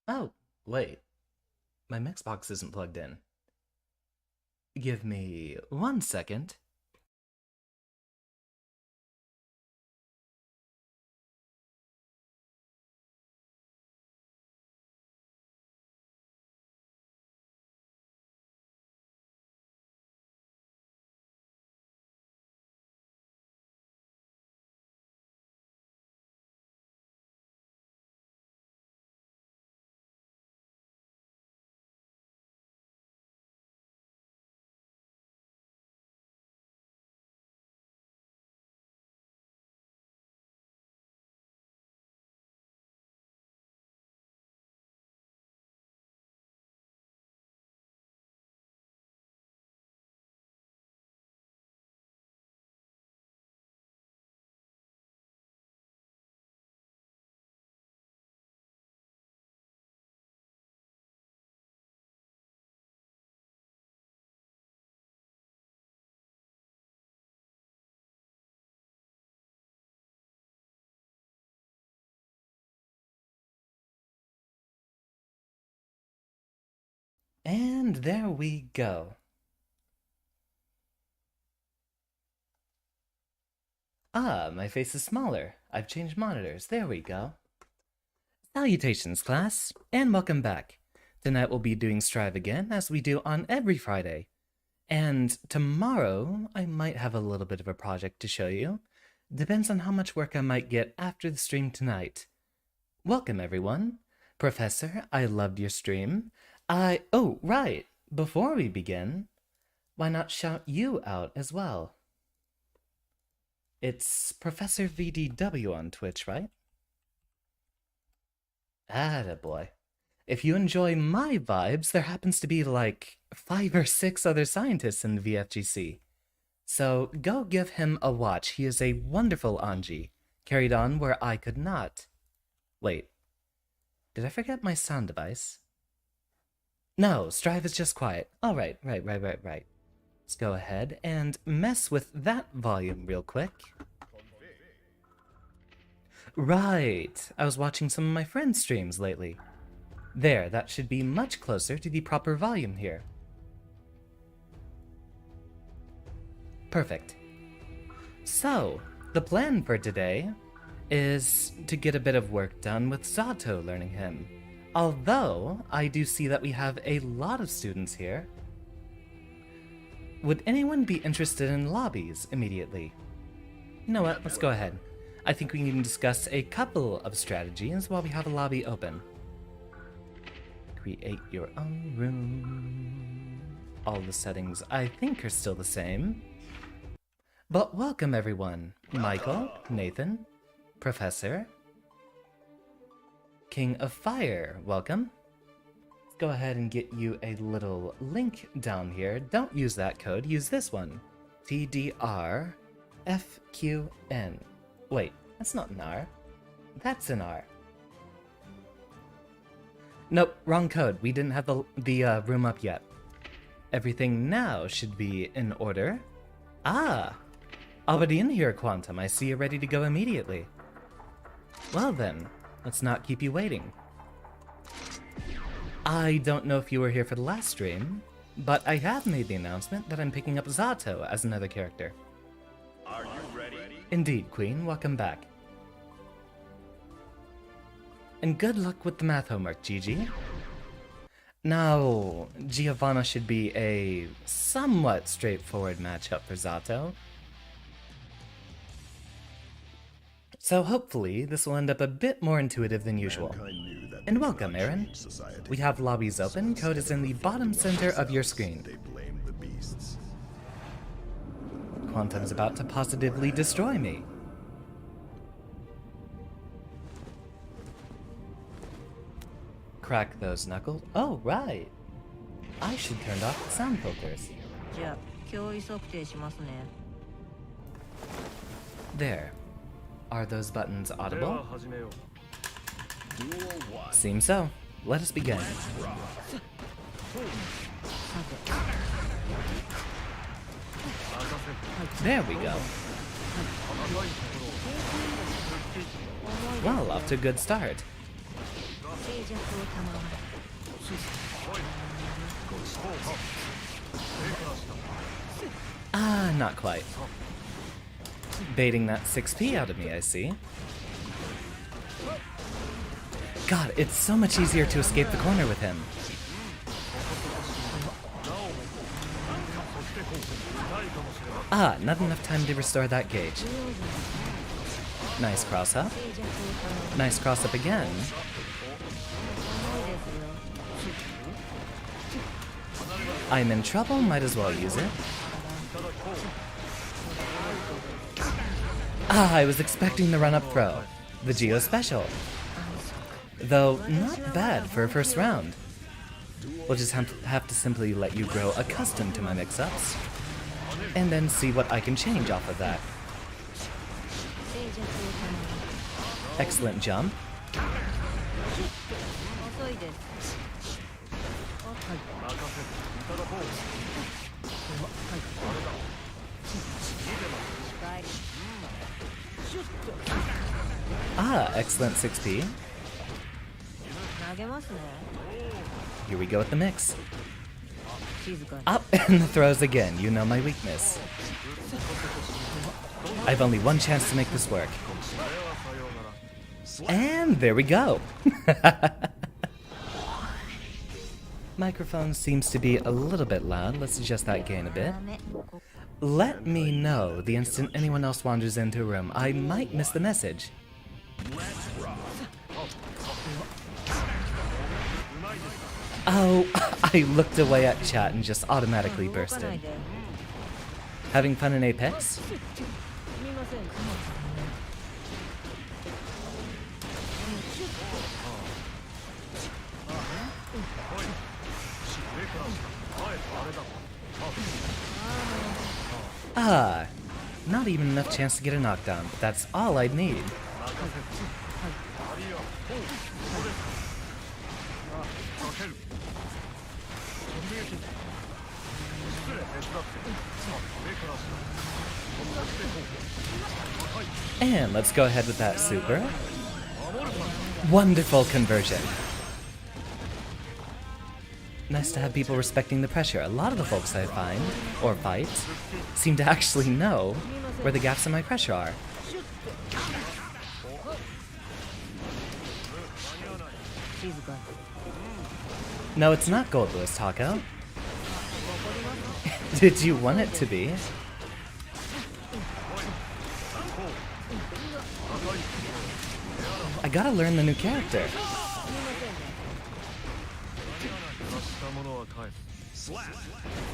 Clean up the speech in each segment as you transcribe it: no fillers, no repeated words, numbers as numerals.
Oh, wait. My Mixbox isn't plugged in. Give me 1 second. And there we go. Ah, my face is smaller. I've changed monitors. There we go. Salutations, class, and welcome back. Tonight we'll be doing Strive again, as we do on every Friday. And tomorrow, I might have a little bit of a project to show you. Depends on how much work I might get after the stream tonight. Welcome, everyone. Professor, I loved your stream. Oh, right. Before we begin, why not shout you out as well? It's Professor VDW on Twitch, right? Attaboy. If you enjoy my vibes, there happens to be like 5 or 6 other scientists in the VFGC. So go give him a watch. He is a wonderful Anji, carried on where I could not. Wait, did I forget my sound device? No, Strive is just quiet. All right. Let's go ahead and mess with that volume real quick. Right, I was watching some of my friends' streams lately. There, that should be much closer to the proper volume here. Perfect. So, the plan for today is to get a bit of work done with Zato learning him. Although, I do see that we have a lot of students here. Would anyone be interested in lobbies immediately? You know what, let's go ahead. I think we can discuss a couple of strategies while we have a lobby open. Create your own room. All the settings I think are still the same. But welcome everyone. Michael, Nathan, Professor, King of Fire, welcome. Let's go ahead and get you a little link down here. Don't use that code, use this one. TDRFQN. Wait, that's not an R. That's an R. Nope, wrong code. We didn't have the room up yet. Everything now should be in order. Ah! Already in here, Quantum. I see you're ready to go immediately. Well then, let's not keep you waiting. I don't know if you were here for the last stream, but I have made the announcement that I'm picking up Zato as another character. Are you ready? Indeed, Queen. Welcome back. And good luck with the math homework, Gigi. Now, Giovanna should be a somewhat straightforward matchup for Zato. So hopefully, this will end up a bit more intuitive than usual. And welcome, Aaron. We have lobbies open. Code is in the bottom center of your screen. They blame the beasts. Quantum's about to positively destroy me. Crack those knuckles. Oh, right. I should turn off the sound filters. There. Are those buttons audible? Seems so. Let us begin. There we go. Well, off to a good start. Ah, not quite. Baiting that 6p out of me, I see. God, it's so much easier to escape the corner with him. Ah, not enough time to restore that gauge. Nice cross up. Nice cross up again. I'm in trouble, might as well use it. Ah, I was expecting the run-up throw. The Geo special. Though, not bad for a first round. We'll just have to simply let you grow accustomed to my mix-ups. And then see what I can change off of that. Excellent jump. Ah, excellent 6p. Here we go with the mix. Up and the throws again, you know my weakness. I've only one chance to make this work. And there we go. Microphone seems to be a little bit loud. Let's adjust that gain a bit. Let me know the instant anyone else wanders into a room. I might miss the message. Oh, I looked away at chat and just automatically bursted. Having fun in Apex? Ah, not even enough chance to get a knockdown, but that's all I'd need. And let's go ahead with that super. Wonderful conversion. Nice to have people respecting the pressure. A lot of the folks I find, or fight, seem to actually know where the gaps in my pressure are. No, it's not Goldlewis, Taco. Did you want it to be? I gotta learn the new character.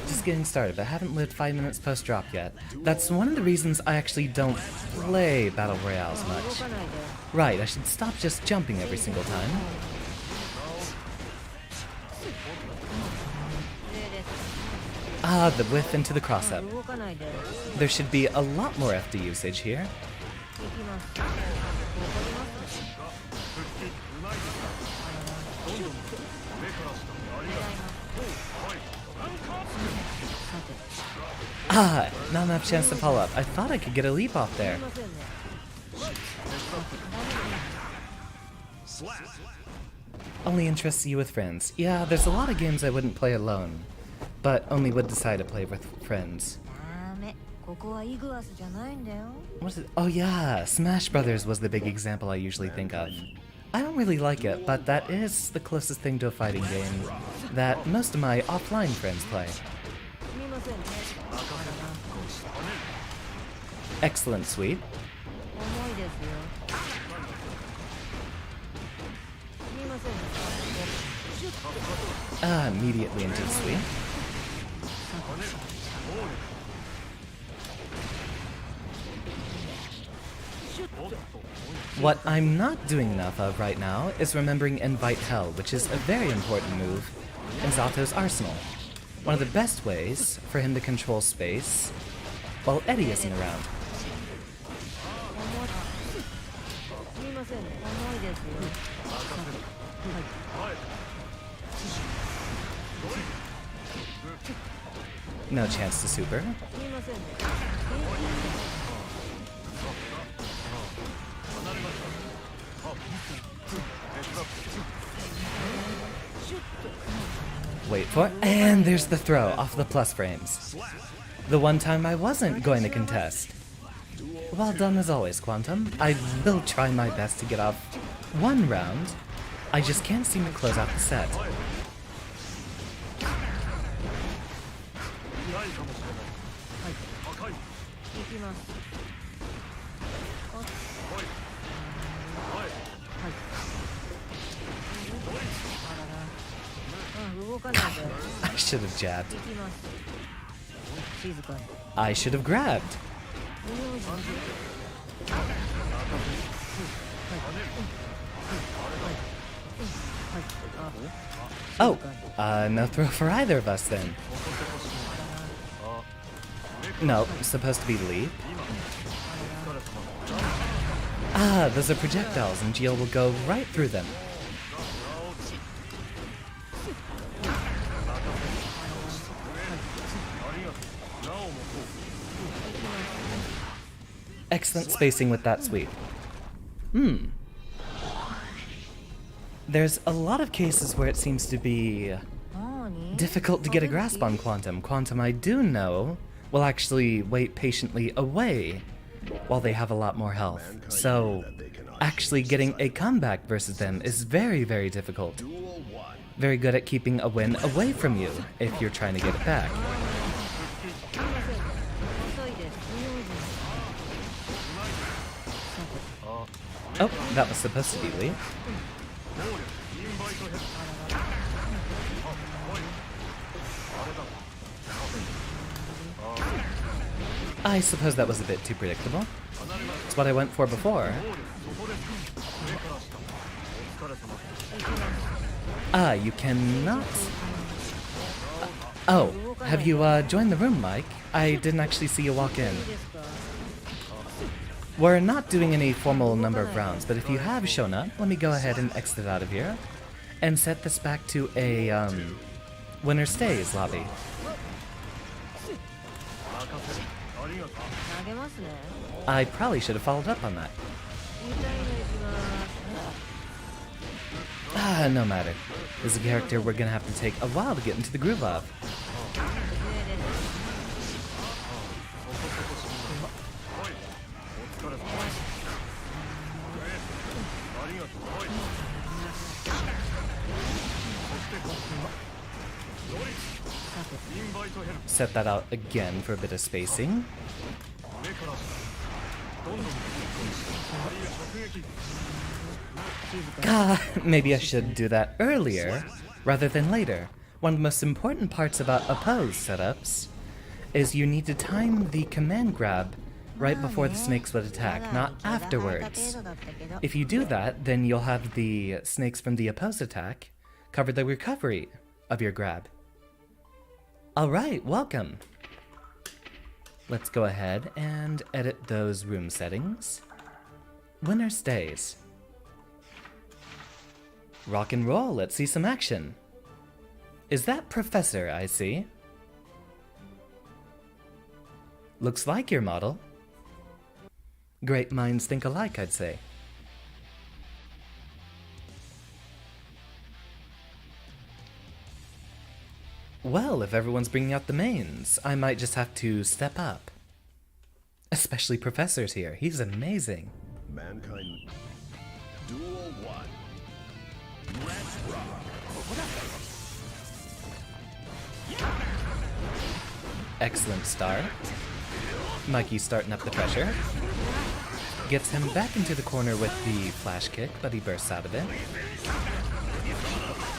Just getting started, but I haven't lived 5 minutes post-drop yet. That's one of the reasons I actually don't play Battle Royales much. Right, I should stop just jumping every single time. Ah, the whiff into the cross-up. There should be a lot more FD usage here. Ah, not enough chance to follow up. I thought I could get a leap off there. Only interests you with friends. Yeah, there's a lot of games I wouldn't play alone, but only would decide to play with friends. What is it? Oh yeah, Smash Brothers was the big example I usually think of. I don't really like it, but that is the closest thing to a fighting game that most of my offline friends play. Excellent sweep. Immediately into the sweep. What I'm not doing enough of right now is remembering Invite Hell, which is a very important move in Zato's arsenal. One of the best ways for him to control space while Eddie isn't around. No chance to super. Wait for it. And there's the throw off the plus frames. The one time I wasn't going to contest. Well done as always, Quantum. I will try my best to get off one round. I just can't seem to close out the set. I should have jabbed. I should have grabbed. Oh, no throw for either of us then. No, supposed to be leap. Ah, those are projectiles and Geo will go right through them. Excellent spacing with that sweep. There's a lot of cases where it seems to be difficult to get a grasp on Quantum. Quantum, I do know, will actually wait patiently away while they have a lot more health. So, actually getting a comeback versus them is very, very difficult. Very good at keeping a win away from you if you're trying to get it back. Oh, that was supposed to be Lee. I suppose that was a bit too predictable. It's what I went for before. Ah, you cannot... Oh, have you joined the room, Mike? I didn't actually see you walk in. We're not doing any formal number of rounds, but if you have shown up, let me go ahead and exit out of here and set this back to a winner stays lobby. I probably should have followed up on that. Ah, no matter. This is a character we're gonna have to take a while to get into the groove of. Set that out again for a bit of spacing. Maybe I should do that earlier rather than later. One of the most important parts about opposed setups is you need to time the command grab right before the snakes would attack, not afterwards. If you do that, then you'll have the snakes from the opposed attack cover the recovery of your grab. Alright, welcome! Let's go ahead and edit those room settings. Winner stays. Rock and roll, let's see some action. Is that Professor I see? Looks like your model. Great minds think alike, I'd say. Well, if everyone's bringing out the mains, I might just have to step up. Especially Professor's here, he's amazing. Mankind. Duel 1. Let's rock. Excellent start. Mikey's starting up the pressure. Gets him back into the corner with the flash kick, but he bursts out of it.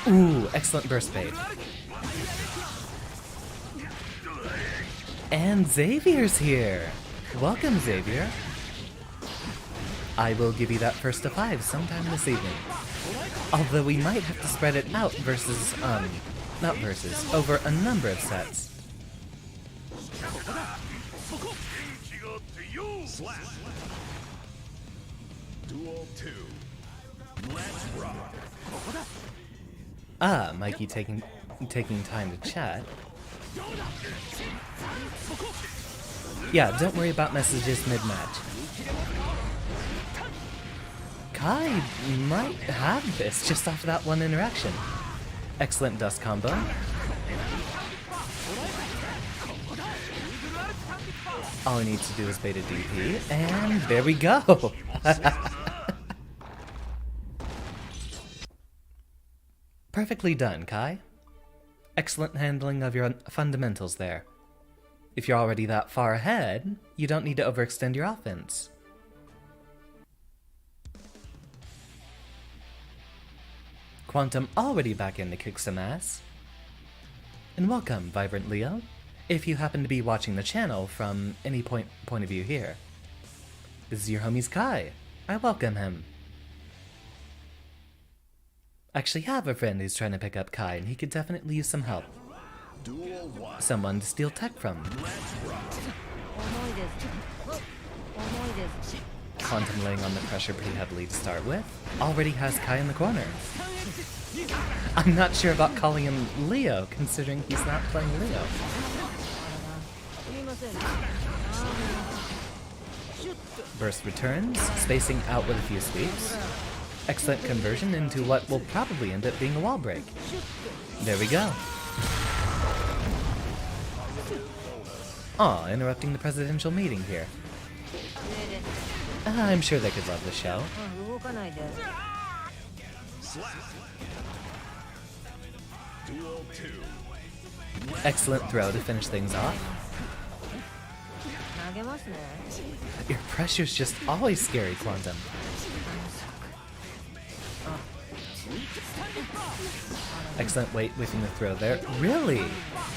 Ooh, excellent burst bait. And Xavier's here! Welcome, Xavier. I will give you that first to 5 sometime this evening. Although we might have to spread it out versus, over a number of sets. Duel 2. Let's rock. Ah, Mikey taking time to chat. Yeah, don't worry about messages mid-match. Kai might have this just off that one interaction. Excellent dust combo. All he needs to do is bait a DP, and there we go! Perfectly done, Kai. Excellent handling of your fundamentals there. If you're already that far ahead, you don't need to overextend your offense. Quantum already back in to kick some ass. And welcome, Vibrant Leo, if you happen to be watching the channel from any point of view here. This is your homie's Kai. I welcome him. I actually have a friend who's trying to pick up Kai, and he could definitely use some help. Someone to steal tech from. Quantum laying on the pressure pretty heavily to start with. Already has Kai in the corner. I'm not sure about calling him Leo, considering he's not playing Leo. Burst returns, spacing out with a few sweeps. Excellent conversion into what will probably end up being a wall break. There we go. Aw, interrupting the presidential meeting here. I'm sure they could love the show. Excellent throw to finish things off. Your pressure's just always scary, Quantum. Excellent weight within the throw there. Really?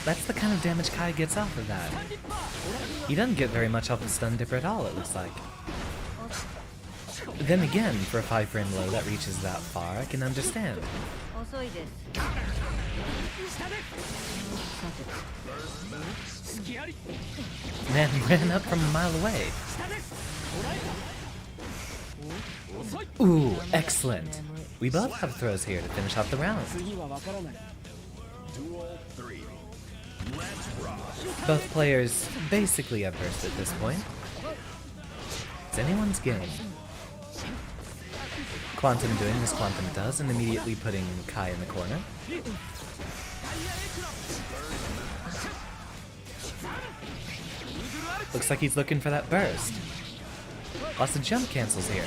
That's the kind of damage Kai gets off of that. He doesn't get very much off of Stun Dipper at all, it looks like. Then again, for a 5-frame low that reaches that far, I can understand. Man ran up from a mile away. Ooh, excellent. We both have throws here to finish off the round. Both players basically have burst at this point. It's anyone's game. Quantum doing as Quantum does and immediately putting Kai in the corner. Looks like he's looking for that burst. Lots of jump cancels here.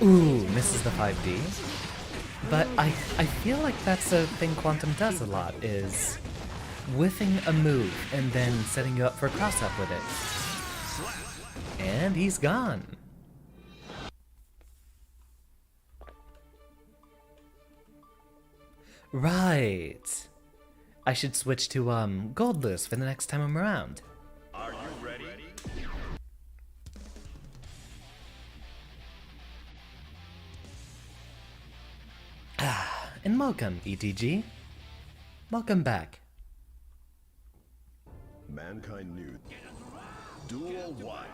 Ooh, misses the 5D. But I feel like that's a thing Quantum does a lot, is whiffing a move and then setting you up for a cross-up with it. And he's gone. Right. I should switch to Goldlewis for the next time I'm around. Are you ready? And welcome, ETG. Welcome back. Mankind knew. Duel 1.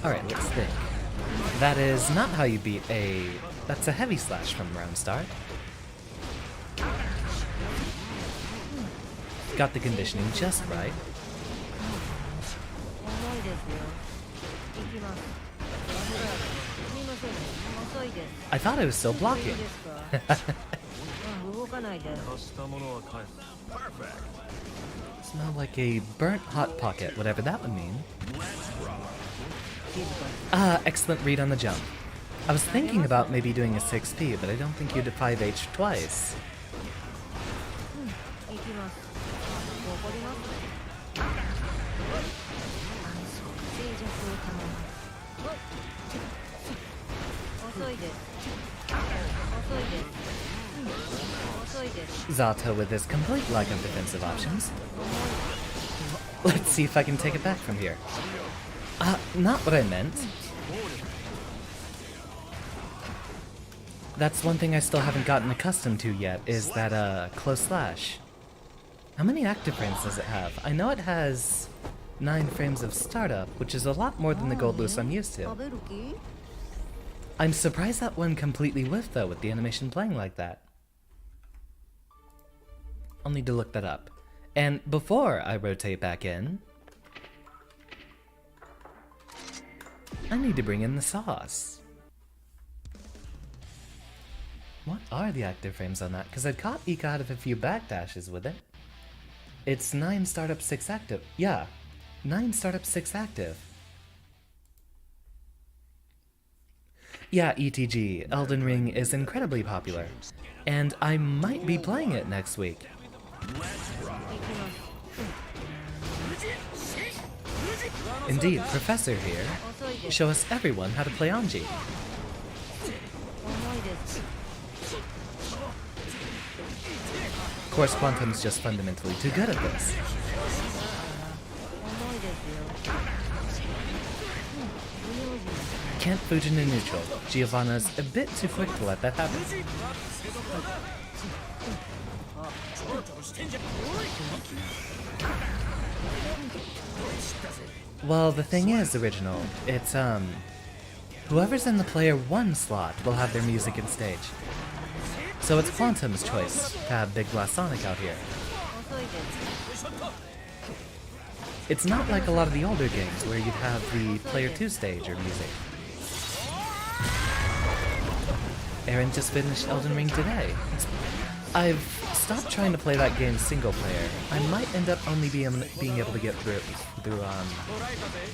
Alright, let's think. That is not how you beat a... That's a heavy slash from round start. Got the conditioning just right. I thought I was still blocking. Smell like a burnt hot pocket, whatever that would mean. Excellent read on the jump. I was thinking about maybe doing a 6P, but I don't think you'd 5H twice. Zato with his complete lack of defensive options. Let's see if I can take it back from here. Not what I meant. That's one thing I still haven't gotten accustomed to yet, is that, close slash. How many active frames does it have? I know it has 9 frames of startup, which is a lot more than the Goldlewis I'm used to. I'm surprised that one completely whiffed, though, with the animation playing like that. I'll need to look that up. And before I rotate back in, I need to bring in the sauce. What are the active frames on that? Because I'd caught Ika out of a few backdashes with it. It's 9 startup 6 active. Yeah, 9 startup 6 active. Yeah, ETG, Elden Ring is incredibly popular. And I might be playing it next week. Indeed, Professor here. Show us everyone how to play Anji. Of course, Quantum's just fundamentally too good at this. Can't Fujin in neutral. Giovanna's a bit too quick to let that happen. Well, the thing is, Original, it's, whoever's in the player 1 slot will have their music and stage. So it's Quantum's choice to have Big Blast Sonic out here. It's not like a lot of the older games where you'd have the player 2 stage or music. Aaron just finished Elden Ring today. I've stopped trying to play that game single player. I might end up only being able to get through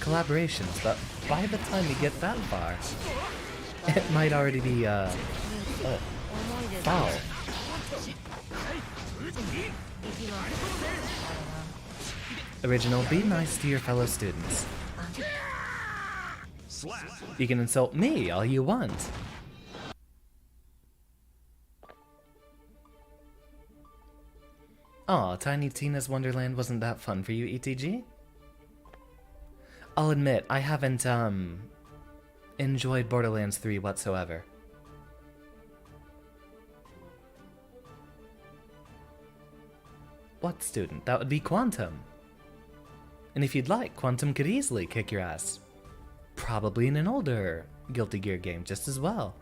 collaborations, but by the time we get that far, it might already be foul. Original, be nice to your fellow students. You can insult me all you want. Aw, Tiny Tina's Wonderland wasn't that fun for you, ETG? I'll admit, I haven't, enjoyed Borderlands 3 whatsoever. What student? That would be Quantum. And if you'd like, Quantum could easily kick your ass. Probably in an older Guilty Gear game just as well.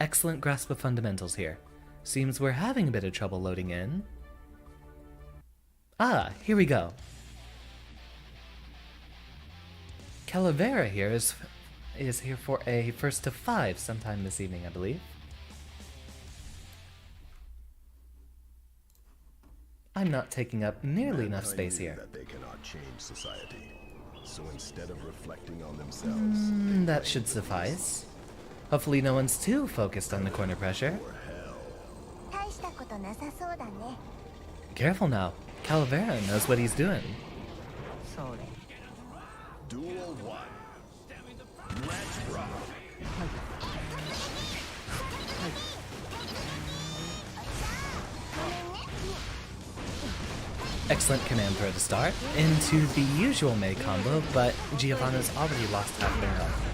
Excellent grasp of fundamentals here. Seems we're having a bit of trouble loading in. Ah, here we go. Calavera here is here for a first to 5 sometime this evening, I believe. I'm not taking up nearly enough space here. That they cannot change society. So instead of reflecting on themselves, That should suffice. Hopefully no one's too focused on the corner pressure. Careful now. Calavera knows what he's doing. Duel 1. Let's rock. Excellent command throw to start. Into the usual Mei combo, but Giovanna's already lost half their health.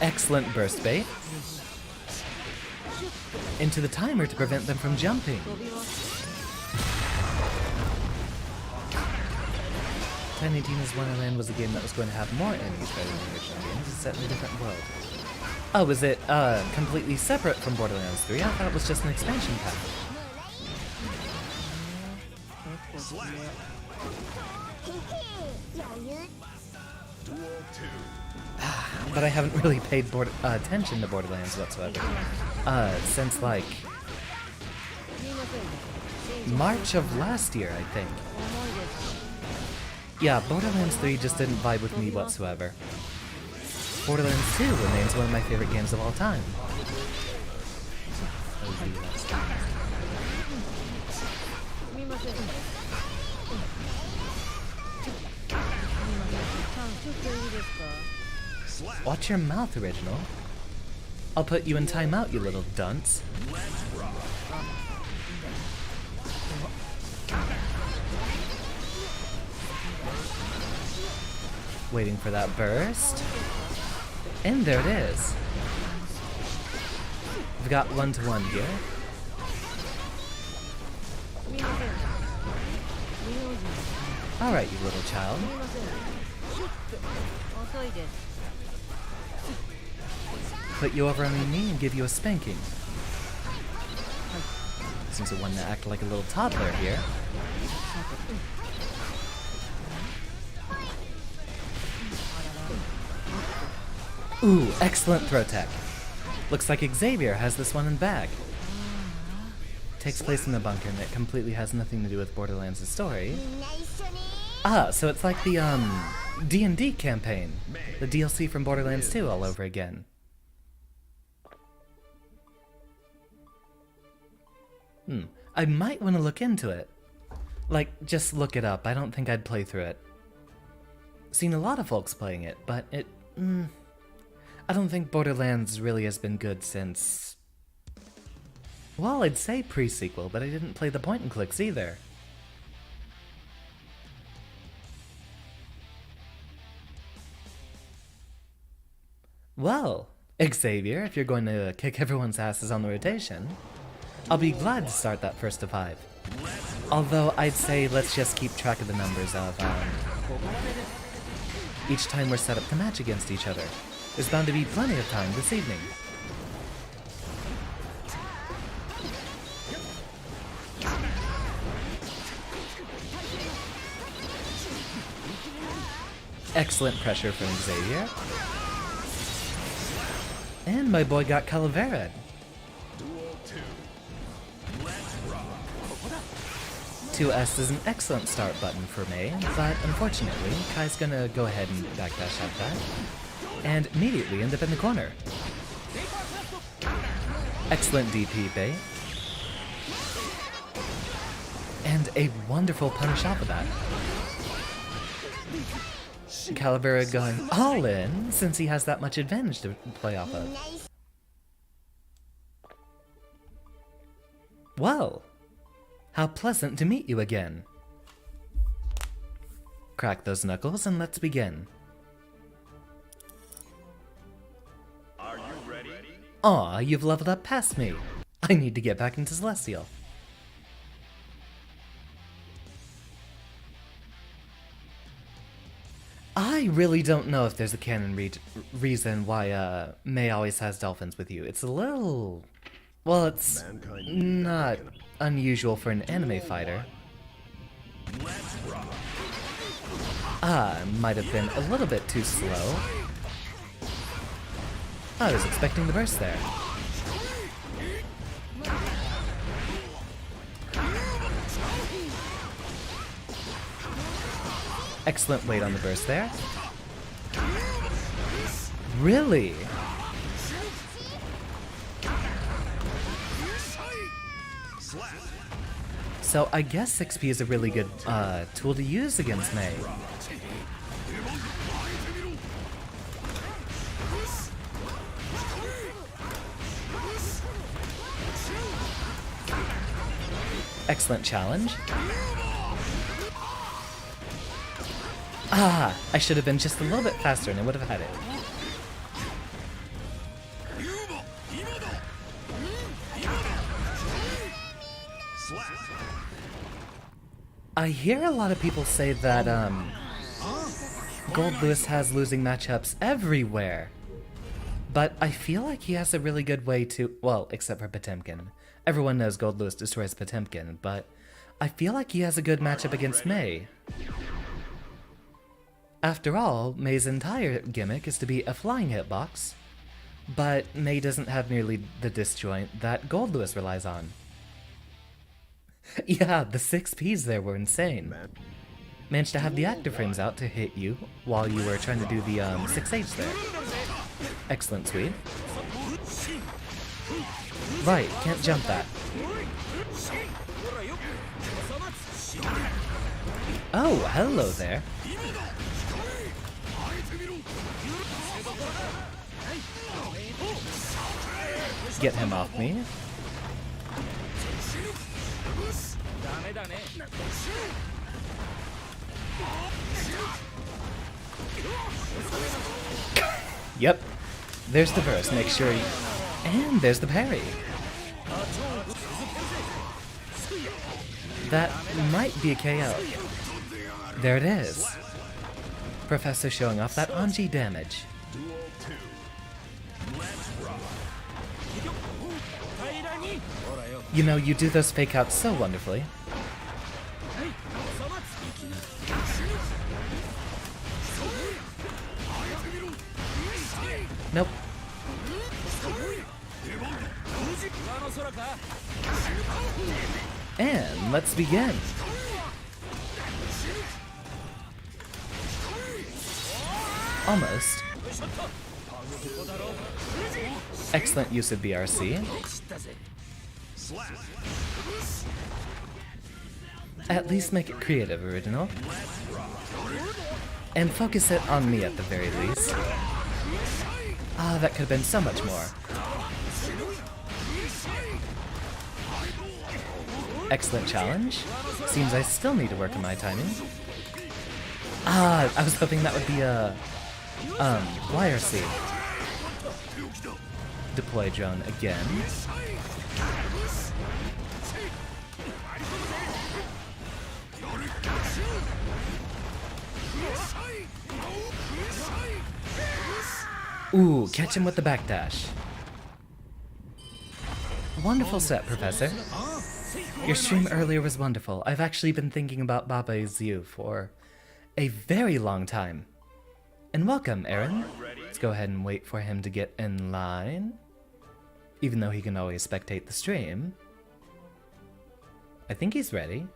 Excellent burst bait. Into the timer to prevent them from jumping. Tiny Tina's Wonderland was a game that was going to have more enemies better than the original games. It's set in a different world. Oh, is it completely separate from Borderlands 3? I thought it was just an expansion pack. Duel 2. But I haven't really paid attention to Borderlands whatsoever. Since, like, March of last year, I think. Yeah, Borderlands 3 just didn't vibe with me whatsoever. Borderlands 2 remains one of my favorite games of all time. Watch your mouth, Original. I'll put you in timeout, you little dunce. Waiting for that burst. And there it is. We've got 1-to-1 here. Alright, you little child. Put you over on your knee and give you a spanking. Seems to want to act like a little toddler here. Ooh, excellent throw tech. Looks like Xavier has this one in bag. Takes place in the bunker and it completely has nothing to do with Borderlands' story. Ah, so it's like the, D&D campaign. The DLC from Borderlands 2 all over again. I might want to look into it. Like, just look it up. I don't think I'd play through it. Seen a lot of folks playing it, but it, I don't think Borderlands really has been good since... Well, I'd say pre-sequel, but I didn't play the point-and-clicks either. Well, Xavier, if you're going to kick everyone's asses on the rotation, I'll be glad to start that first to 5. Although I'd say let's just keep track of the numbers of, each time we're set up to match against each other. There's bound to be plenty of time this evening. Excellent pressure from Xavier. And my boy got Calavered. 2S is an excellent start button for Mei, but unfortunately, Kai's gonna go ahead and backdash at that, and immediately end up in the corner. Excellent DP bait. And a wonderful punish off of that. Calavera going all in, since he has that much advantage to play off of. Well, how pleasant to meet you again. Crack those knuckles and let's begin. Are you ready? Aw, you've leveled up past me. I need to get back into Celestial. I really don't know if there's a canon reason why Mei always has dolphins with you. It's a little... Well, it's not unusual for an anime fighter. Might have been a little bit too slow. I was expecting the burst there. Excellent weight on the burst there. Really? So I guess 6P is a really good tool to use against Mei. Excellent challenge. I should have been just a little bit faster and I would have had it. I hear a lot of people say that, Goldlewis has losing matchups everywhere. But I feel like he has a really good way to, well, except for Potemkin. Everyone knows Goldlewis destroys Potemkin, but I feel like he has a good matchup against Mei. After all, Mei's entire gimmick is to be a flying hitbox, but Mei doesn't have nearly the disjoint that Goldlewis relies on. Yeah, the 6Ps there were insane. Managed to have the active frames out to hit you while you were trying to do the 6H there. Excellent sweep. Right, can't jump that. Oh, hello there. Get him off me. Yep. There's the burst, make sure you... And there's the parry. That might be a KO. There it is. Professor showing off that Anji damage. You know, you do those fake outs so wonderfully. Nope. And let's begin. Almost. Excellent use of BRC. At least make it creative, original. And focus it on me at the very least. Ah, that could have been so much more. Excellent challenge. Seems I still need to work on my timing. Ah, I was hoping that would be a YRC. Deploy drone again. Ooh, catch him with the backdash. Wonderful set, Professor. Your stream earlier was wonderful. I've actually been thinking about Baba Is You for a very long time. And welcome, Aaron. Let's go ahead and wait for him to get in line. Even though he can always spectate the stream. I think he's ready.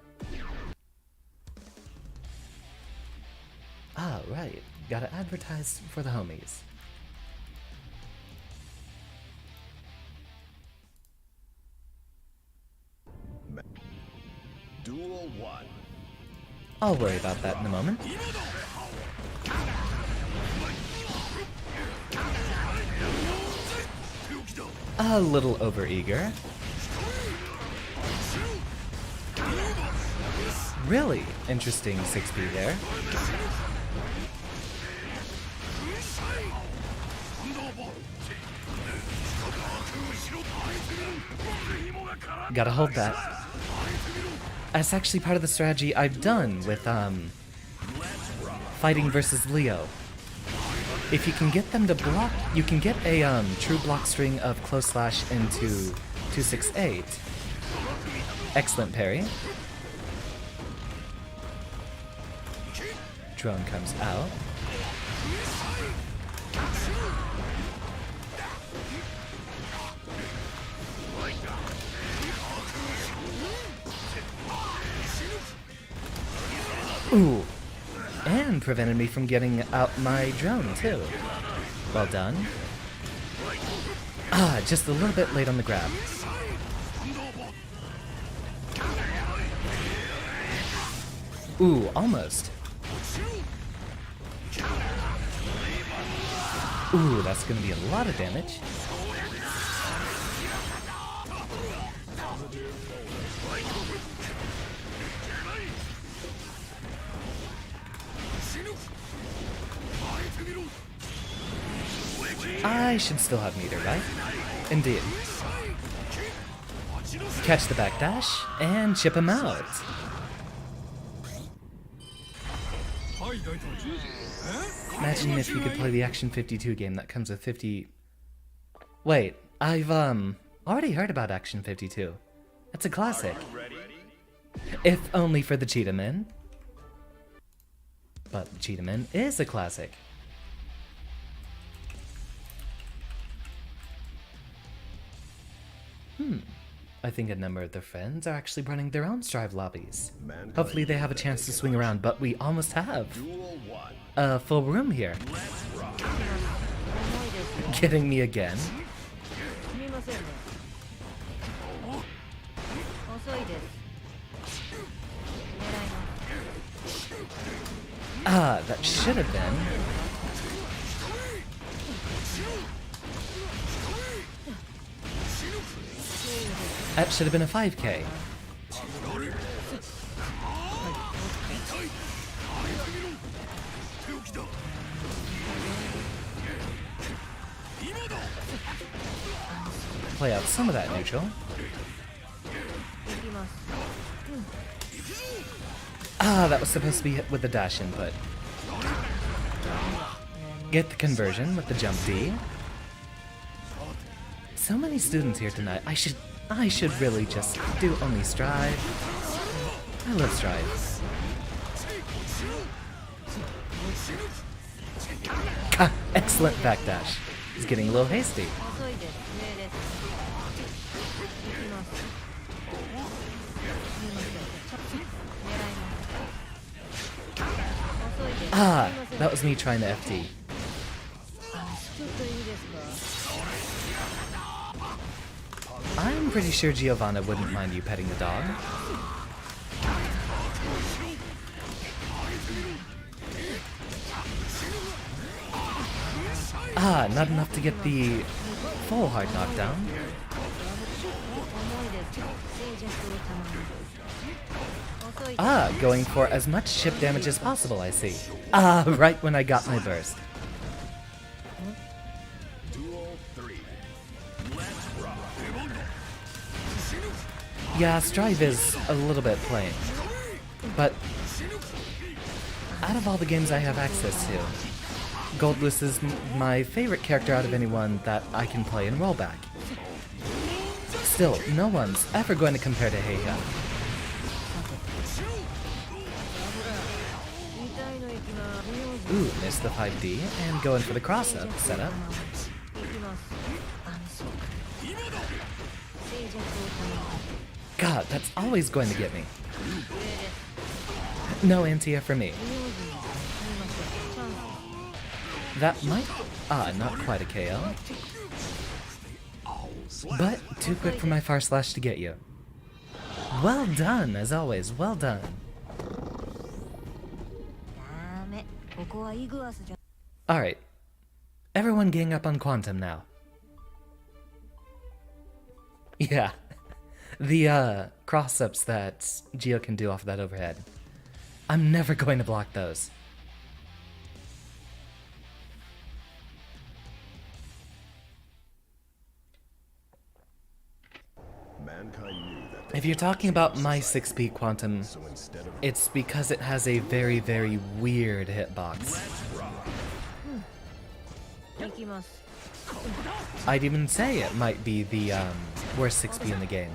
Ah, right. Gotta advertise for the homies. Duel 1. I'll worry about that in a moment. A little overeager. Really interesting 6B there. Gotta hold that. That's actually part of the strategy I've done with fighting versus Leo. If you can get them to block, you can get a true block string of close slash into 268. Excellent parry. Drone comes out. Ooh, and prevented me from getting out my drone too. Well done. Ah, just a little bit late on the grab. Ooh, almost. Ooh, that's gonna be a lot of damage. I should still have meter, right? Indeed. Catch the backdash and chip him out. Imagine if you could play the Action 52 game that comes with 50... Wait, I've already heard about Action 52. That's a classic. If only for the Cheetah Man. But Cheetah Man is a classic. I think a number of their friends are actually running their own Strive lobbies. Hopefully they have a chance to swing around, but we almost have a full room here. Getting me again. Ah, that should have been. That should have been a 5K. Play out some of that neutral. Ah, that was supposed to be hit with the dash input. Get the conversion with the jump D. So many students here tonight. I should really just do only Strive. I love Strive. Ah, excellent backdash. He's getting a little hasty. Ah, that was me trying to FT. I'm pretty sure Giovanna wouldn't mind you petting the dog. Ah, not enough to get the full hard knockdown. Ah, going for as much chip damage as possible, I see. Ah, right when I got my burst. Yeah, Strive is a little bit plain, but out of all the games I have access to, Goldlewis is my favorite character out of anyone that I can play in rollback. Still, no one's ever going to compare to Heiha. Ooh, missed the 5D, and going for the cross-up setup. God, that's always going to get me. No anti-air for me. That might... Ah, not quite a KO. But too quick for my far slash to get you. Well done, as always, well done. Alright. Everyone gang up on Quantum now. Yeah. The cross-ups that Geo can do off of that overhead. I'm never going to block those. If you're talking about my 6P Quantum, it's because it has a very, very weird hitbox. I'd even say it might be the worst 6P in the game.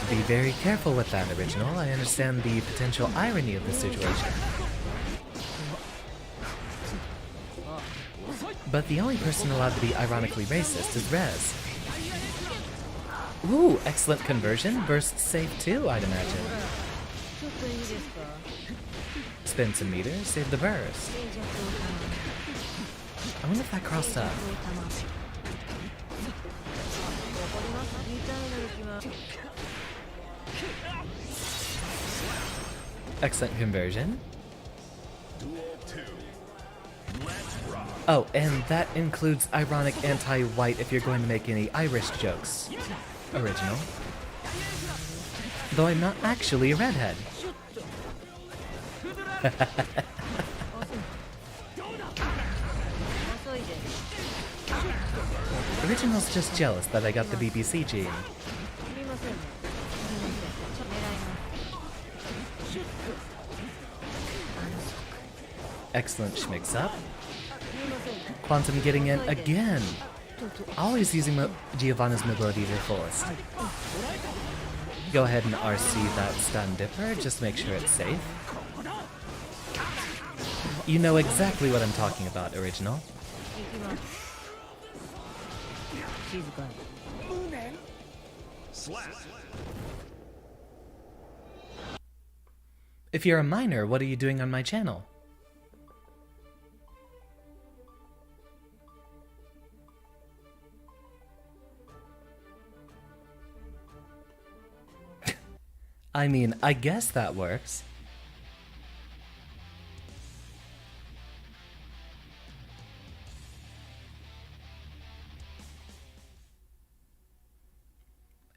Be very careful with that, Original. I understand the potential irony of the situation. But the only person allowed to be ironically racist is Rez. Ooh, excellent conversion. Burst safe too, I'd imagine. Spin some meters, save the burst. I wonder if that crossed up. Excellent conversion. Oh, and that includes ironic anti-white if you're going to make any Irish jokes. Original. Though I'm not actually a redhead. Original's just jealous that I got the BBC gene. Excellent schmicks up. Quantum getting in again. Always using Giovanna's mobility to the fullest. Go ahead and RC that stun dipper, just make sure it's safe. You know exactly what I'm talking about, Original. If you're a minor, what are you doing on my channel? I mean, I guess that works.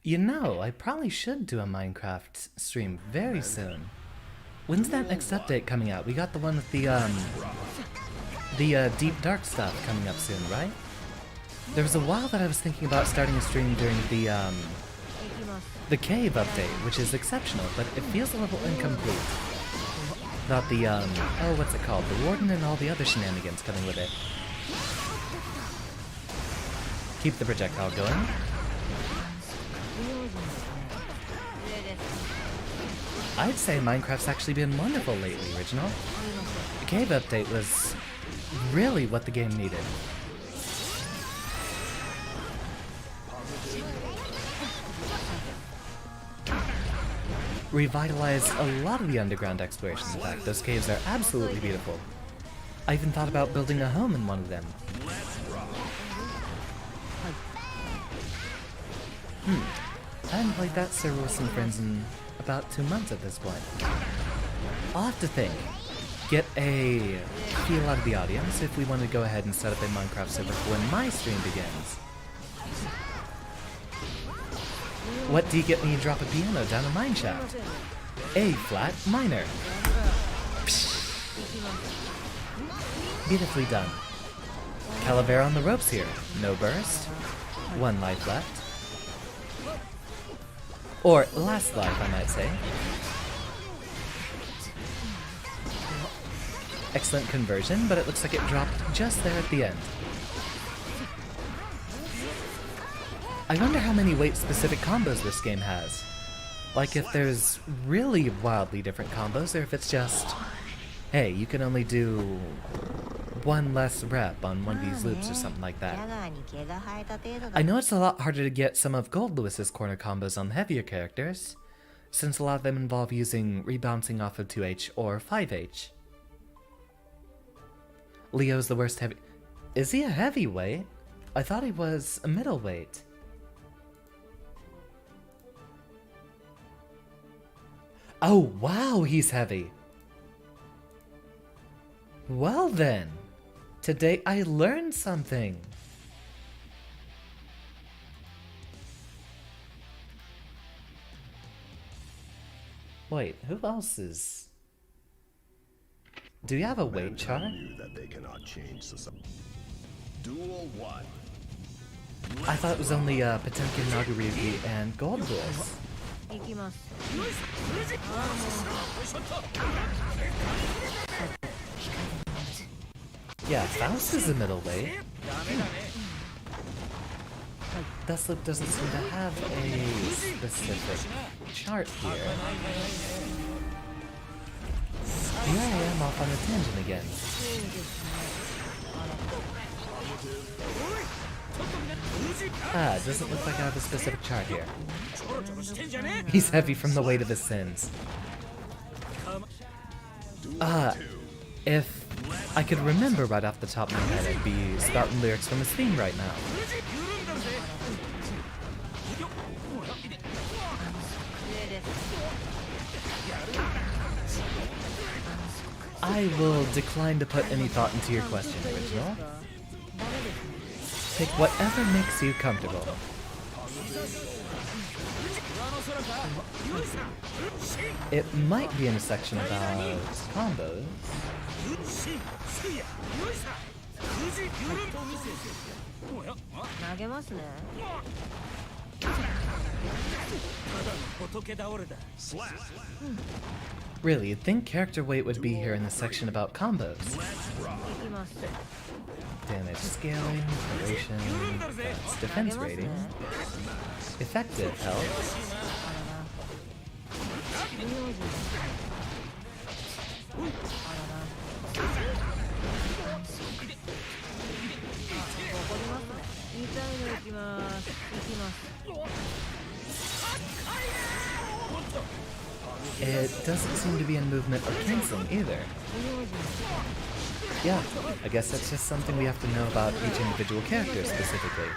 You know, I probably should do a Minecraft stream very soon. When's that next update coming out? We got the one with the deep dark stuff coming up soon, right? There was a while that I was thinking about starting a stream during the cave update, which is exceptional, but it feels a little incomplete. Without the, oh, what's it called? The Warden and all the other shenanigans coming with it. Keep the projectile going. I'd say Minecraft's actually been wonderful lately, Original. The cave update was really what the game needed. revitalized a lot of the underground exploration. In fact, those caves are absolutely beautiful. I even thought about building a home in one of them. I haven't played that server with some friends in about 2 months at this point. I'll have to think. Get a feel out of the audience if we want to go ahead and set up a Minecraft server for when my stream begins. What do you get when you drop a piano down a mine shaft? A flat minor. Beautifully done. Calavera on the ropes here. No burst. 1 life left. Or last life, I might say. Excellent conversion, but it looks like it dropped just there at the end. I wonder how many weight-specific combos this game has. Like if there's really wildly different combos, or if it's just, hey, you can only do 1 less rep on one of these loops or something like that. I know it's a lot harder to get some of Goldlewis's corner combos on the heavier characters, since a lot of them involve using rebouncing off of 2H or 5H. Leo's the worst heavy... Is he a heavyweight? I thought he was a middleweight. Oh wow, he's heavy! Well then, today I learned something! Wait, who else is... Do you have a weight chart? That they cannot change society. Duel 1. I thought it was only Potemkin, Nagaryuki, and Goldlewis. Yeah, Faust is a middleweight. Deathloop doesn't seem to have a specific chart here. Here I am off on a tangent again. Ah, it doesn't look like I have a specific chart here. He's heavy from the weight of his sins. If I could remember right off the top of my head, it'd be Spartan lyrics from his theme right now. I will decline to put any thought into your question, Original. Take whatever makes you comfortable. It might be in a section about combos. Really, you'd think character weight would be here in the section about combos. Damage scaling, duration, that's defense rating, effective health. It doesn't seem to be in movement or canceling either. Yeah, I guess that's just something we have to know about each individual character specifically.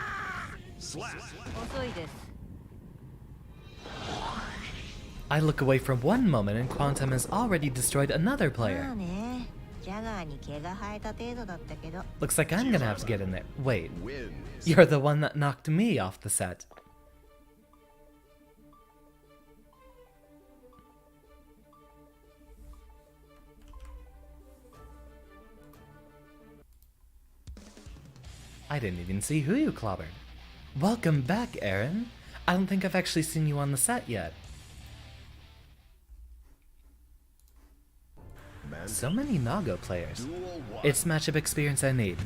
I look away from one moment and Quantum has already destroyed another player. Looks like I'm gonna have to get in there. Wait, you're the one that knocked me off the set. I didn't even see who you clobbered. Welcome back, Aaron. I don't think I've actually seen you on the set yet. So many Nago players. It's matchup experience I need.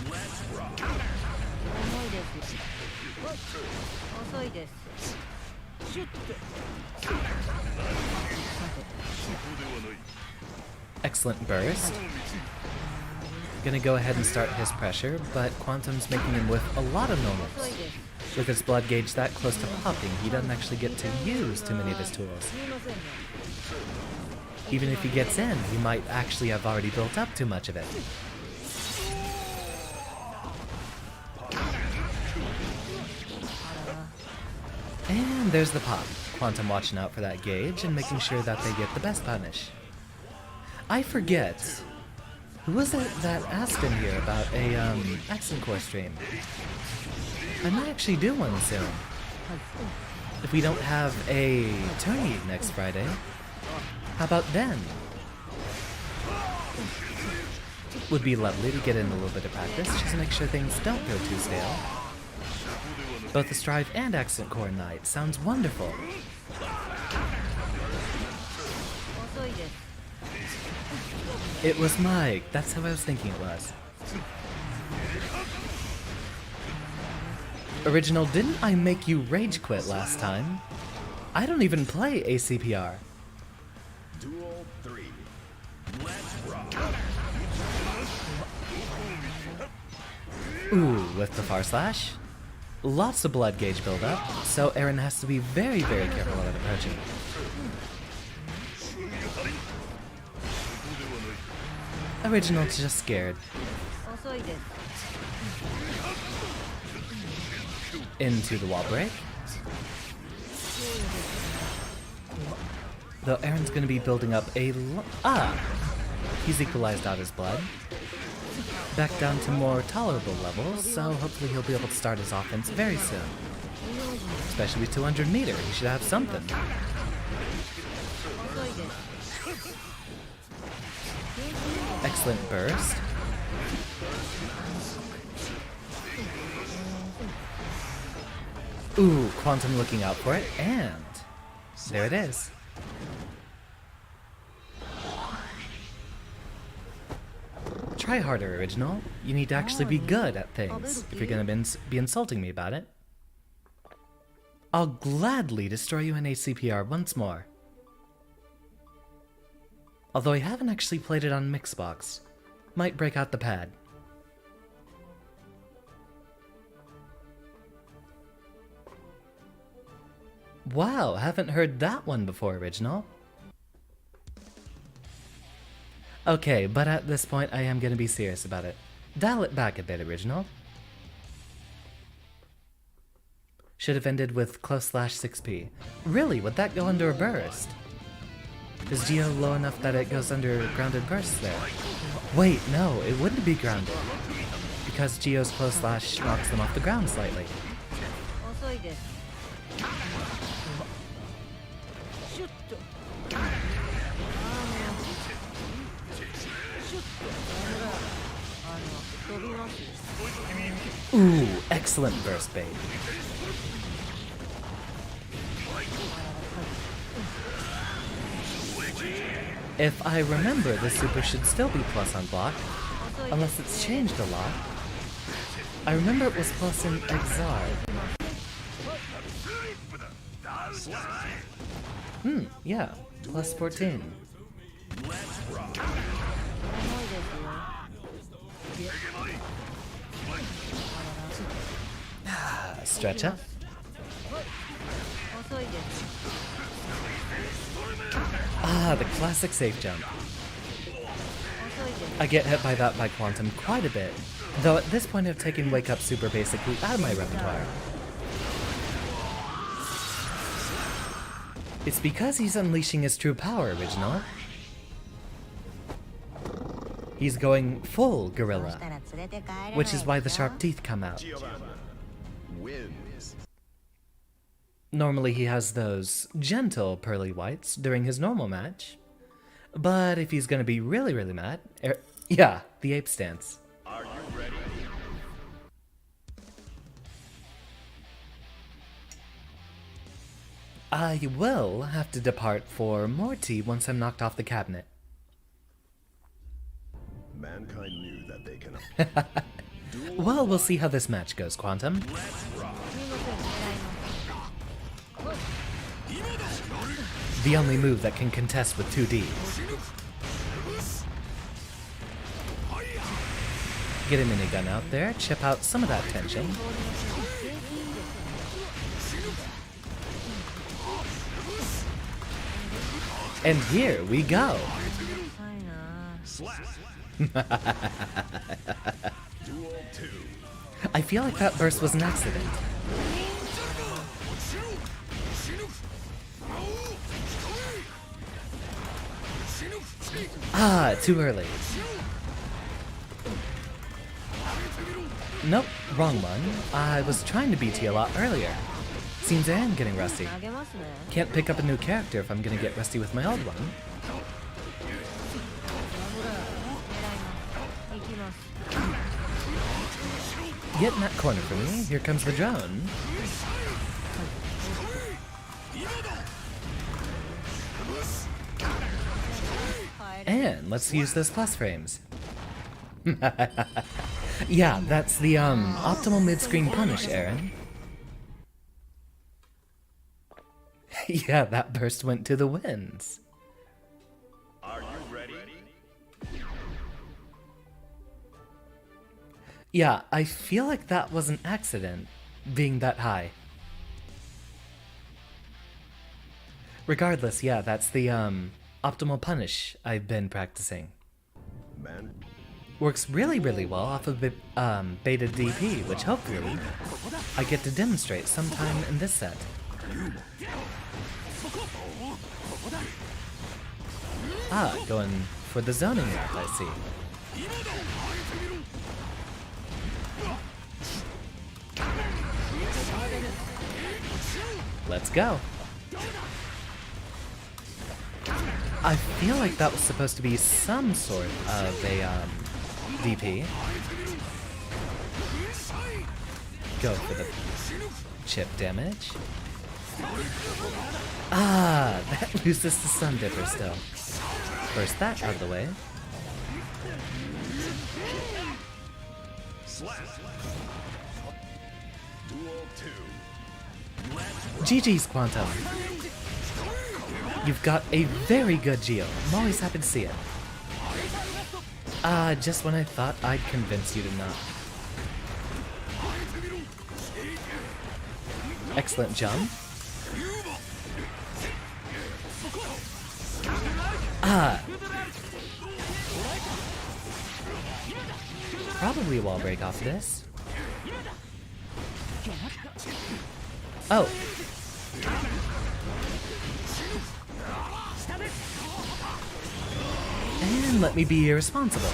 Excellent burst. Gonna go ahead and start his pressure, but Quantum's making him with a lot of normals. With his blood gauge that close to popping, he doesn't actually get to use too many of his tools. Even if he gets in, he might actually have already built up too much of it. And there's the pop. Quantum watching out for that gauge and making sure that they get the best punish. I forget. Who was it that asked him here about a accent core stream? I might actually do one soon. If we don't have a tourney next Friday, how about then? Would be lovely to get in a little bit of practice, just to make sure things don't go too stale. Both the Strive and Accent Core night sounds wonderful. It was Mike, that's how I was thinking it was. Original, didn't I make you rage quit last time? I don't even play ACPR. Duel 3. Let's rock. Ooh, with the Far Slash. Lots of blood gauge buildup, so Aaron has to be very, very careful about approaching. Original's just scared. Into the wall break. Though Aaron's gonna be building up a he's equalized out his blood. Back down to more tolerable levels, so hopefully he'll be able to start his offense very soon. Especially with 200 meter, he should have something. Excellent burst. Ooh, Quantum looking out for it, and there it is. Try harder, Original. You need to actually be good at things if you're gonna be insulting me about it. I'll gladly destroy you in ACPR once more. Although I haven't actually played it on Mixbox. Might break out the pad. Wow, haven't heard that one before, Original. Okay, but at this point I am gonna be serious about it. Dial it back a bit, Original. Should have ended with close slash 6p. Really, would that go under a burst? Is Geo low enough that it goes under grounded bursts there? Wait, no, it wouldn't be grounded. Because Geo's close slash knocks them off the ground slightly. Ooh, excellent burst bait. If I remember, the super should still be plus on block, unless it's changed a lot. I remember it was plus in Exar. Yeah, plus 14. Stretch up. The classic safe jump. I get hit by that by Quantum quite a bit, though at this point I've taken Wake Up Super basically out of my repertoire. It's because he's unleashing his true power, Original. He's going full gorilla, which is why the sharp teeth come out. Wins. Normally he has those gentle pearly whites during his normal match, but if he's gonna be really, really mad, yeah, the ape stance. Are you ready? I will have to depart for more tea once I'm knocked off the cabinet. Mankind knew that they can. Well, we'll see how this match goes, Quantum. The only move that can contest with 2D. Get a minigun out there, chip out some of that tension. And here we go. Slap. Duel 2. I feel like that burst was an accident. Ah, too early. Nope, wrong one. I was trying to BT a lot earlier. Seems I am getting rusty. Can't pick up a new character if I'm gonna get rusty with my old one. Get in that corner for me. Here comes the drone. And let's use those plus frames. Yeah, that's the optimal mid-screen punish, Aaron. Yeah, that burst went to the winds. Are you ready? Yeah, I feel like that was an accident, being that high. Regardless, yeah, that's the optimal punish I've been practicing. Man. Works really, really well off of beta DP, which hopefully I get to demonstrate sometime in this set. Ah, going for the zoning route, I see. Let's go. I feel like that was supposed to be some sort of a DP. Go for the chip damage. Ah, that loses the Sun Dipper still. First that out of the way. GG's, Quantum. You've got a very good Geo. I'm always happy to see it. Just when I thought I'd convince you to not. Excellent jump. Probably a wall break off this. Oh. And let me be irresponsible.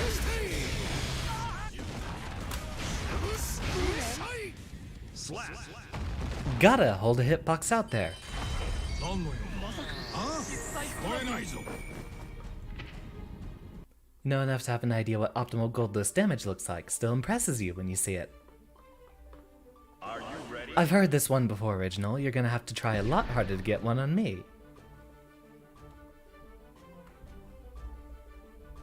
Gotta hold a hitbox out there. Know enough to have an idea what optimal Goldlewis damage looks like. Still impresses you when you see it. Are you ready? I've heard this one before, Original. You're gonna have to try a lot harder to get one on me.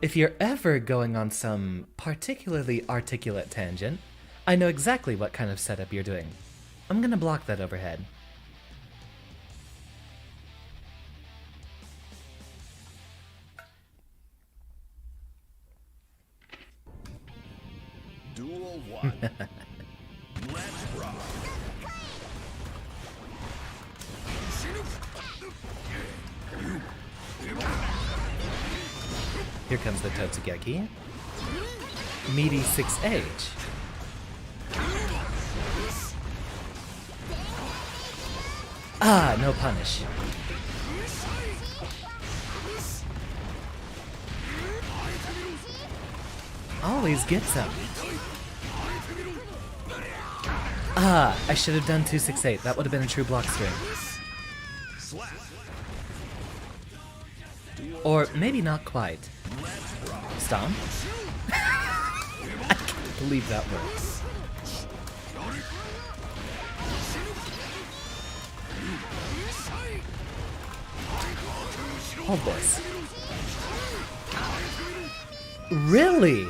If you're ever going on some particularly articulate tangent, I know exactly what kind of setup you're doing. I'm gonna block that overhead. Duel 1. Let's rock. Here comes the Totsugeki. Meaty 6H. Ah, no punish. Always gets him. Ah, I should have done 268. That would have been a true block string. Or maybe not quite. Stomp? I can't believe that works. Hold this. Really?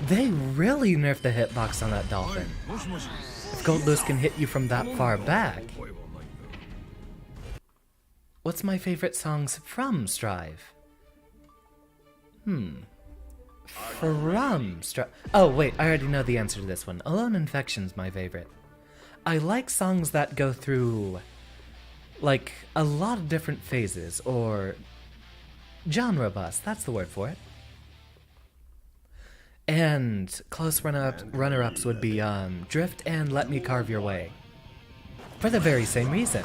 They really nerfed the hitbox on that dolphin. If Goldlewis can hit you from that far back. What's my favorite songs from Strive? From Strive. Oh, wait, I already know the answer to this one. Alone Infection's my favorite. I like songs that go through, like, a lot of different phases, or Genre bus, that's the word for it. And close runner-ups would be Drift and Let Me Carve Your Way. For the very same reason.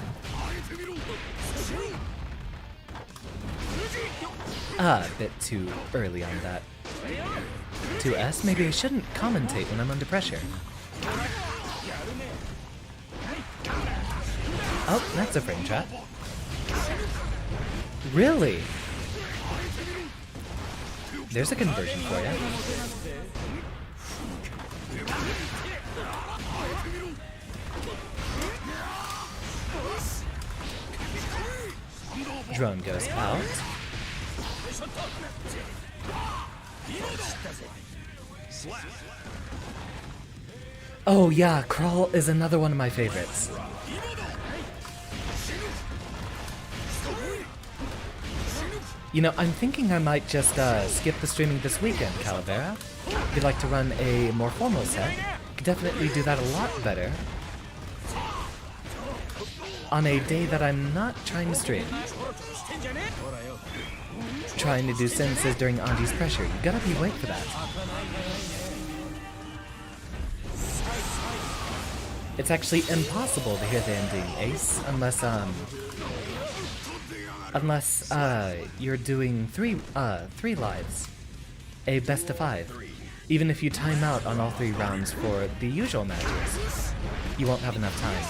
A bit too early on that. 2S, maybe I shouldn't commentate when I'm under pressure. Oh, that's a frame trap. Really? There's a conversion for you. Drone goes out. Oh yeah, Crawl is another one of my favorites. You know, I'm thinking I might just skip the streaming this weekend, Calavera. If you'd like to run a more formal set, could definitely do that a lot better on a day that I'm not trying to stream. Trying to do sentences during Andy's pressure. You gotta be awake for that. It's actually impossible to hear the ending, Ace, unless you're doing three lives, a best of 5. Even if you time out on all 3 rounds for the usual matches, you won't have enough time.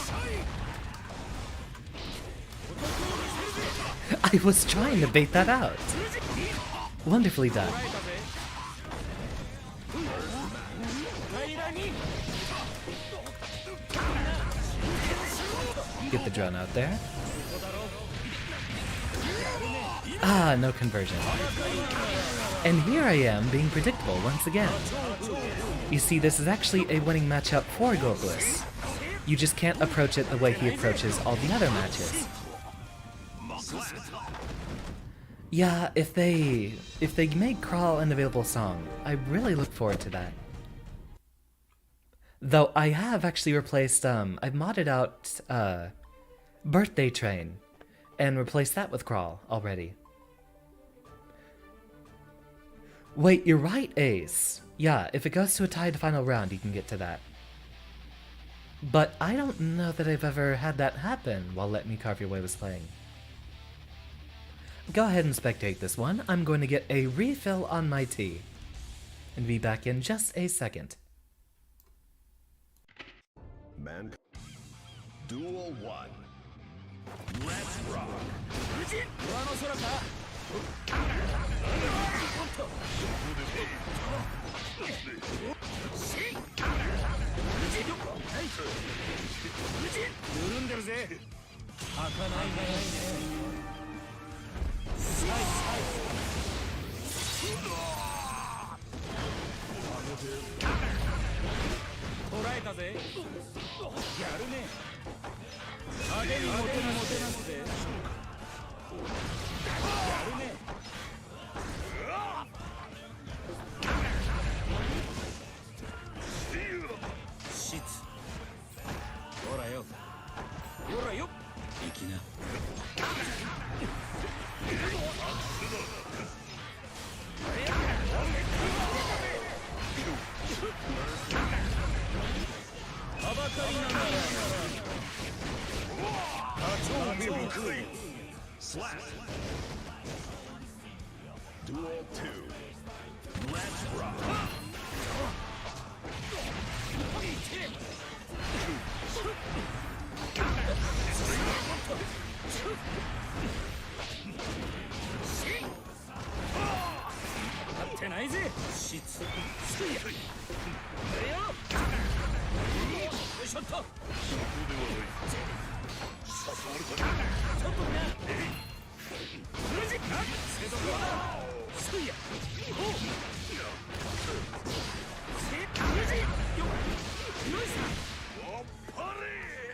I was trying to bait that out. Wonderfully done. Get the drone out there. Ah, no conversion. And here I am being predictable once again. You see, this is actually a winning matchup for Goldlewis. You just can't approach it the way he approaches all the other matches. Yeah, if they make Crawl an available song, I really look forward to that. Though I have actually replaced, I've modded out, Birthday Train, and replaced that with Crawl already. Wait, you're right, Ace. Yeah, if it goes to a tied final round, you can get to that. But I don't know that I've ever had that happen while Let Me Carve Your Way was playing. Go ahead and spectate this one. I'm going to get a refill on my tea. And be back in just a second. Man. Duel 1. Let's rock. Slap. Duel 2. Let's rock.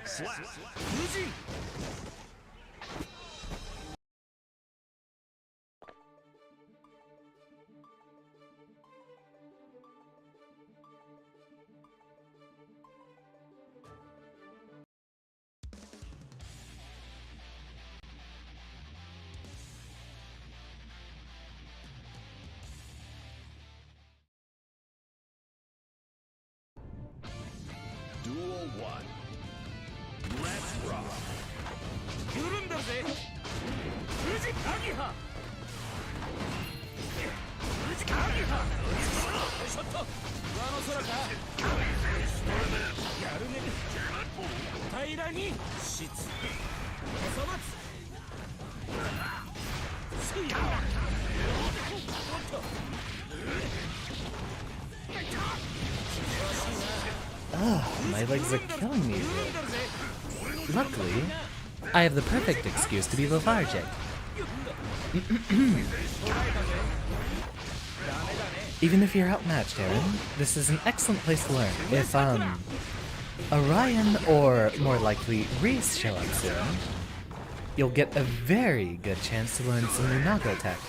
Slap. one. Let's rock. 緩んだぜ富士アギハ富士アギハちょっと上の空かやるね平らに質おそ松すいやおっと My legs are killing me here. Luckily, I have the perfect excuse to be lethargic. Even if you're outmatched, Aaron, this is an excellent place to learn. If, Orion, or more likely, Reese show up soon, you'll get a very good chance to learn some new Nago tech.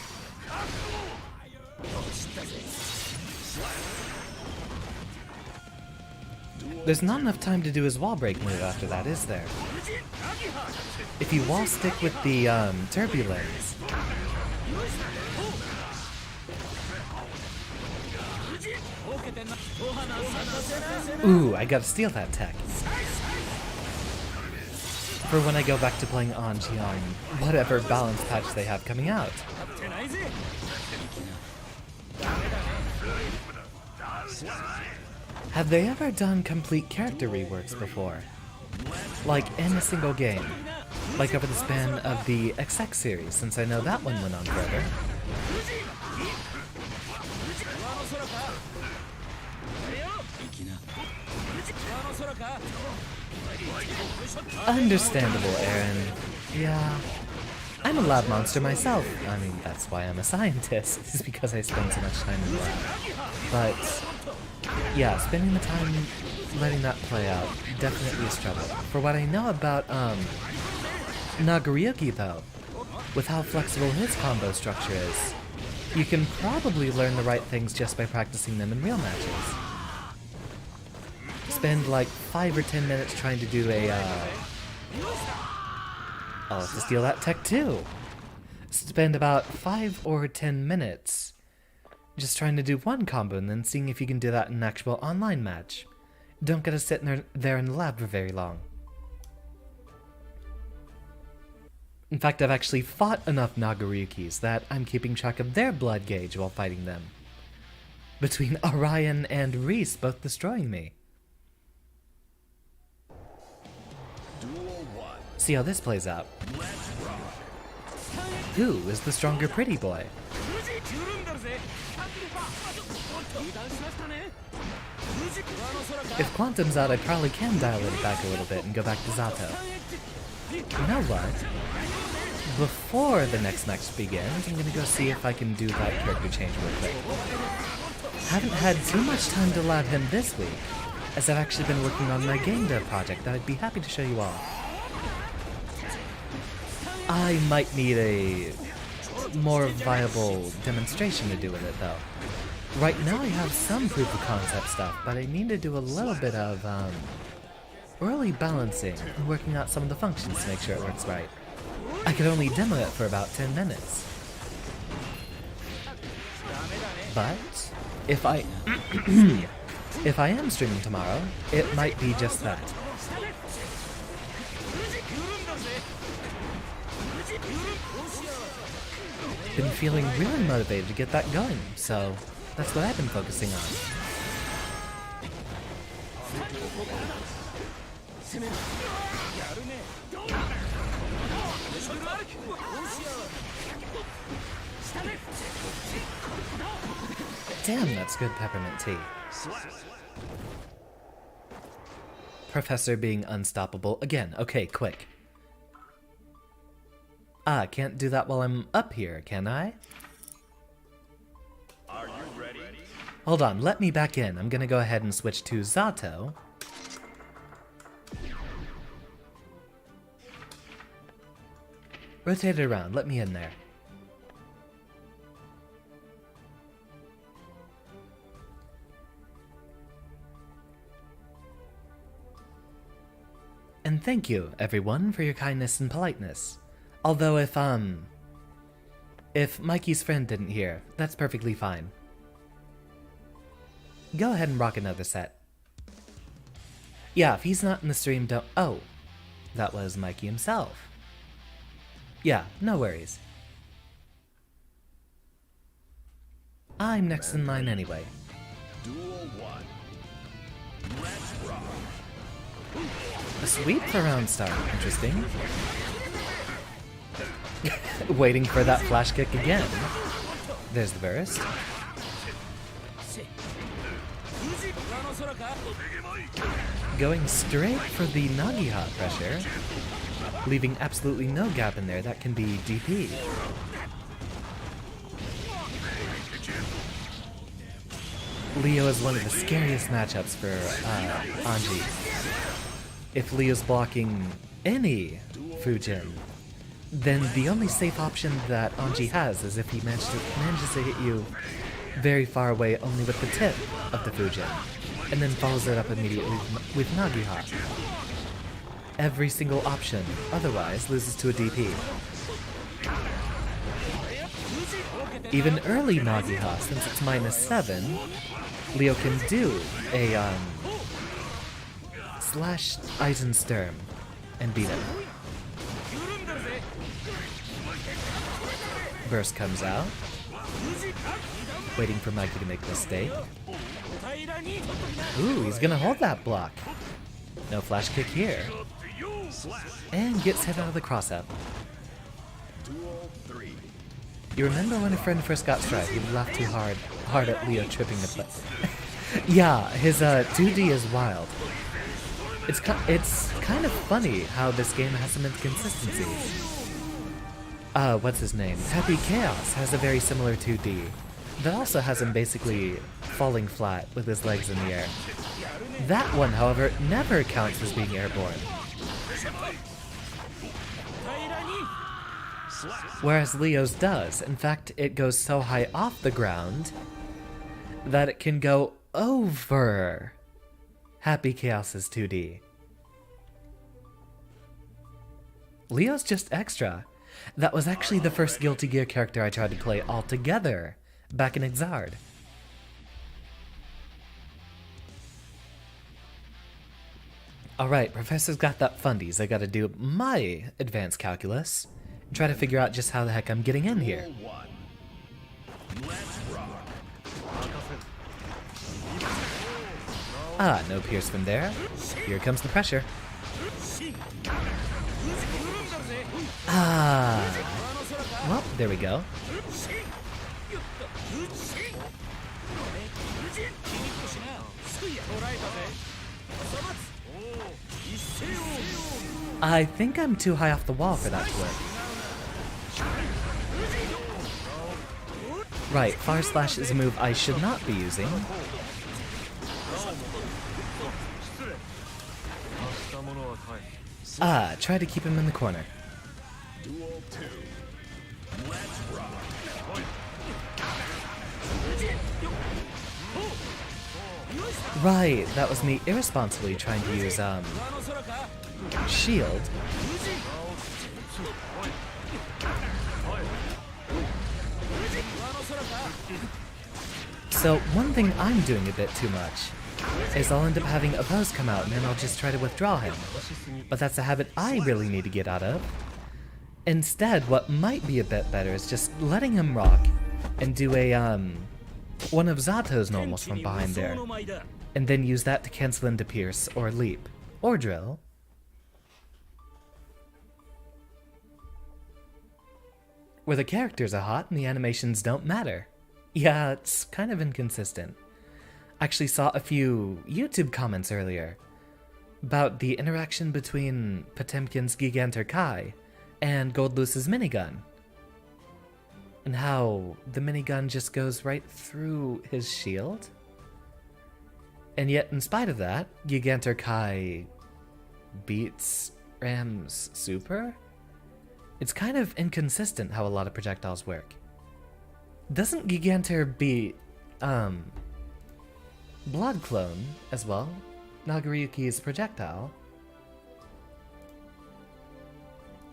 There's not enough time to do his wall break move after that, is there? If you wall stick with the, turbulence... Ooh, I gotta steal that tech. For when I go back to playing Anji on whatever balance patch they have coming out. Have they ever done complete character reworks before? Like in a single game? Like over the span of the XX series, since I know that one went on forever. Understandable, Aaron. Yeah. I'm a lab monster myself. I mean, that's why I'm a scientist, is because I spend so much time in the lab. But... yeah, spending the time letting that play out, definitely a struggle. For what I know about, Nagoriyuki though, with how flexible his combo structure is, you can probably learn the right things just by practicing them in real matches. Spend like 5 or 10 minutes trying to do a, I'll have to steal that tech too! Spend about 5 or 10 minutes just trying to do one combo and then seeing if you can do that in an actual online match. Don't gotta sit there in the lab for very long. In fact, I've actually fought enough Nagoriyukis that I'm keeping track of their blood gauge while fighting them. Between Orion and Reese both destroying me. See how this plays out. Who is the stronger pretty boy? If Quantum's out, I probably can dial it back a little bit and go back to Zato. You know what? Before the next match begins, I'm gonna go see if I can do that character change real quick. Haven't had too much time to lab him this week, as I've actually been working on my game dev project that I'd be happy to show you all. I might need a more viable demonstration to do with it though. Right now I have some proof of concept stuff, but I need to do a little bit of early balancing and working out some of the functions to make sure it works right. I could only demo it for about 10 minutes. But if I if I am streaming tomorrow, it might be just that. Been feeling really motivated to get that going, so that's what I've been focusing on. Damn, that's good peppermint tea. Professor being unstoppable again. Okay, quick. Ah, can't do that while I'm up here, can I? Are you ready? Hold on, let me back in. I'm gonna go ahead and switch to Zato. Rotate it around, let me in there. And thank you, everyone, for your kindness and politeness. Although if Mikey's friend didn't hear, that's perfectly fine. Go ahead and rock another set. Yeah, if he's not in the stream, don't... Oh, that was Mikey himself. Yeah, no worries. I'm next in line anyway. Duel 1. Let's rock. A sweep for round start. Interesting. Waiting for that flash kick again. There's the burst. Going straight for the Nagiha pressure, leaving absolutely no gap in there. That can be DP. Leo is one of the scariest matchups for Anji. If Leo's blocking any Fujin, then the only safe option that Anji has is if he manages to hit you very far away only with the tip of the Fujin, and then follows it up immediately with Nagiha. Every single option otherwise loses to a DP. Even early Nagiha, since it's -7, Leo can do a slash Eisensturm and beat him. Burst comes out, waiting for Mikey to make a mistake. Ooh, he's gonna hold that block. No flash kick here. And gets hit out of the cross-up. Duel 3. You remember when a friend first got Strive, he'd laugh too hard at Leo tripping the play. Yeah, his 2D is wild. It's kind of funny how this game has some inconsistencies. What's his name? Happy Chaos has a very similar 2D that also has him basically falling flat with his legs in the air. That one, however, never counts as being airborne. Whereas Leo's does. In fact, it goes so high off the ground that it can go over Happy Chaos's 2D. Leo's just extra. That was actually the first Guilty Gear character I tried to play altogether back in Xard. Alright, Professor's got that fundies. I gotta do my advanced calculus and try to figure out just how the heck I'm getting in here. Duel 1. Let's rock. Ah, no pierce from there. Here comes the pressure. Ah. Well, there we go. I think I'm too high off the wall for that to work. Right, Fire Slash is a move I should not be using. Ah, try to keep him in the corner. Duel 2. Let's rock. Right, that was me irresponsibly trying to use, shield. So, one thing I'm doing a bit too much is I'll end up having a Buzz come out and then I'll just try to withdraw him. But that's a habit I really need to get out of. Instead, what might be a bit better is just letting him rock and do a, one of Zato's normals from behind there. And then use that to cancel into Pierce or Leap or Drill. Where the characters are hot and the animations don't matter. Yeah, it's kind of inconsistent. Actually saw a few YouTube comments earlier about the interaction between Potemkin's Gigantor Kai and Goldlewis's minigun. And how the minigun just goes right through his shield. And yet, in spite of that, Gigantor Kai beats Ram's super? It's kind of inconsistent how a lot of projectiles work. Doesn't Gigantor beat, Blood Clone as well? Nagariyuki's projectile?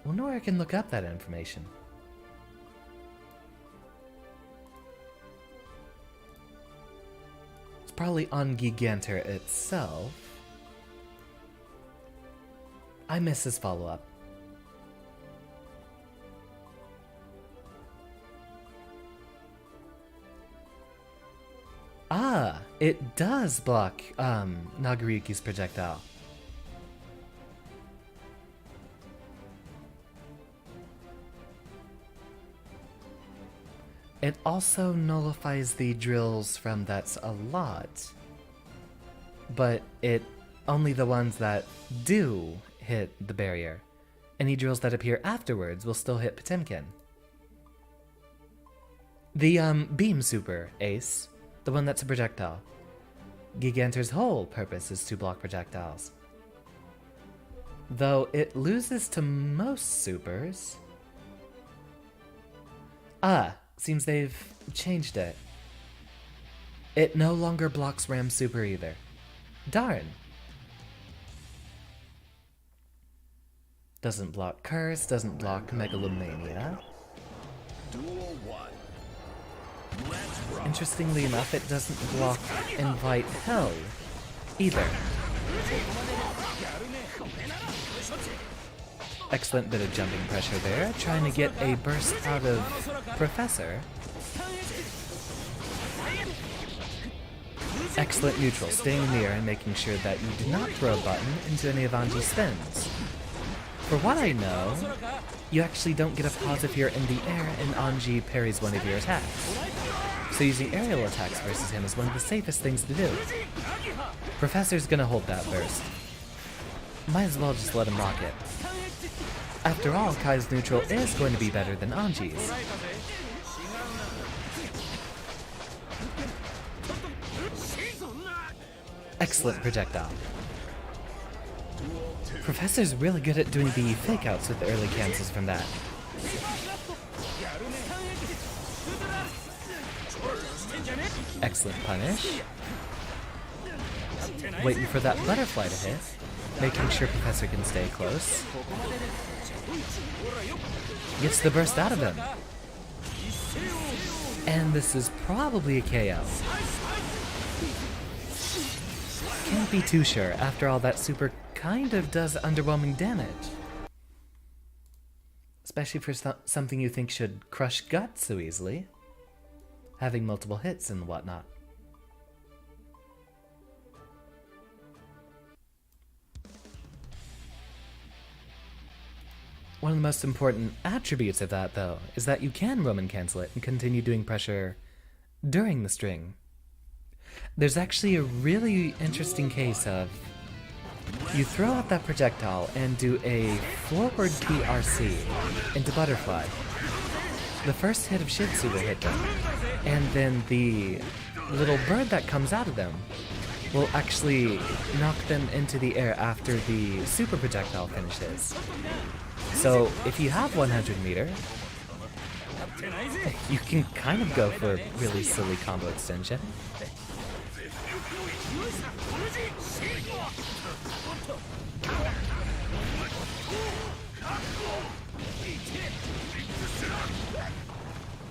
I wonder where I can look up that information. It's probably on Gigantor itself. I miss his follow-up. Ah, it does block Nagariyuki's projectile. It also nullifies the drills from That's a Lot, but it only the ones that do hit the barrier. Any drills that appear afterwards will still hit Potemkin. The beam super, Ace, the one that's a projectile. Gigantor's whole purpose is to block projectiles. Though it loses to most supers. Ah, seems they've changed it. It no longer blocks Ram Super either. Darn. Doesn't block Curse, doesn't block Megalomania. Duel 1. Let's rock. Interestingly enough, it doesn't block Invite Hell either. Excellent bit of jumping pressure there, trying to get a burst out of Professor. Excellent neutral, staying in the air and making sure that you do not throw a button into any of Anji's spins. For what I know, you actually don't get a pause if you're in the air and Anji parries one of your attacks. So using aerial attacks versus him is one of the safest things to do. Professor's gonna hold that burst. Might as well just let him rock it. After all, Kai's neutral is going to be better than Anji's. Excellent projectile. Professor's really good at doing the fake outs with the early cancels from that. Excellent punish. Waiting for that butterfly to hit, making sure Professor can stay close. Gets the burst out of him. And this is probably a KO. Can't be too sure. After all, that super kind of does underwhelming damage. Especially for something you think should crush guts so easily. Having multiple hits and whatnot. One of the most important attributes of that, though, is that you can Roman cancel it and continue doing pressure during the string. There's actually a really interesting case of you throw out that projectile and do a forward PRC into Butterfly. The first hit of Shitsu will hit them, and then the little bird that comes out of them will actually knock them into the air after the super projectile finishes. So if you have 100 meter, you can kind of go for a really silly combo extension.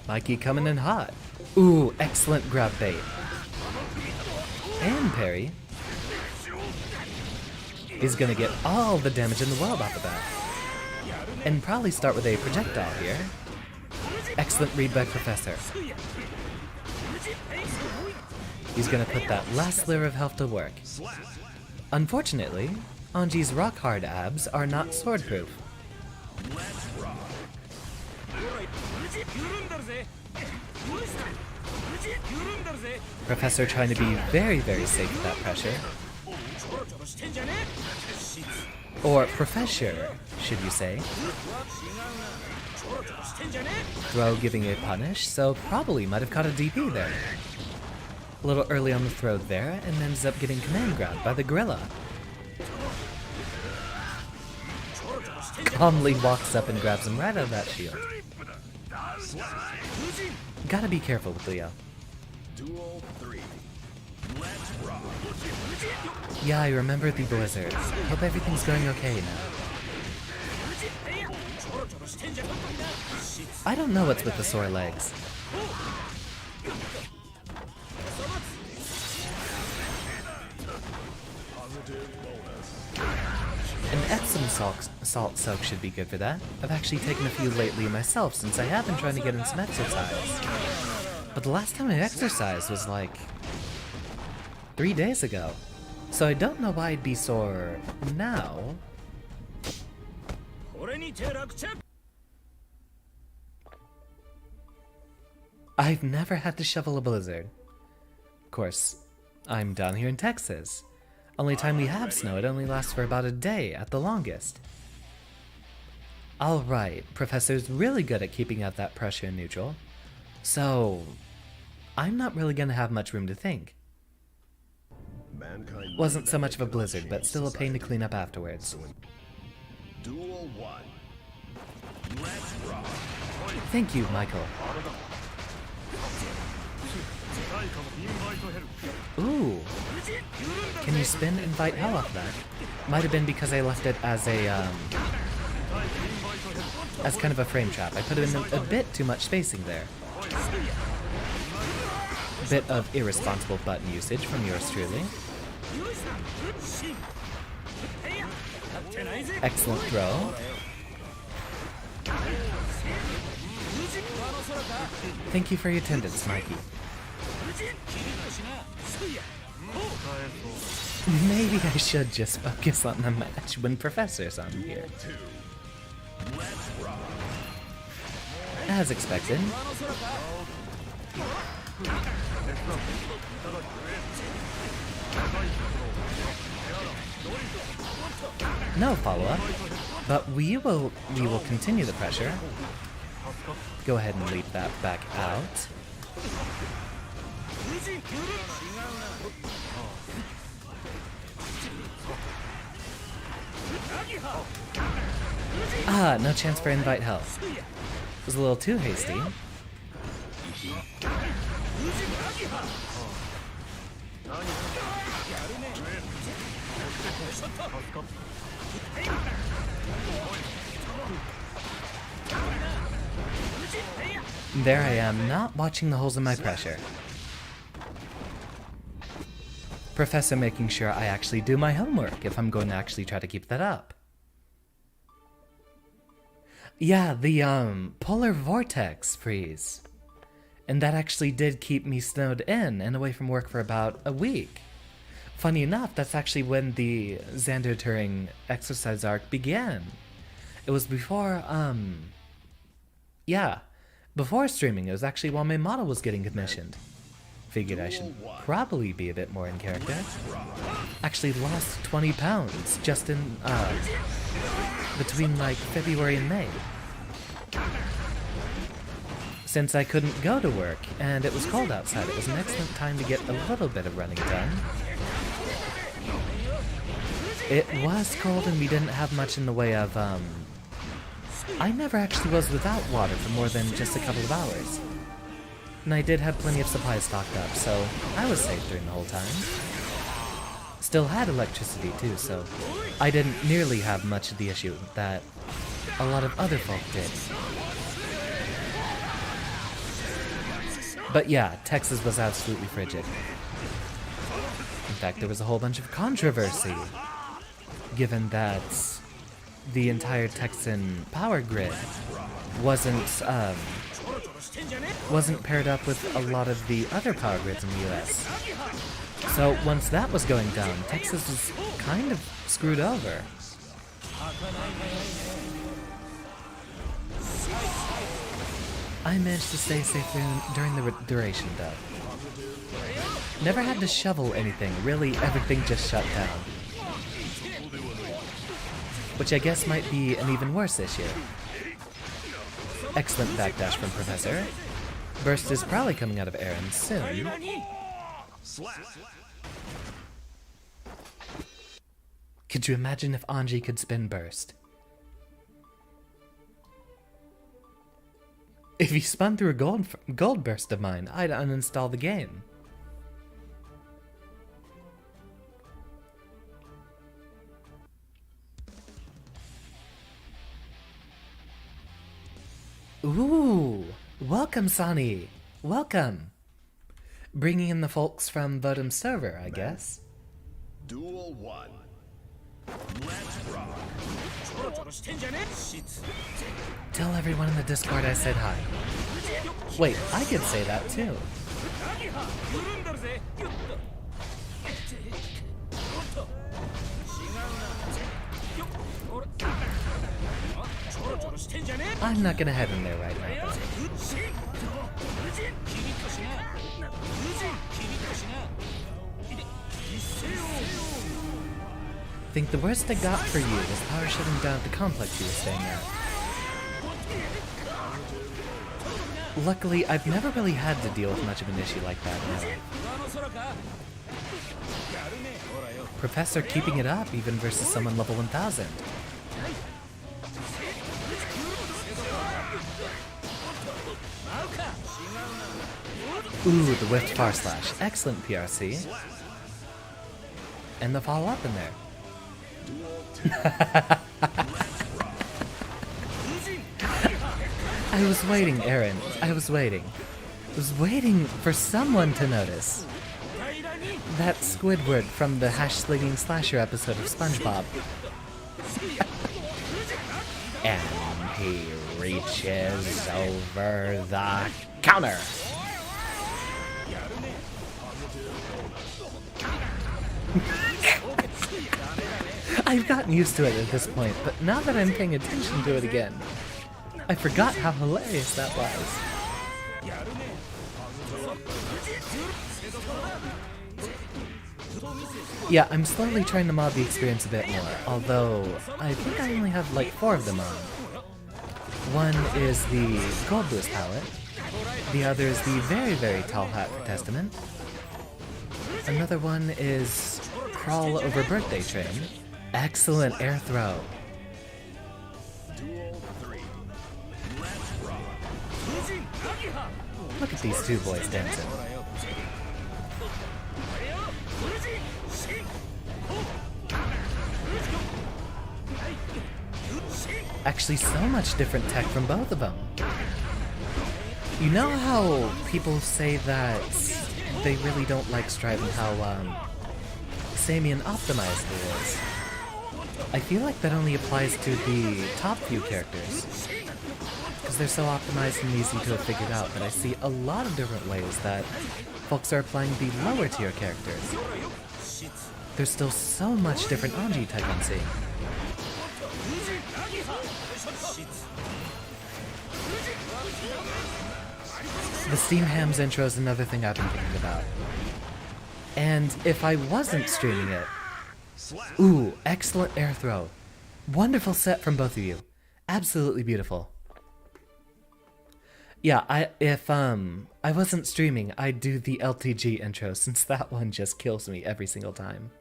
Mikey coming in hot. Ooh, excellent grab bait. And parry. He's gonna get all the damage in the world off the bat. And probably start with a projectile here. Excellent read by Professor. He's gonna put that last layer of health to work. Unfortunately, Anji's rock hard abs are not swordproof. Professor trying to be very, very safe with that pressure. Or Professor, should you say. Throw giving a punish, so probably might have caught a DP there. A little early on the throw there, and ends up getting command grabbed by the gorilla. Calmly walks up and grabs him right out of that shield. Gotta be careful with Leo. Duel 3. Let's rock. Yeah, I remember the blizzards. Hope everything's going okay now. I don't know what's with the sore legs. Positive bonus. An Epsom salt soak should be good for that. I've actually taken a few lately myself since I have been trying to get in some exercise. But the last time I exercised was like 3 days ago. So I don't know why I'd be sore now. I've never had to shovel a blizzard. Of course, I'm down here in Texas. Only time we have snow, it only lasts for about a day at the longest. Alright, Professor's really good at keeping out that pressure in neutral. So, I'm not really gonna have much room to think. Mankind Wasn't so much of a blizzard, but still a pain to clean up afterwards. Duel 1. Let's rock. Thank you, Michael. Ooh. Can you spin invite hell off that? Might have been because I left it as a, as kind of a frame trap. I put in a bit too much spacing there. Bit of irresponsible button usage from yours truly. Excellent throw. Thank you for your attendance, Mikey. Maybe I should just focus on the match when Professor's on here. As expected. No follow-up, but we will continue the pressure. Go ahead and leap that back out. Ah, no chance for invite hell. It was a little too hasty. There I am, not watching the holes in my pressure. Professor making sure I actually do my homework if I'm going to actually try to keep that up. Yeah, the polar vortex freeze. And that actually did keep me snowed in and away from work for about a week. Funny enough, that's actually when the Xander Turing exercise arc began. It was before, before streaming. It was actually while my model was getting commissioned. Figured I should probably be a bit more in character. Actually lost 20 pounds just in, between like February and May. Since I couldn't go to work and it was cold outside, it was an excellent time to get a little bit of running done. It was cold and we didn't have much in the way of, I never actually was without water for more than just a couple of hours. And I did have plenty of supplies stocked up, so I was safe during the whole time. Still had electricity too, so I didn't nearly have much of the issue that a lot of other folk did. But yeah, Texas was absolutely frigid. In fact, there was a whole bunch of controversy, given that the entire Texan power grid wasn't paired up with a lot of the other power grids in the US. So once that was going down, Texas was kind of screwed over. I managed to stay safe during the duration though. Never had to shovel anything, really everything just shut down. Which I guess might be an even worse issue. Excellent backdash from Professor. Burst is probably coming out of Aaron soon. Could you imagine if Anji could spin Burst? If he spun through a gold burst of mine, I'd uninstall the game. Ooh, welcome, Sani. Welcome. Bringing in the folks from Votum's server, I guess. Duel 1. Tell everyone in the Discord I said hi. Wait, I could say that too. I'm not gonna head in there right now. Think the worst I got for you was power shutting down at the complex you were staying at. Luckily, I've never really had to deal with much of an issue like that in my life. Professor keeping it up even versus someone level 1000. Ooh, the whiffed far slash. Excellent PRC. And the follow up in there. I was waiting, Aaron. I was waiting. I was waiting for someone to notice. That Squidward from the #slinging slasher episode of SpongeBob. And he reaches over the counter. I've gotten used to it at this point, but now that I'm paying attention to it again, I forgot how hilarious that was. Yeah, I'm slowly trying to mod the experience a bit more, although I think I only have like 4 of them on. One is the Goldlewis palette, the other is the very, very tall hat for Testament, another one is Crawl Over Birthday Train. Excellent air throw. Look at these two boys dancing. Actually, so much different tech from both of them. You know how people say that they really don't like Strive and how samey and optimized it is? I feel like that only applies to the top few characters, because they're so optimized and easy to have figured out, but I see a lot of different ways that folks are applying the lower tier characters. There's still so much different Anji tech I'm seeing. The Steam Hams intro is another thing I've been thinking about. And if I wasn't streaming it... Ooh, excellent air throw. Wonderful set from both of you. Absolutely beautiful. Yeah, if I wasn't streaming, I'd do the LTG intro, since that one just kills me every single time.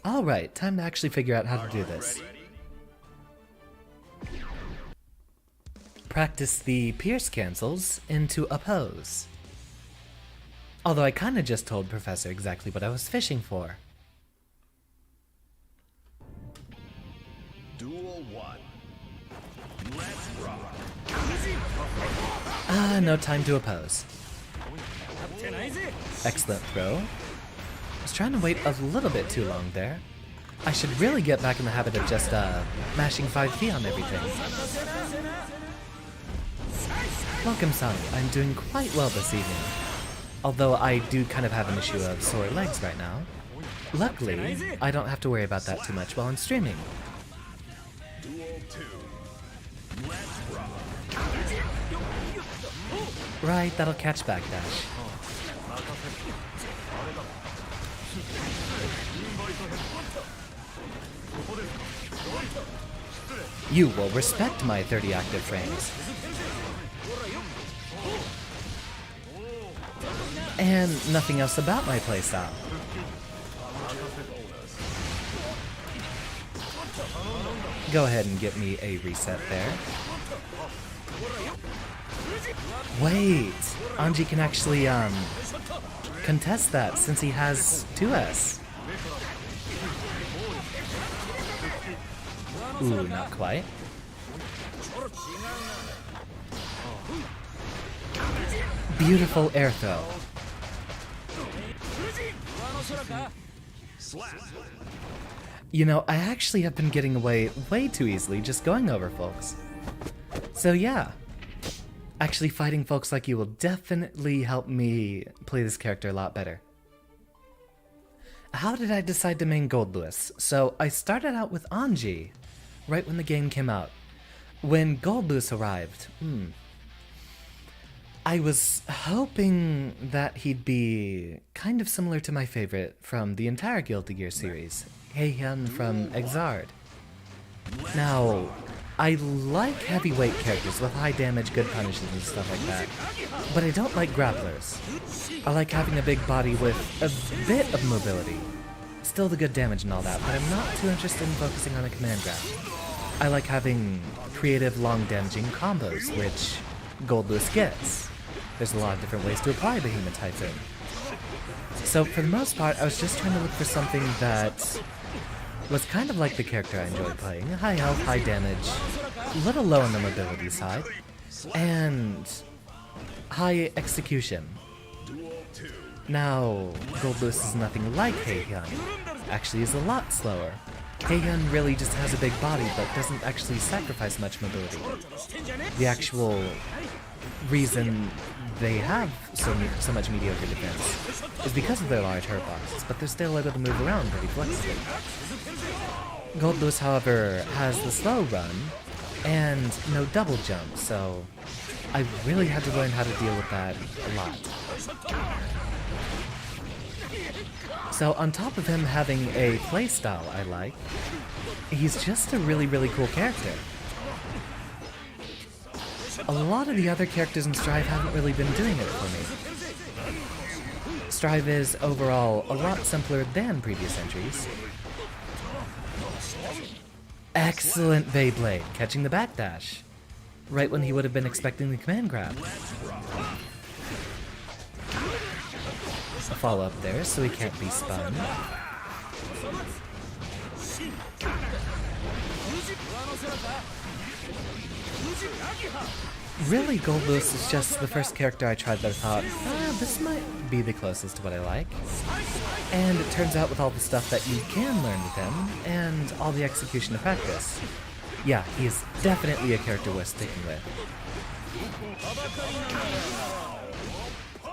Alright, time to actually figure out how to do this. Practice the Pierce cancels into a pose. Although I kinda just told Professor exactly what I was fishing for. Duel 1. Let's rock. No time to oppose. Excellent throw. I was trying to wait a little bit too long there. I should really get back in the habit of just mashing 5P on everything. Welcome, Sonny. I'm doing quite well this evening. Although I do kind of have an issue of sore legs right now. Luckily, I don't have to worry about that too much while I'm streaming. Duel 2. Let's rock. Right, that'll catch backdash. You will respect my 30 active frames. And nothing else about my playstyle. Go ahead and get me a reset there. Wait, Anji can actually contest that since he has 2S. Ooh, not quite. Beautiful air throw. You know, I actually have been getting away way too easily just going over folks. So yeah, actually fighting folks like you will definitely help me play this character a lot better. How did I decide to main Goldlewis? So I started out with Anji, right when the game came out. When Goldlewis arrived, I was hoping that he'd be kind of similar to my favorite from the entire Guilty Gear series, Heihyun from Exard. Now, I like heavyweight characters with high damage, good punishes and stuff like that, but I don't like grapplers. I like having a big body with a bit of mobility. Still the good damage and all that, but I'm not too interested in focusing on a command grab. I like having creative, long damaging combos, which Goldlewis gets. There's a lot of different ways to apply Behemoth Typhoon. So for the most part, I was just trying to look for something that was kind of like the character I enjoyed playing. High health, high damage, a little low on the mobility side, and high execution. Now, Goldlewis is nothing like Heihyun. Actually is a lot slower. Heihyun really just has a big body but doesn't actually sacrifice much mobility. The actual reason they have so much mediocre defense is because of their large hurt boxes, but they're still able to move around pretty flexibly. Goldlewis, however, has the slow run and no double jump, so I really had to learn how to deal with that a lot. So on top of him having a playstyle I like, he's just a really, really cool character. A lot of the other characters in Strive haven't really been doing it for me. Strive is overall a lot simpler than previous entries. Excellent Beyblade, catching the backdash, right when he would have been expecting the command grab. A follow-up there, so he can't be spun. Really, Goldlewis is just the first character I tried that I thought, this might be the closest to what I like. And it turns out with all the stuff that you can learn with him, and all the execution of practice, yeah, he is definitely a character worth sticking with.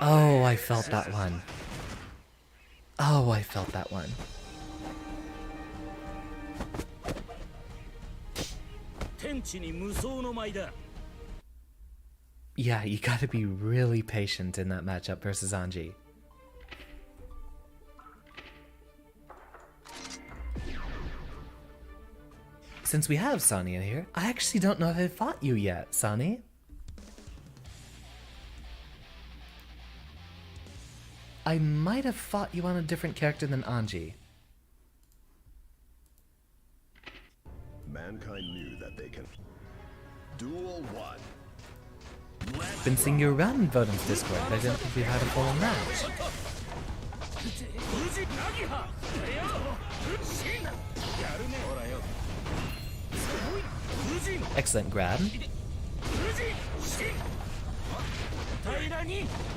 Oh, I felt that one. Oh, I felt that one. Yeah, you gotta be really patient in that matchup versus Anji. Since we have Sonya here, I actually don't know if I've fought you yet, Sonny. I might have fought you on a different character than Anji. Mankind knew that they can. Duel 1. Been seeing you around in Voden's Discord, but I didn't think we had a full match. Excellent grab.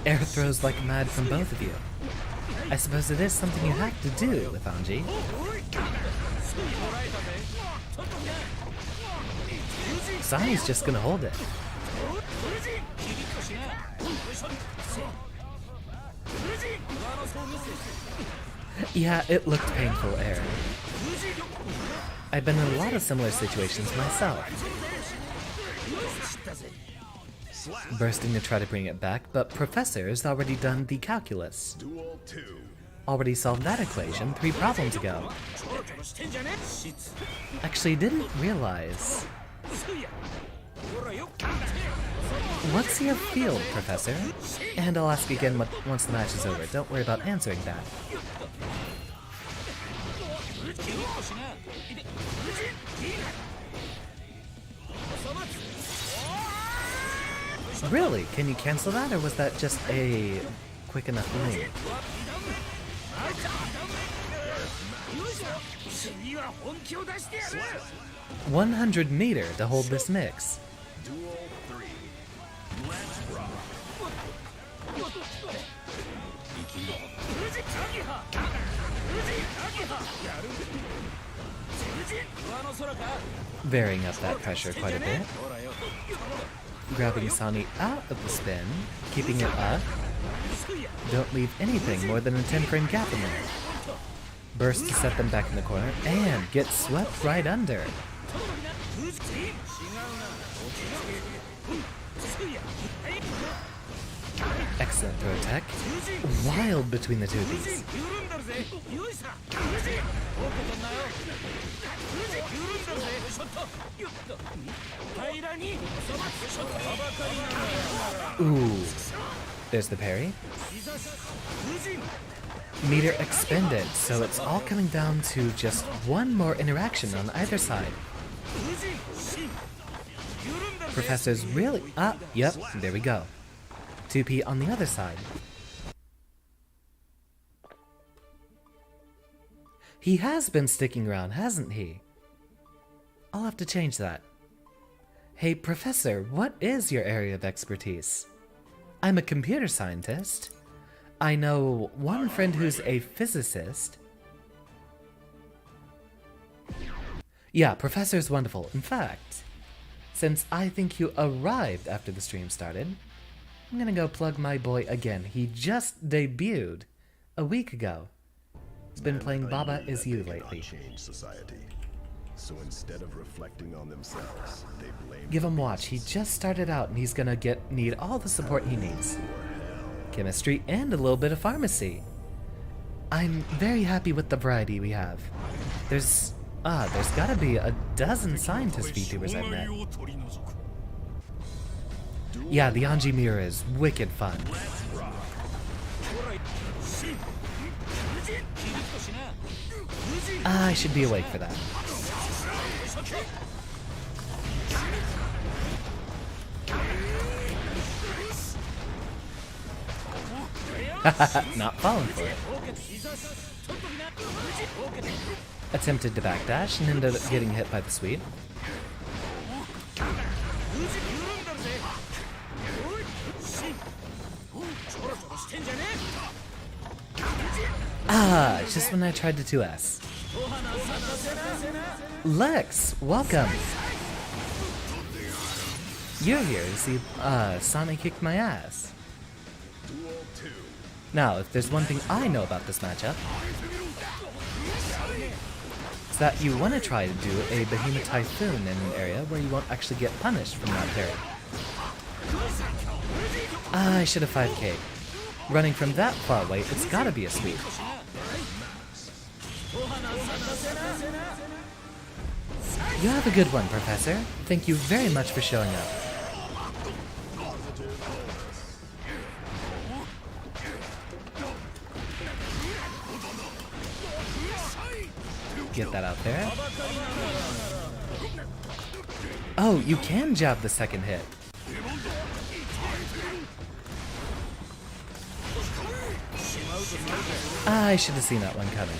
Air throws like mad from both of you. I suppose it is something you have to do with Anji. Sonny's just gonna hold it. Yeah, it looked painful, Aaron. I've been in a lot of similar situations myself. Bursting to try to bring it back, but Professor's already done the calculus. Duel 2. Already solved that equation 3 problems ago. Actually, didn't realize. What's your field, Professor? And I'll ask again once the match is over. Don't worry about answering that. Really? Can you cancel that, or was that just a quick enough link? 100 meter to hold this mix. Duel 3. Let's rock. Varying up that pressure quite a bit. Grabbing Sani out of the spin, keeping it up. Don't leave anything more than a 10-frame gap in there. Burst to set them back in the corner, and get swept right under. Excellent throw tech. Wild between the two of these. Ooh. There's the parry. Meter expended, so it's all coming down to just one more interaction on either side. Professor's really... yep, there we go. 2P on the other side. He has been sticking around, hasn't he? I'll have to change that. Hey, Professor, what is your area of expertise? I'm a computer scientist. I know one friend who's a physicist. Yeah, Professor's wonderful. In fact, since I think you arrived after the stream started, I'm gonna go plug my boy again. He just debuted a week ago. He's been playing Baba Is You lately. Society. So instead of reflecting on themselves, they blame. Give him watch. He just started out and he's gonna need all the support he needs. Chemistry and a little bit of pharmacy. I'm very happy with the variety we have. There's gotta be a dozen scientist VTubers I've met. Yeah, the Anji mirror is wicked fun. I should be awake for that. Not falling for it. Attempted to backdash and ended up getting hit by the sweep. Just when I tried to 2S. Lex, welcome. You're here to see Sonic kick my ass. Now, if there's one thing I know about this matchup, it's that you want to try to do a Behemoth Typhoon in an area where you won't actually get punished from that parry. I should have 5K. Running from that far away, it's gotta be a sweep. You have a good one, Professor. Thank you very much for showing up. Get that out there. Oh, you can jab the second hit. I should have seen that one coming.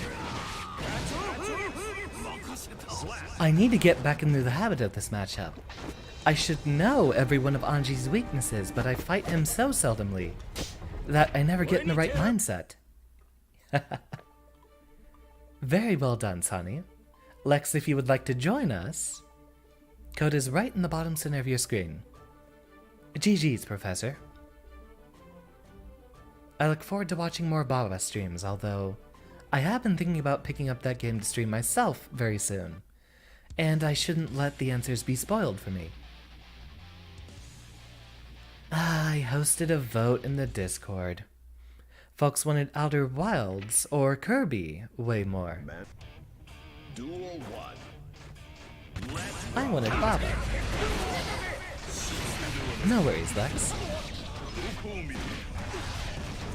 I need to get back into the habit of this matchup. I should know every one of Anji's weaknesses, but I fight him so seldomly that I never get in the right mindset. Very well done, Sonny. Lex, if you would like to join us, code is right in the bottom center of your screen. GG's, Professor. I look forward to watching more Baba streams, although I have been thinking about picking up that game to stream myself very soon, and I shouldn't let the answers be spoiled for me. I hosted a vote in the Discord. Folks wanted Outer Wilds or Kirby way more. Duel 1. I wanted Baba. No worries, Lex.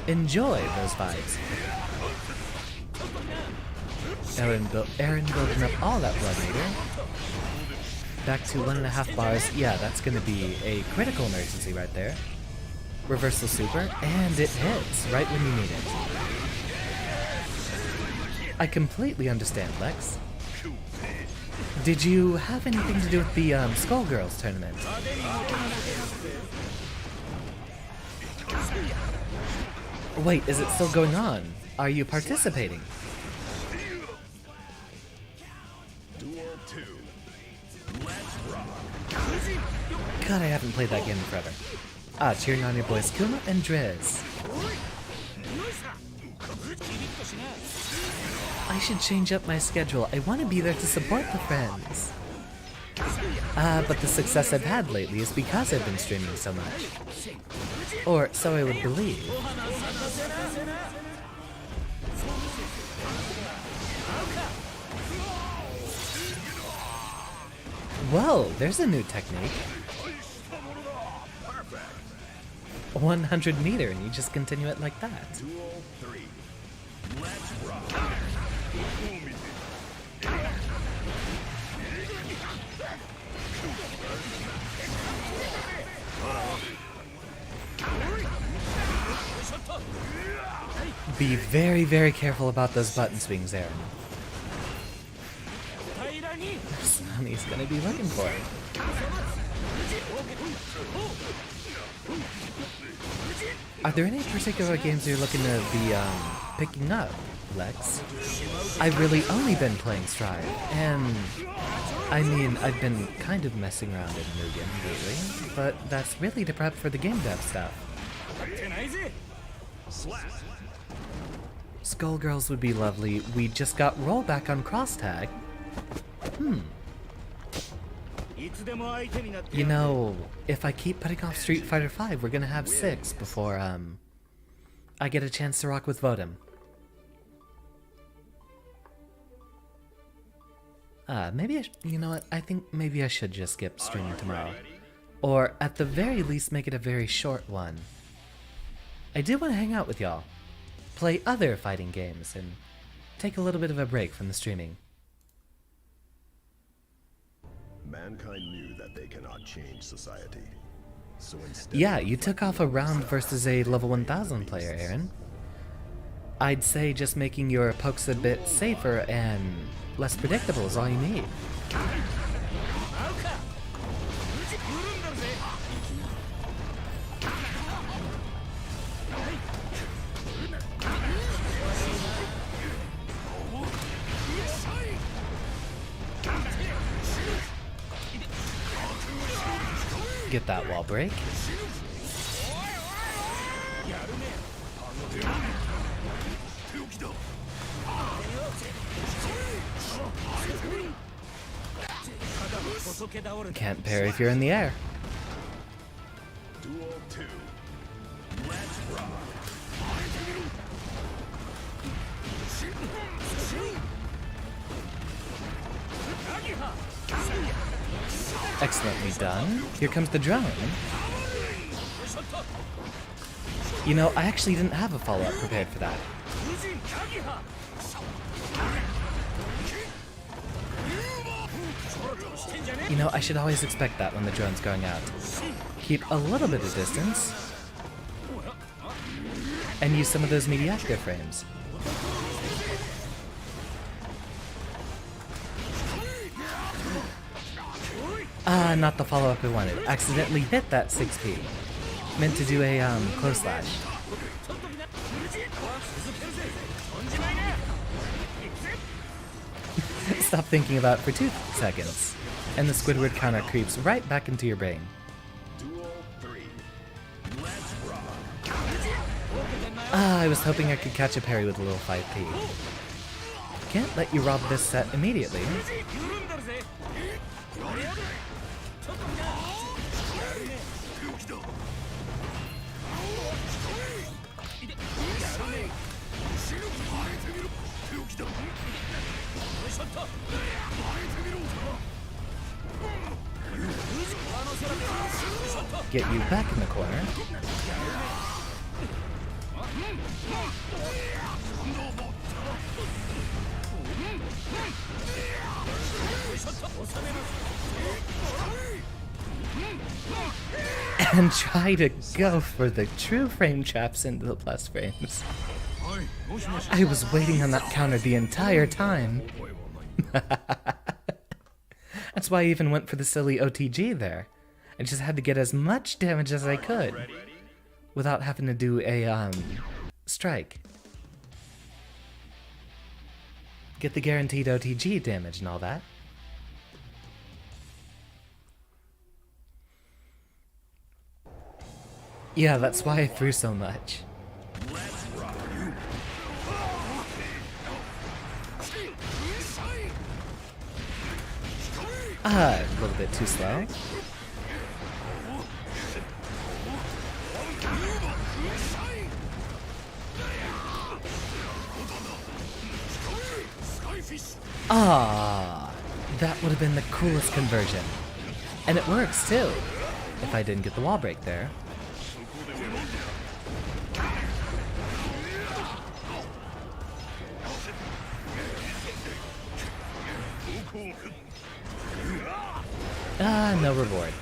Enjoy those vibes. Aaron building up all that blood meter. Back to 1.5 bars. Yeah, that's gonna be a critical emergency right there. Reversal super, and it hits right when you need it. I completely understand, Lex. Did you have anything to do with the Skullgirls tournament? Wait, is it still going on? Are you participating? Duel 2. Let's rock. God, I haven't played that game in forever. Ah, cheering on your boys Kuma and Driz. I should change up my schedule. I want to be there to support the friends. But the success I've had lately is because I've been streaming so much. Or so I would believe. Whoa, there's a new technique. 100 meter and you just continue it like that. Duel 3. Let's rock. Be very, very careful about those button swings, Aaron. Sonami's gonna be looking for it. Are there any particular games you're looking to be picking up, Lex? I've really only been playing Strive, and I mean, I've been kind of messing around in Mugen lately, but that's really to prep for the game dev stuff. Skullgirls would be lovely. We just got rollback on cross tag. You know, if I keep putting off Street Fighter V, we're gonna have 6 before, I get a chance to rock with Vodem. Maybe you know what, I think maybe I should just skip streaming tomorrow. Or, at the very least, make it a very short one. I do want to hang out with y'all, play other fighting games, and take a little bit of a break from the streaming. Mankind knew that they cannot change society. So instead, Yeah, you took off a round versus a level 1000 player, Aaron. I'd say just making your pokes a bit safer and less predictable is all you need. Get that wall break. Can't parry if you're in the air. Duel 2. Let's rock. Excellently done. Here comes the drone. You know, I actually didn't have a follow-up prepared for that. You know, I should always expect that when the drone's going out. Keep a little bit of distance. And use some of those mediactive frames. Not the follow-up I wanted. Accidentally hit that 6P. Meant to do a, close slash. Stop thinking about it for 2 seconds. And the Squidward counter creeps right back into your brain. Duel 3. Let's rock. I was hoping I could catch a parry with a little 5P. Can't let you rob this set immediately. Get you back in the corner. And try to go for the true frame traps into the plus frames. I was waiting on that counter the entire time. That's why I even went for the silly OTG there. I just had to get as much damage as I could without having to do a strike. Get the guaranteed OTG damage and all that. Yeah, that's why I threw so much. A little bit too slow. Ah, that would have been the coolest conversion. And it works too, if I didn't get the wall break there. Ah, no reward.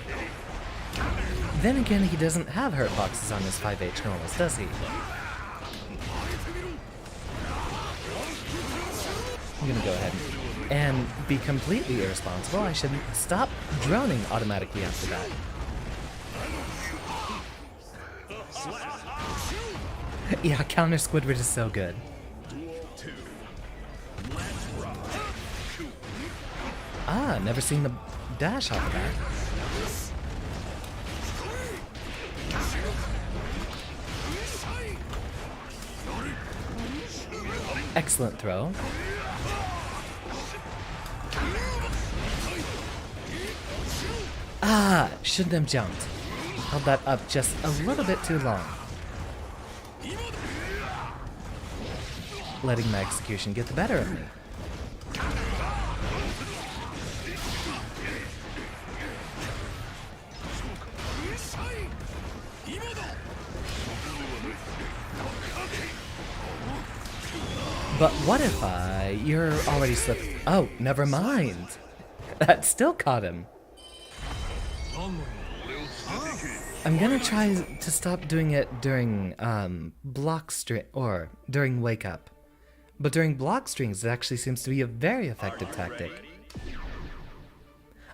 Then again, he doesn't have hurt boxes on his 5H normals, does he? I'm gonna go ahead and be completely irresponsible. I should stop droning automatically after that. Yeah, counter Squidward is so good. Ah, never seen the dash off of that. Excellent throw. Ah, shouldn't have jumped. Held that up just a little bit too long. Letting my execution get the better of me. But what if you're already slipped? Oh, never mind. That still caught him. I'm gonna try to stop doing it during block string or during wake up. But during block strings, it actually seems to be a very effective tactic.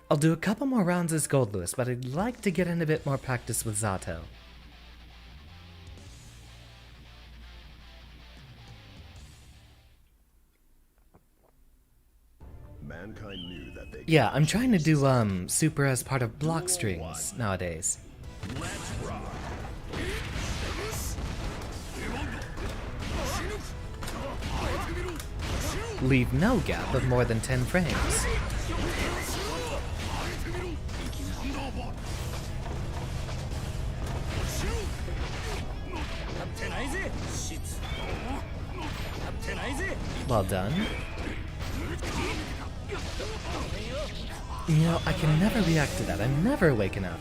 I'll do a couple more rounds as Goldlewis, but I'd like to get in a bit more practice with Zato. Mankind knew that they Yeah, I'm trying to do super as part of block strings nowadays. Leave no gap of more than 10 frames. Well done. You know, I can never react to that. I'm never waking up.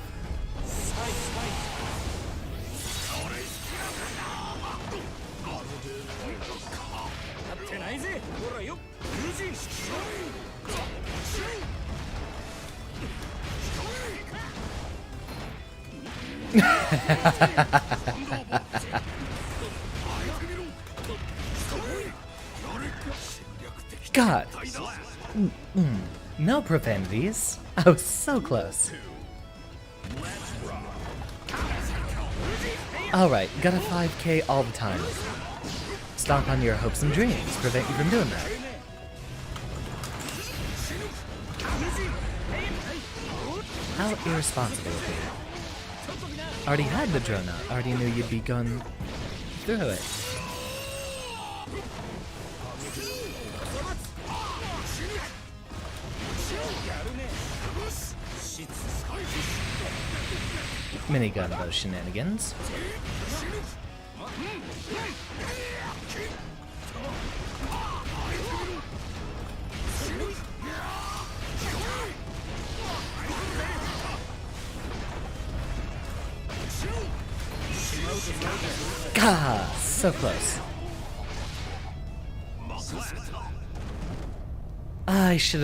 God. No profanities. I was so close. Alright, got a 5K all the time. Stomp on your hopes and dreams. Prevent you from doing that. How irresponsible of me. Already had the drone out. Already knew you'd be going through it. Minigun those shenanigans. Gah! So close. I should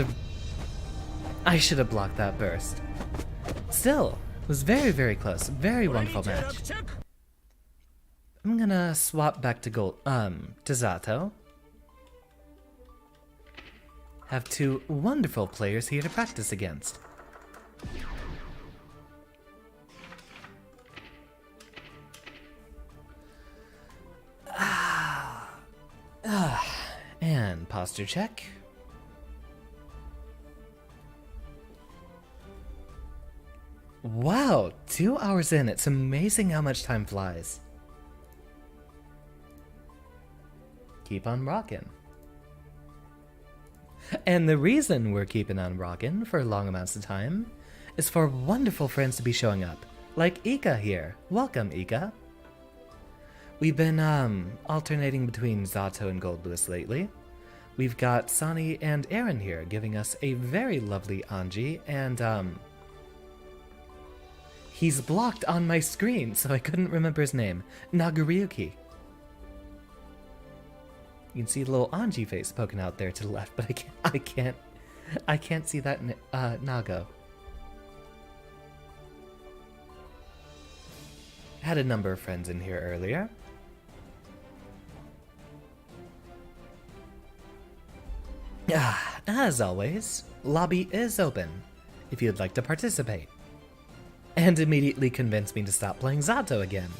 have blocked that burst. Still, it was very, very close. Very wonderful match. I'm gonna swap back to Zato. Have two wonderful players here to practice against. posture check. Wow, 2 hours in. It's amazing how much time flies. Keep on rockin'. And the reason we're keeping on rockin' for long amounts of time is for wonderful friends to be showing up, like Ika here. Welcome, Ika. We've been alternating between Zato and Goldlewis lately. We've got Sani and Aaron here giving us a very lovely Anji, and he's blocked on my screen, so I couldn't remember his name. Naguriyuki. You can see the little Anji face poking out there to the left, but I can't see that Nago. Had a number of friends in here earlier. As always, lobby is open if you'd like to participate. And immediately convinced me to stop playing Zato again.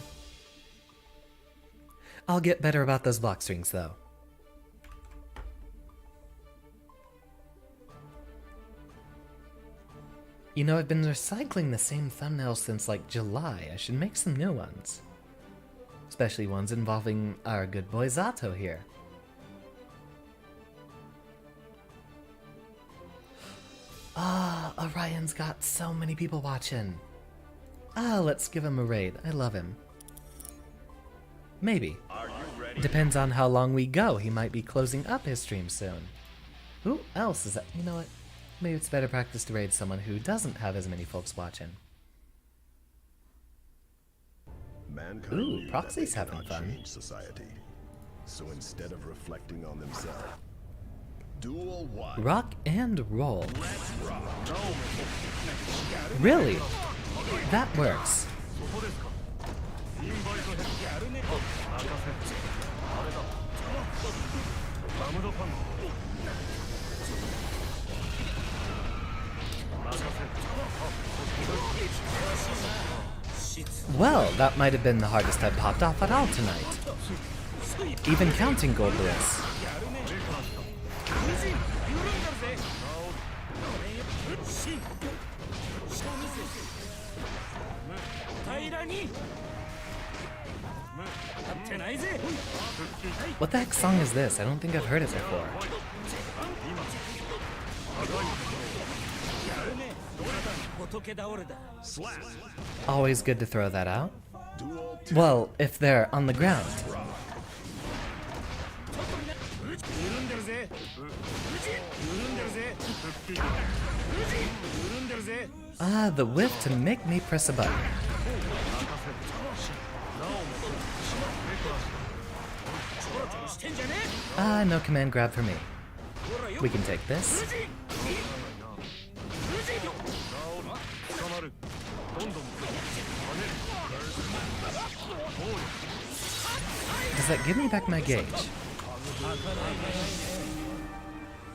I'll get better about those block strings though. You know, I've been recycling the same thumbnails since like July. I should make some new ones. Especially ones involving our good boy Zato here. Ah, Orion's got so many people watching. Ah, let's give him a raid. I love him. Maybe. Depends on how long we go. He might be closing up his stream soon. Who else is that? You know what? Maybe it's better practice to raid someone who doesn't have as many folks watching. Mankind Ooh, knew that Proxy's they having cannot fun. change society. So instead of reflecting on themselves, duel one. Rock and roll. Really? That works. Well, that might have been the hardest I've popped off at all tonight. Even counting Goldlewis. What the heck song is this? I don't think I've heard it before. Always good to throw that out. Well, if they're on the ground. Ah, the whiff to make me press a button. Ah, no command grab for me. We can take this. Does that give me back my gauge?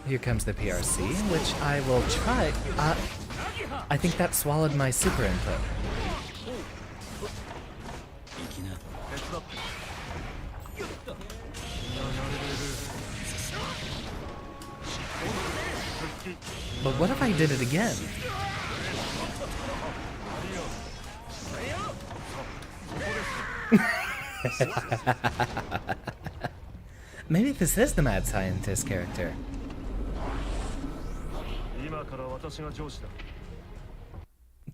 Here comes the PRC, which I will try. I think that swallowed my super input. But what if I did it again? Maybe this is the mad scientist character.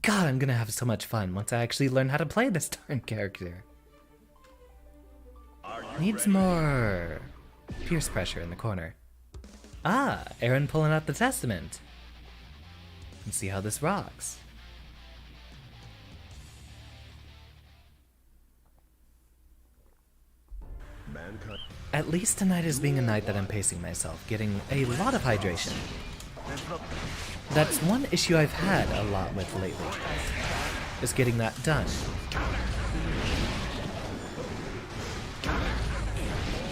God, I'm gonna have so much fun once I actually learn how to play this darn character. Needs more pierce pressure in the corner. Ah, Aaron pulling out the testament. Let's see how this rocks. Mankind. At least tonight is being a night that I'm pacing myself, getting a lot of hydration. That's one issue I've had a lot with lately, is getting that done.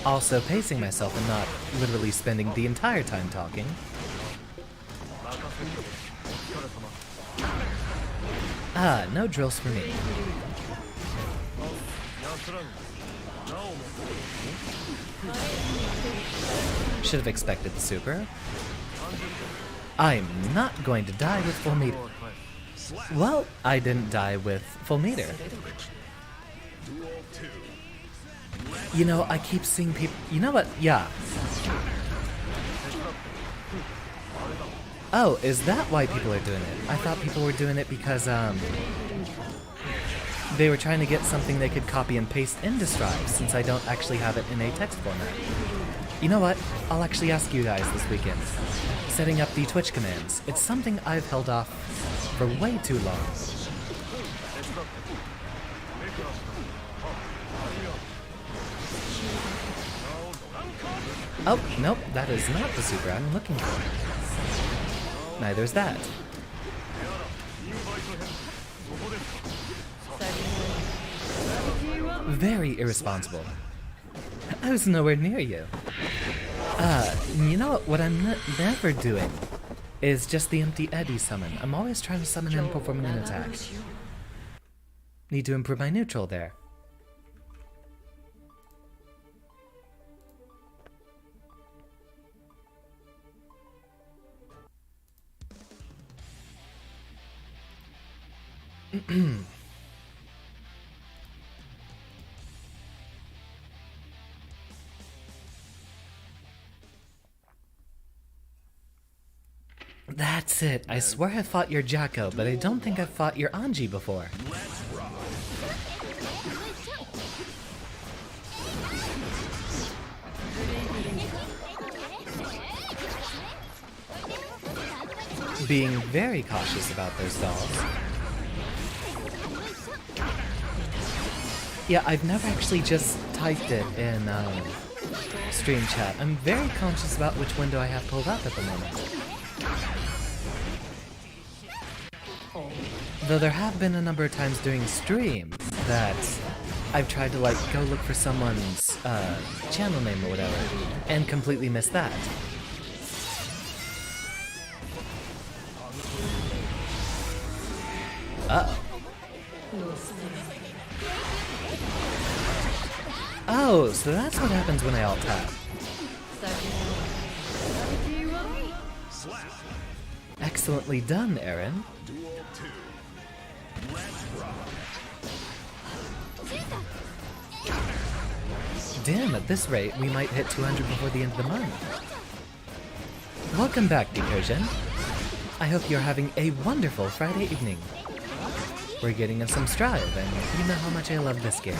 Also pacing myself and not literally spending the entire time talking. Ah, no drills for me. Should have expected the super. I'm not going to die with full meter. Well, I didn't die with full meter. You know, I keep seeing people... You know what? Yeah. Oh, is that why people are doing it? I thought people were doing it because, they were trying to get something they could copy and paste into Strive, since I don't actually have it in a text format. You know what? I'll actually ask you guys this weekend. Setting up the Twitch commands. It's something I've held off for way too long. Oh, nope, that is not the super I'm looking for. Neither is that. Very irresponsible. I was nowhere near you. You know what I'm never doing is just the empty Eddie summon. I'm always trying to summon him performing an attack. Need to improve my neutral there. That's it. I swear I fought your Jacko, but I don't think I've fought your Anji before. Being very cautious about those dolls. Yeah, I've never actually just typed it in stream chat. I'm very conscious about which window I have pulled up at the moment. Though there have been a number of times during streams that I've tried to like go look for someone's channel name or whatever and completely missed that. Uh-oh. Oh, so that's what happens when I alt tab. Excellently done, Aaron. Damn, at this rate, we might hit 200 before the end of the month. Welcome back, Decursion. I hope you're having a wonderful Friday evening. We're getting in some Strive, and you know how much I love this game.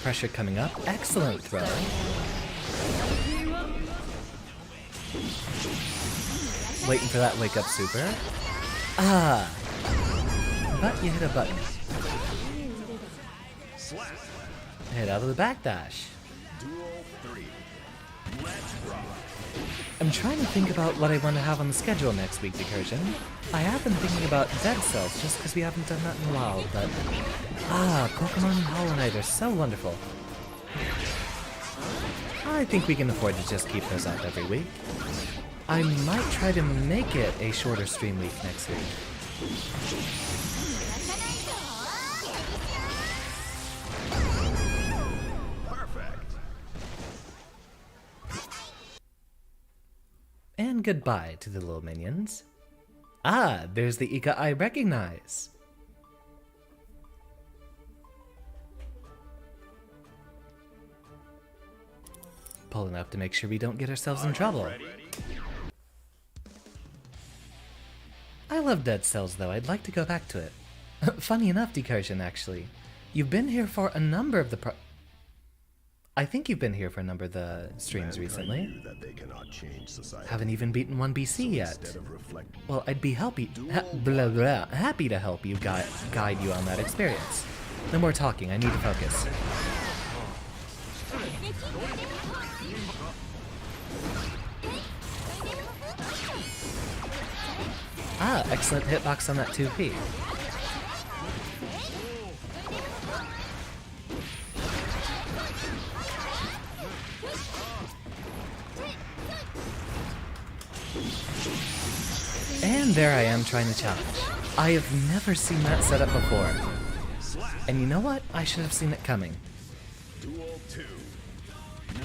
Pressure coming up. Excellent throw. Waiting for that wake up super. Ah! But you hit a button. Hit out of the backdash. I'm trying to think about what I want to have on the schedule next week, Decursion. I have been thinking about Dead Cells just because we haven't done that in a while, but... Pokemon and Hollow Knight are so wonderful. I think we can afford to just keep those out every week. I might try to make it a shorter stream week next week. Perfect. And goodbye to the little minions. Ah, there's the Ika I recognize. Pulling up to make sure we don't get ourselves in trouble. I love Dead Cells though, I'd like to go back to it. Funny enough, Decursion, actually. You've been here for a number of the I think you've been here for a number of the streams recently. That they cannot change society. Haven't even beaten 1 BC yet. Well, I'd be happy to help you guide you on that experience. No more talking, I need to focus. Ah, excellent hitbox on that 2P. And there I am trying to challenge. I have never seen that setup before. And you know what? I should have seen it coming. Duel 2.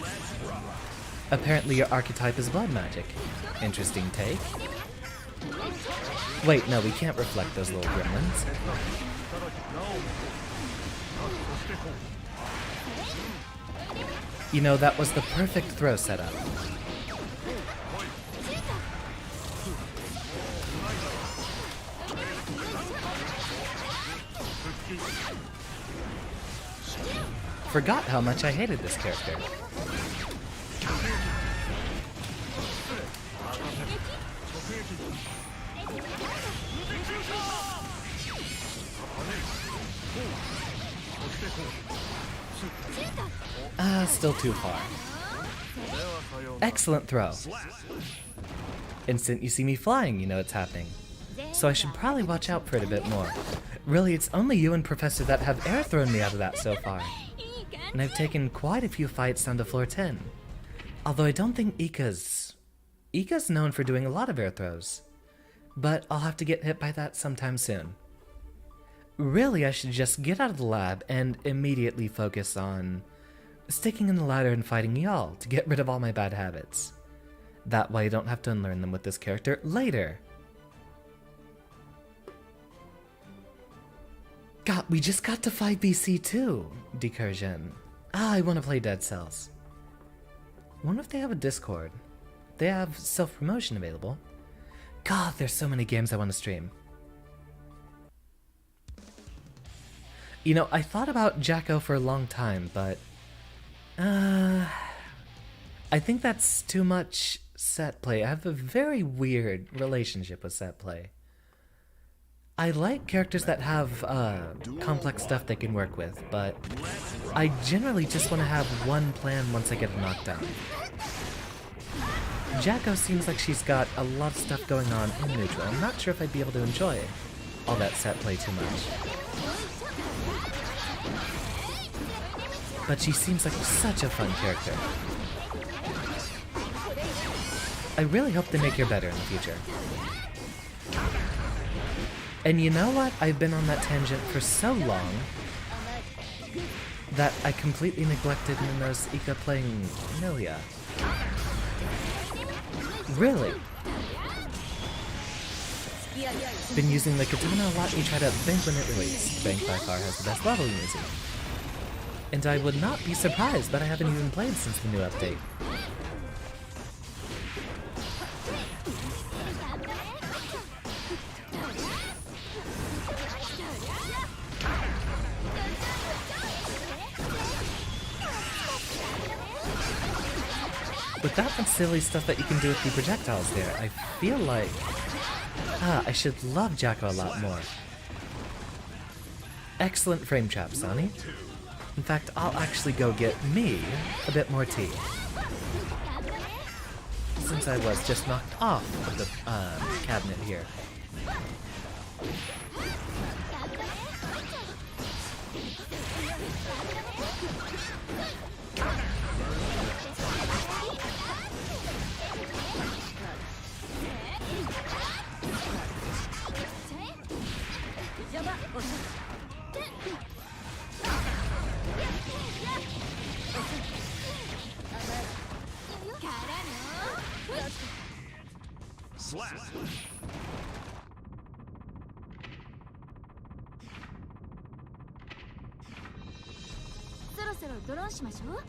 Let's rock. Apparently your archetype is blood magic. Interesting take. Wait, no, we can't reflect those little gremlins. You know, that was the perfect throw setup. Forgot how much I hated this character. Still too far. Excellent throw. Instant you see me flying, you know it's happening. So I should probably watch out for it a bit more. Really, it's only you and Professor that have air thrown me out of that so far. And I've taken quite a few fights down to floor 10. Although I don't think Ika's known for doing a lot of air throws. But I'll have to get hit by that sometime soon. Really, I should just get out of the lab and immediately focus on sticking in the ladder and fighting y'all to get rid of all my bad habits. That way I don't have to unlearn them with this character later. God, we just got to 5 BC too, Decursion. I want to play Dead Cells. I wonder if they have a Discord. They have self-promotion available. God, there's so many games I want to stream. You know, I thought about Jacko for a long time, but I think that's too much set play. I have a very weird relationship with set play. I like characters that have complex stuff they can work with, but I generally just want to have one plan once I get a knockdown. Jacko seems like she's got a lot of stuff going on in neutral. I'm not sure if I'd be able to enjoy all that set play too much. But she seems like such a fun character. I really hope they make her better in the future. And you know what? I've been on that tangent for so long that I completely neglected Nino's Ika playing Milia. Really? Been using the katana a lot and you try to bank when it released. Bank by far has the best level music. And I would not be surprised that I haven't even played since the new update. With that and silly stuff that you can do with the projectiles there, I feel like I should love Jacko a lot more. Excellent frame trap, Sonny. In fact, I'll actually go get me a bit more tea. Since I was just knocked off of the cabinet here. Slap. そろそろドローンしましょう。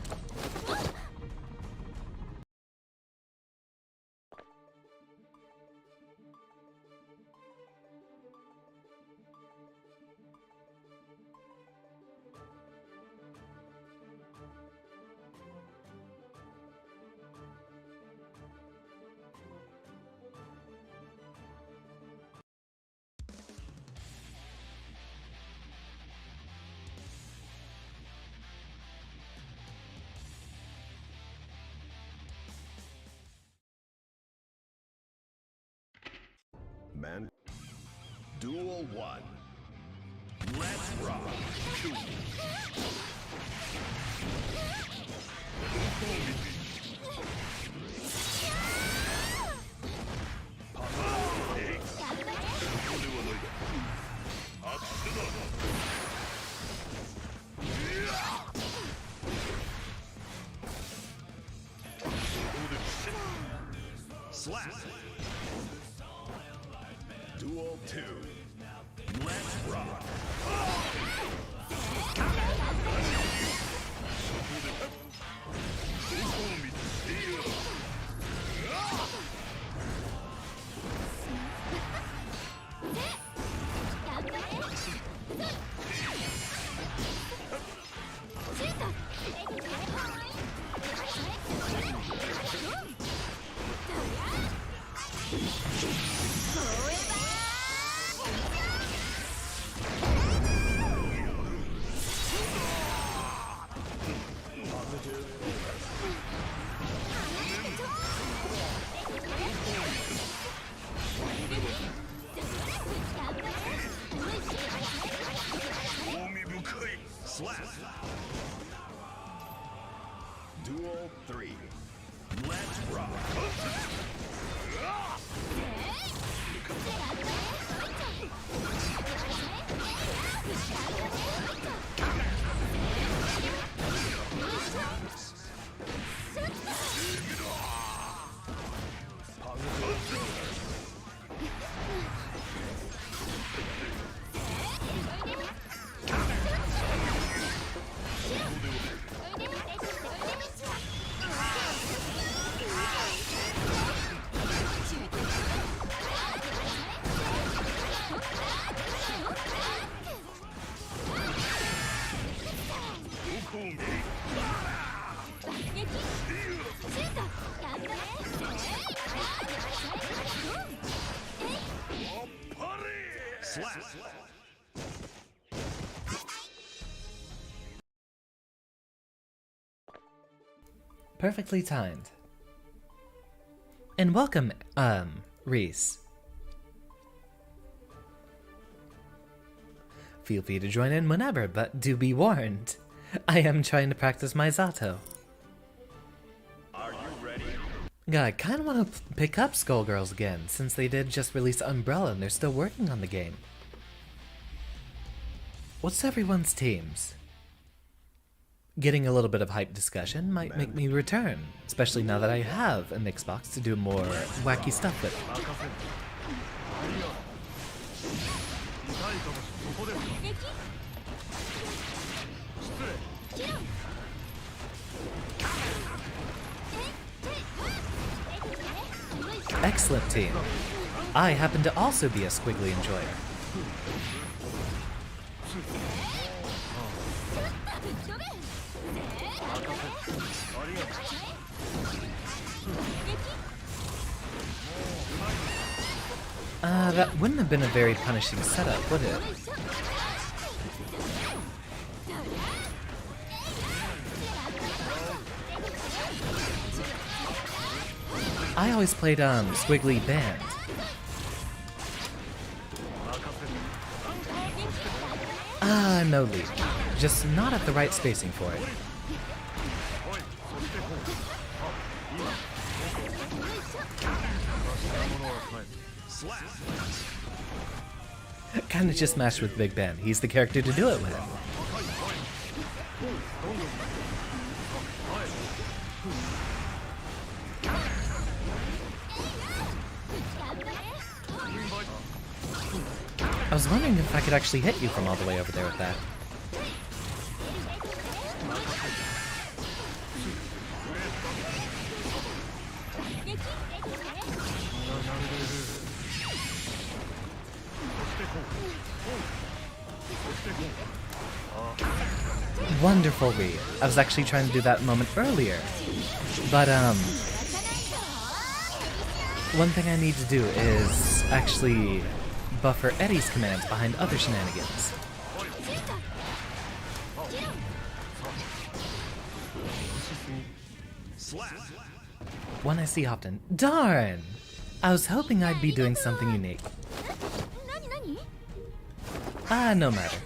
Man. Duel 1. Let's rock. Slap. Duel 2. Let's rock. Slap. Duel 3. Let's rock. Slap. Perfectly timed. And welcome, Reese. Feel free to join in whenever, but do be warned. I am trying to practice my Zato. Are you ready? God, I kind of want to pick up Skullgirls again, since they did just release Umbrella and they're still working on the game. What's everyone's teams? Getting a little bit of hype discussion might make me return, especially now that I have an Xbox to do more wacky stuff with. Excellent team. I happen to also be a squiggly enjoyer. That wouldn't have been a very punishing setup, would it? I always played, Squiggly Band. No lead. Just not at the right spacing for it. Kinda just matched with Big Ben. He's the character to do it with. I was wondering if I could actually hit you from all the way over there with that. Wonderful read. I was actually trying to do that moment earlier. But, one thing I need to do is actually buffer Eddie's commands behind other shenanigans. One I see often. Darn! I was hoping I'd be doing something unique. No matter.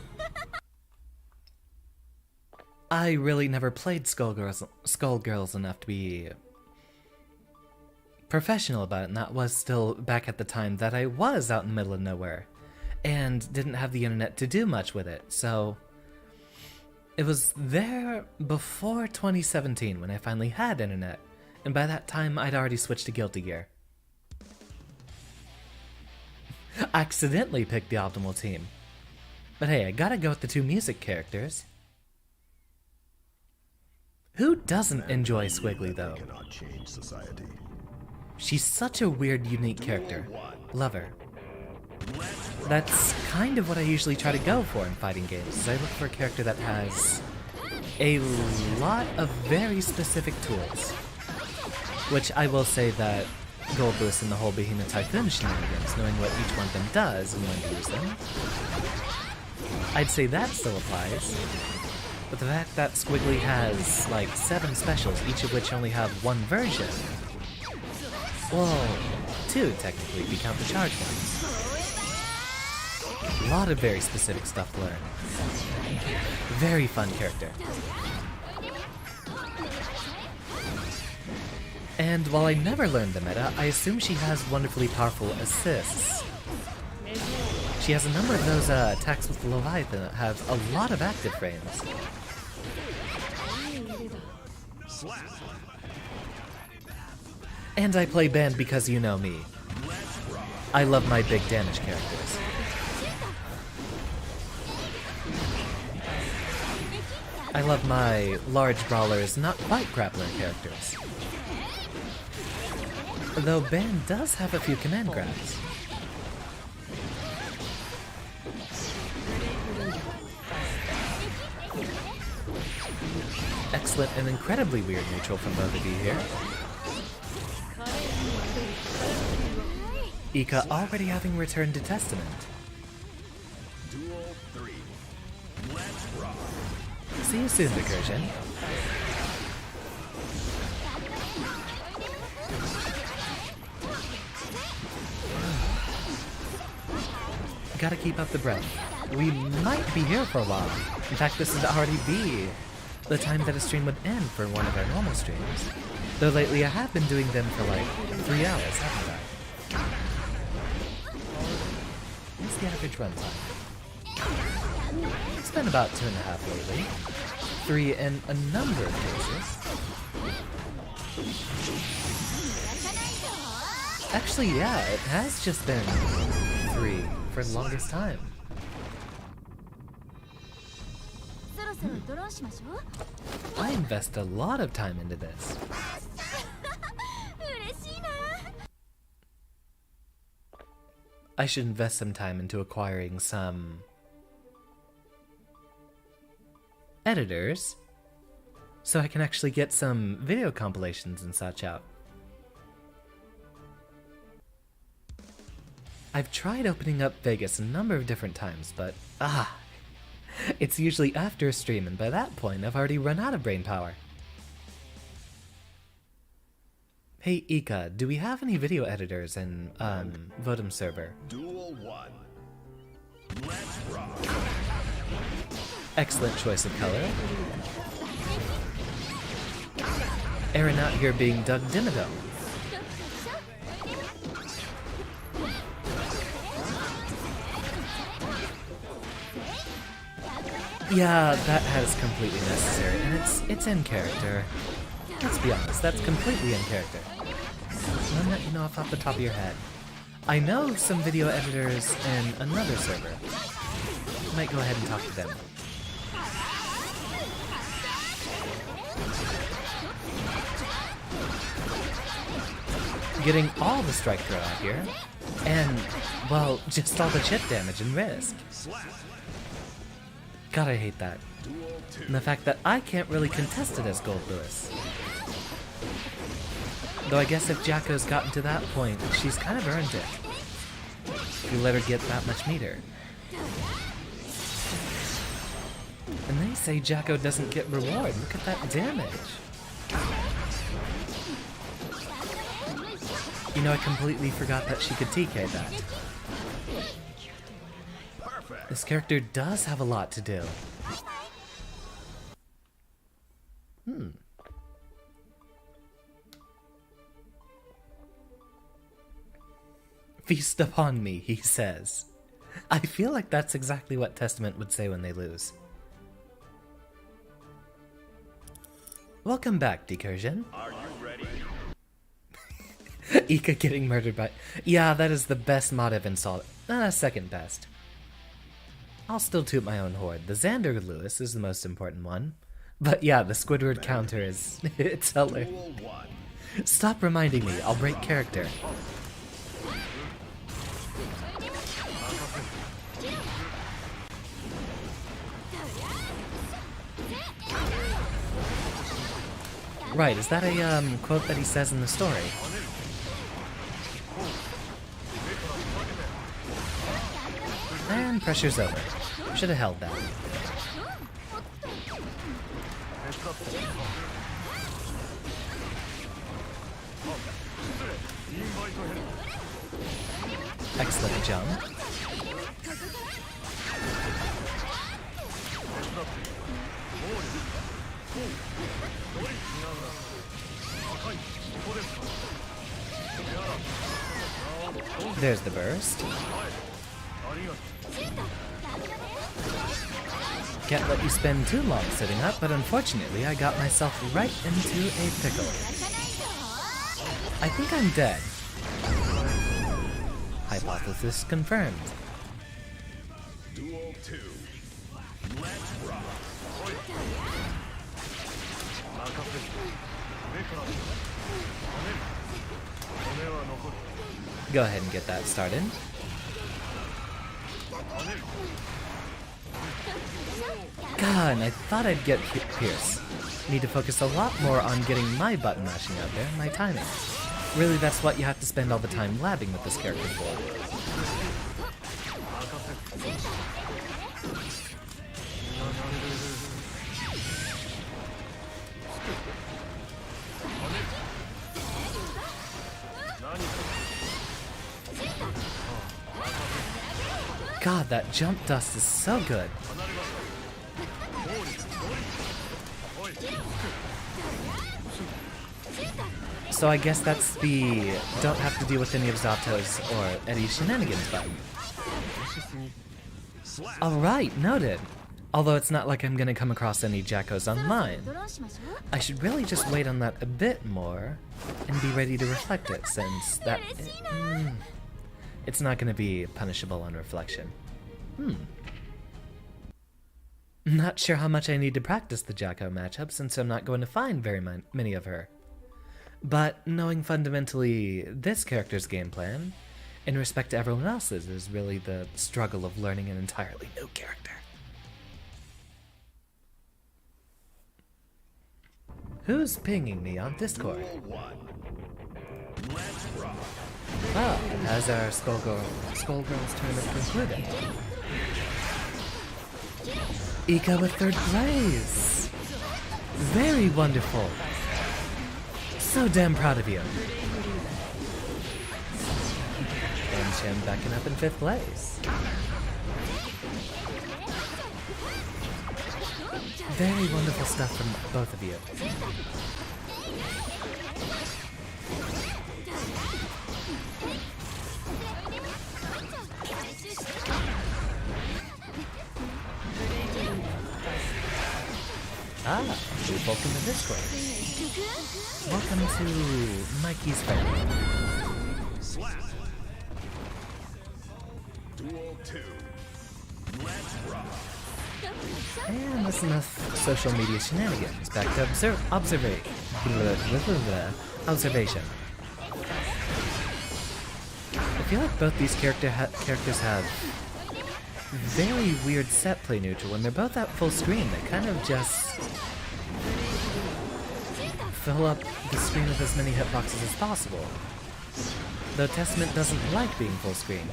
I really never played Skullgirls enough to be professional about it, and that was still back at the time that I was out in the middle of nowhere and didn't have the internet to do much with it, so it was there before 2017 when I finally had internet, and by that time I'd already switched to Guilty Gear. Accidentally picked the optimal team. But hey, I gotta go with the two music characters. Who doesn't enjoy Squiggly, though? They cannot change society. She's such a weird, unique character. Love her. That's kind of what I usually try to go for in fighting games, is I look for a character that has a lot of very specific tools. Which I will say that Goldlewis and the whole Behemoth Typhoon shenanigans, knowing what each one of them does and when to use them, I'd say that still applies. But the fact that Squiggly has, like, 7 specials, each of which only have one version. Well, 2 technically, if you count the charge ones. A lot of very specific stuff to learn. Very fun character. And while I never learned the meta, I assume she has wonderfully powerful assists. She has a number of those attacks with the Leviathan that have a lot of active frames. And I play band because you know me. I love my big damage characters. I love my large brawlers, not quite grappler characters. Though Ban does have a few command grabs. Excellent and incredibly weird neutral from both of you here. Ika already having returned to Testament. Duel 3. Let's rock. See you soon, Recursion. Gotta keep up the breath. We might be here for a while. In fact, this would already be the time that a stream would end for one of our normal streams. Though lately I have been doing them for like 3 hours, haven't I? What's the average runtime? It's been about 2.5 lately. 3 in a number of cases. Actually, yeah, it has just been 3 for the longest time. I invest a lot of time into this. I should invest some time into acquiring some editors so I can actually get some video compilations and such out. I've tried opening up Vegas a number of different times, but it's usually after a stream, and by that point I've already run out of brain power. Hey Ika, do we have any video editors in Vodum server? Duel 1. Let's rock. Excellent choice of color. Aaron out here being Doug Dimmadome. Yeah, that has completely necessary, and it's in character. Let's be honest, that's completely in character. None that you know off the top of your head. I know some video editors in another server. Might go ahead and talk to them. Getting all the strike throw out here, and, well, just all the chip damage and risk. God, I hate that. And the fact that I can't really contest it as Goldlewis. Though I guess if Jacko's gotten to that point, she's kind of earned it. If you let her get that much meter. And they say Jacko doesn't get reward. Look at that damage. You know, I completely forgot that she could TK that. This character does have a lot to do. Feast upon me, he says. I feel like that's exactly what Testament would say when they lose. Welcome back, Decursion. Are you ready? Ika getting murdered by... Yeah, that is the best mod I've installed. Second best. I'll still toot my own horde. The Xander Lewis is the most important one. But yeah, the Squidward counter is... it's hilarious. Duel 1. Stop reminding me, I'll break character. Right, is that a quote that he says in the story? And pressure's over. Should have held that. Excellent jump. There's the burst. Can't let you spend too long sitting up, but unfortunately I got myself right into a pickle. I think I'm dead. Hypothesis confirmed. Duel 2. Let's rock. Go ahead and get that started. God, I thought I'd get Pierce. Need to focus a lot more on getting my button mashing out there, my timing. Really, that's what you have to spend all the time labbing with this character for. God, that jump dust is so good. So I guess that's the don't have to deal with any of Zato's or Eddie's shenanigans button. Alright, noted. Although it's not like I'm gonna come across any Jackos online. I should really just wait on that a bit more and be ready to reflect it, since that... it's not gonna be punishable on reflection. Not sure how much I need to practice the Jacko matchup, since I'm not going to find very many of her. But knowing fundamentally this character's game plan, in respect to everyone else's, is really the struggle of learning an entirely new character. Who's pinging me on Discord? Oh, has our Skullgirls tournament concluded? Ika with 3rd place! Very wonderful! So damn proud of you. And Shem backing up in 5th place. Very wonderful stuff from both of you. Ah, welcome to Discord. Welcome to Mikey's family. Duel 2. Let's rock. And that's enough social media shenanigans. Back to observation. I feel like both these characters have very weird set play neutral. When they're both at full screen, they kind of just fill up the screen with as many hitboxes as possible. Though Testament doesn't like being full screen.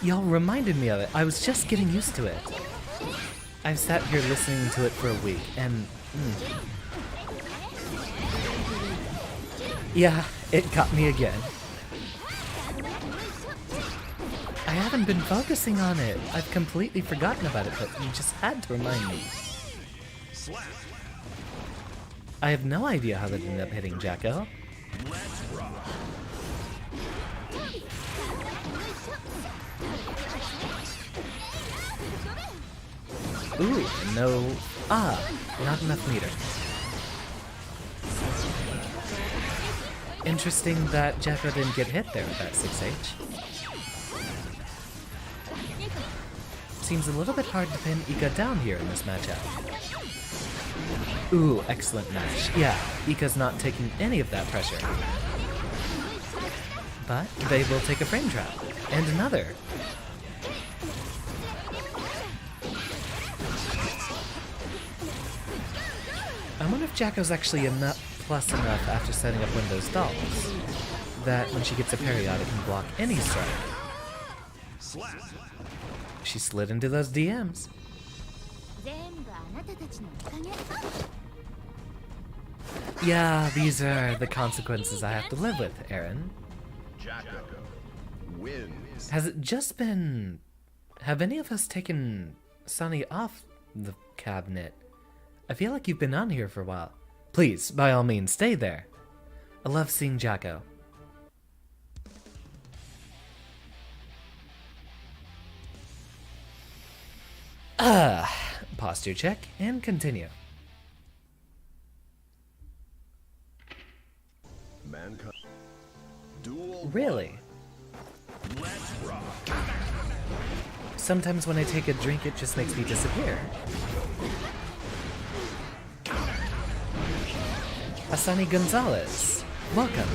Y'all reminded me of it. I was just getting used to it. I've sat here listening to it for a week, and... yeah, it got me again. I haven't been focusing on it. I've completely forgotten about it, but you just had to remind me. I have no idea how that ended up hitting Jacko. Ooh, no. Ah, not enough meter. Interesting that Jacko didn't get hit there with that 6H. Seems a little bit hard to pin Ika down here in this matchup. Ooh, excellent match. Yeah, Ika's not taking any of that pressure. But they will take a frame trap. And another. I wonder if Jacko's actually plus enough after setting up one of those dolls that when she gets a period it can block any strike. She slid into those DMs. 全部あなたたちのおかげ。 Yeah, these are the consequences I have to live with, Aaron. Jacko wins. Has it just been... Have any of us taken Sunny off the cabinet? I feel like you've been on here for a while. Please, by all means, stay there. I love seeing Jacko. Posture check and continue. Mankind. Duel. Really? Let's rock. Sometimes when I take a drink, it just makes me disappear. Asani Gonzalez, welcome.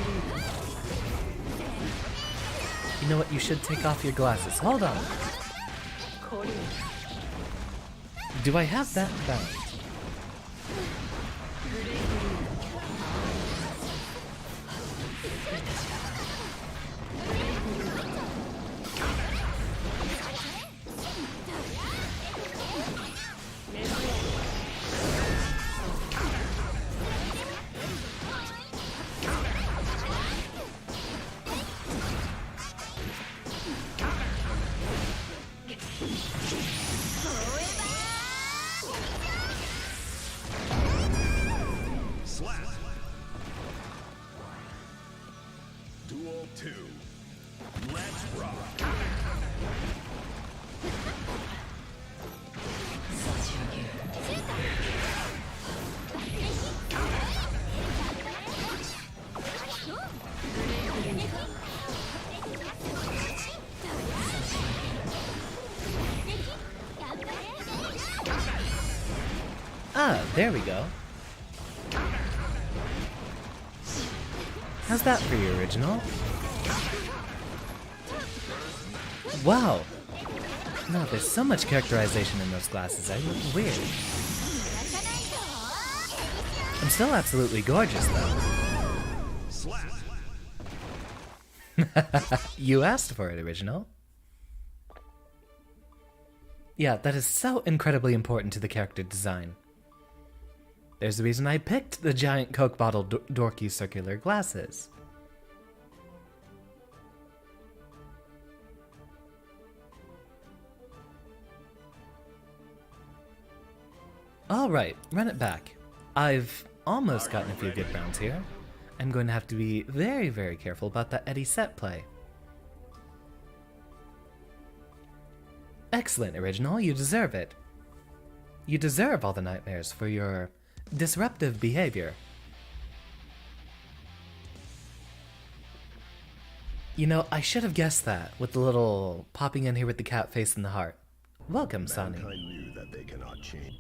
You know what? You should take off your glasses. Hold on. Do I have that bound? Slap. Duel 2. Let's rock. Ah, there we go. How's that for your original? Wow! No, there's so much characterization in those glasses, I look weird. I'm still absolutely gorgeous, though. Slap. You asked for it, original. Yeah, that is so incredibly important to the character design. There's the reason I picked the giant Coke bottle dorky circular glasses. Alright, run it back. I've almost gotten a few good rounds here. I'm going to have to be very, very careful about that Eddie set play. Excellent, original. You deserve it. You deserve all the nightmares for your disruptive behavior. You know, I should have guessed that with the little popping in here with the cat face and the heart. Welcome, Sonny. Mankind knew that they cannot change.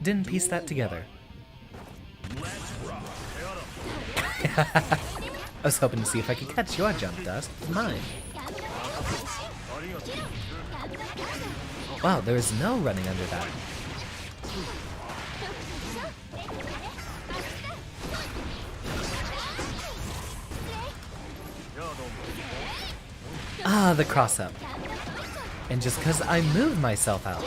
Didn't piece that together. Let's rock. I was hoping to see if I could catch your jump dust with mine. Wow, there is no running under that. Ah, the cross-up. And just because I moved myself out.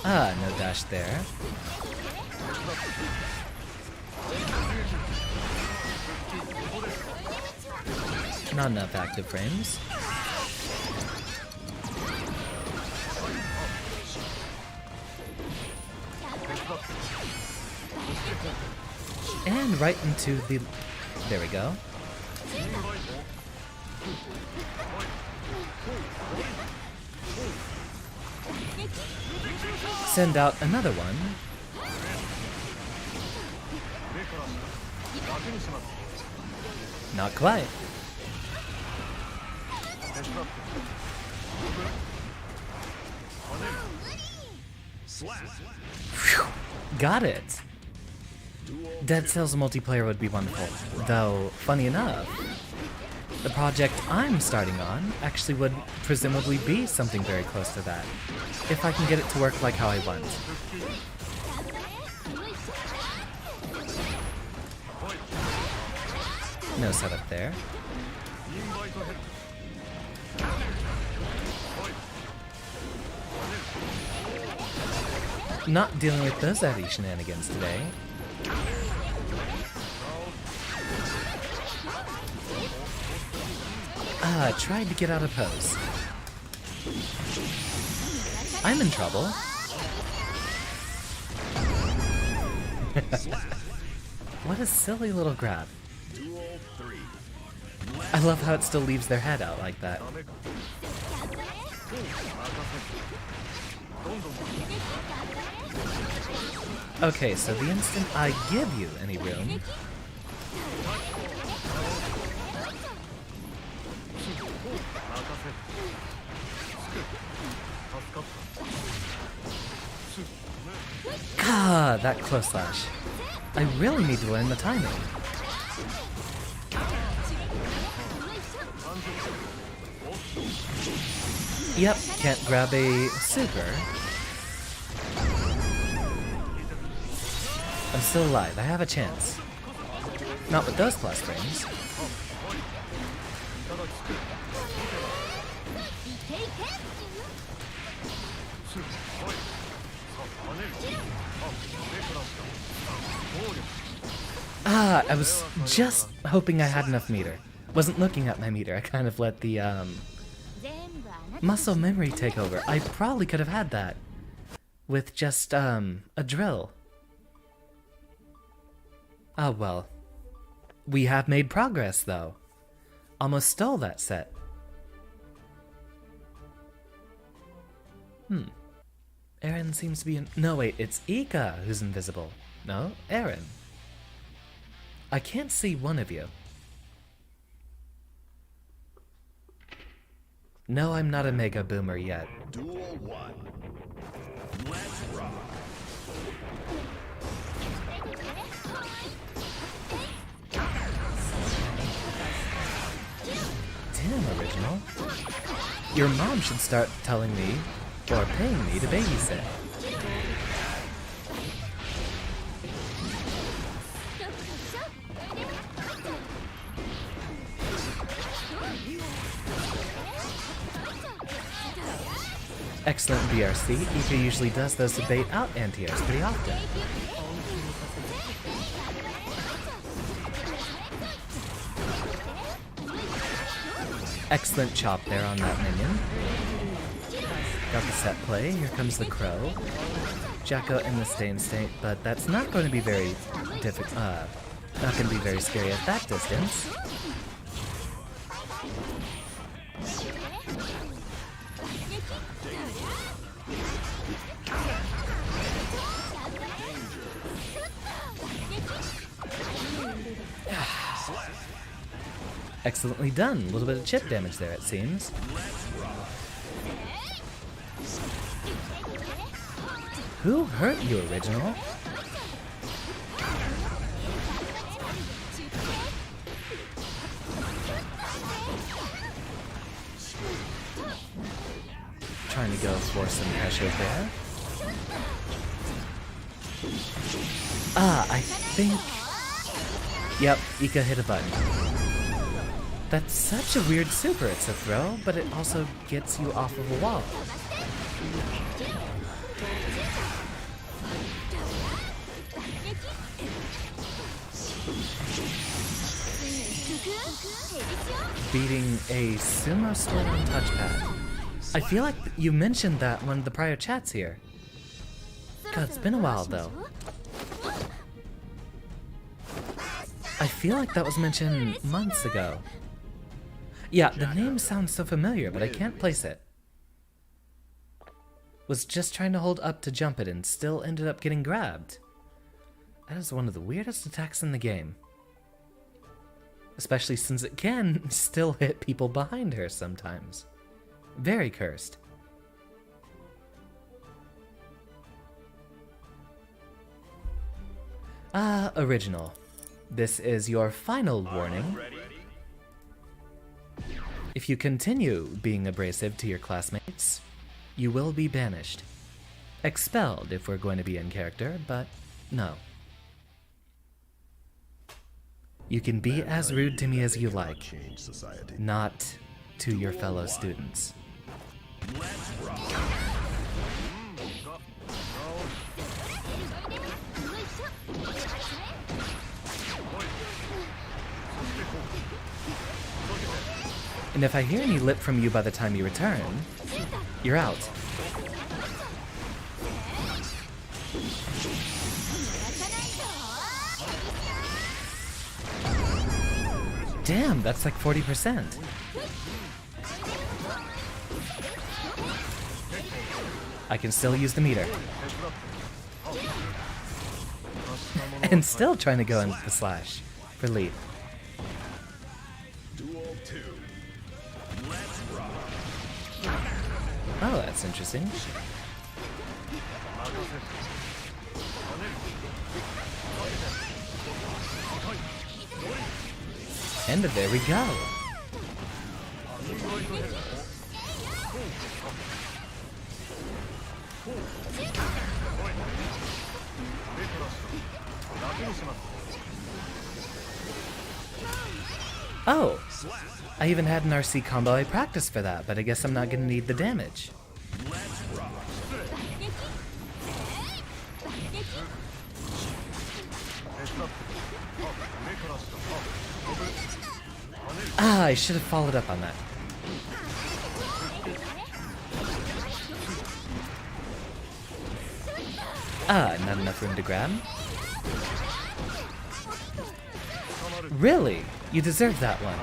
Ah, no dash there. Not enough active frames. And right into the... There we go. send out another one. Not quite. Phew, got it. Dead Cells multiplayer would be wonderful, though, funny enough, the project I'm starting on actually would presumably be something very close to that, if I can get it to work like how I want. No setup there. Not dealing with those heavy shenanigans today. Tried to get out of pose. I'm in trouble. What a silly little grab. I love how it still leaves their head out like that. Okay, so the instant I give you any room... Ah, that close slash. I really need to learn the timing. Yep, can't grab a super. I'm still alive, I have a chance. Not with those plus frames. I was just hoping I had enough meter. Wasn't looking at my meter, I kind of let the, muscle memory take over. I probably could have had that with just, a drill. Oh well. We have made progress, though. Almost stole that set. Eren seems to be in... No, wait, it's Ika who's invisible. No, Eren. I can't see one of you. No, I'm not a mega boomer yet. Duel 1. Let's rock. Damn, original. Your mom should start telling me, or paying me to babysit. Excellent BRC. Ika usually does those to bait out anti-airs pretty often. Excellent chop there on that minion. Got the set play. Here comes the crow. Jacko in the stay state, but that's not going to be very difficult. Not going to be very scary at that distance. Excellently done. A little bit of chip damage there, it seems. Who hurt you, original? Trying to go for some pressure there. I think... Yep, Ika hit a button. That's such a weird super. It's a throw, but it also gets you off of a wall. Beating a sumo sword on touchpad. I feel like you mentioned that one of the prior chats here. God, it's been a while though. I feel like that was mentioned months ago. Yeah, the name sounds so familiar, but I can't place it. was just trying to hold up to jump it and still ended up getting grabbed. That is one of the weirdest attacks in the game. Especially since it can still hit people behind her sometimes. Very cursed. Original. This is your final warning. If you continue being abrasive to your classmates, you will be banished. Expelled if we're going to be in character, but no. You can be as rude to me as you like, Change society. not to your fellow students. And if I hear any lip from you by the time you return, you're out. Damn, that's like 40%. I can still use the meter. And still trying to go in the slash for lead. Duel 2. Let's rock. Oh, that's interesting. And there we go. Oh, I even had an RC combo I practiced for that, but I guess I'm not gonna need the damage. Ah, I should have followed up on that. Ah, not enough room to grab. Really? You deserve that one.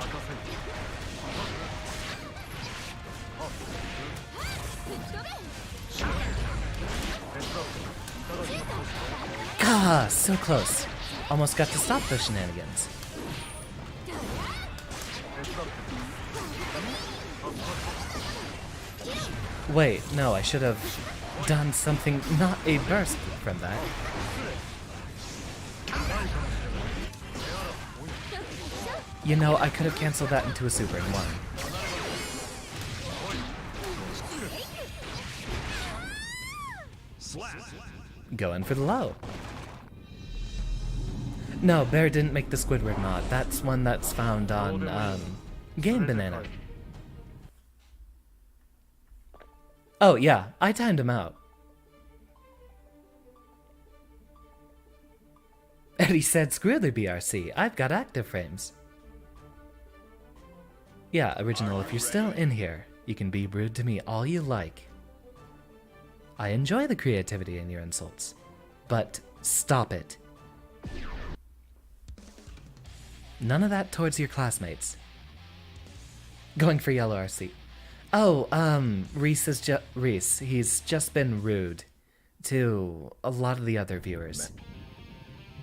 Ah, so close. Almost got to stop those shenanigans. Wait, no, I should have done something, not a burst from that. You know, I could have canceled that into a super and won. Going for the low. No, Bear didn't make the Squidward mod. That's one that's found on, Game Banana. Oh, yeah, I timed him out. Eddie said, screw the BRC, I've got active frames. Yeah, Original, if you're still in here, you can be rude to me all you like. I enjoy the creativity in your insults, but stop it. None of that towards your classmates. Going for yellow RC. Oh, Reese is Reese. He's just been rude to a lot of the other viewers.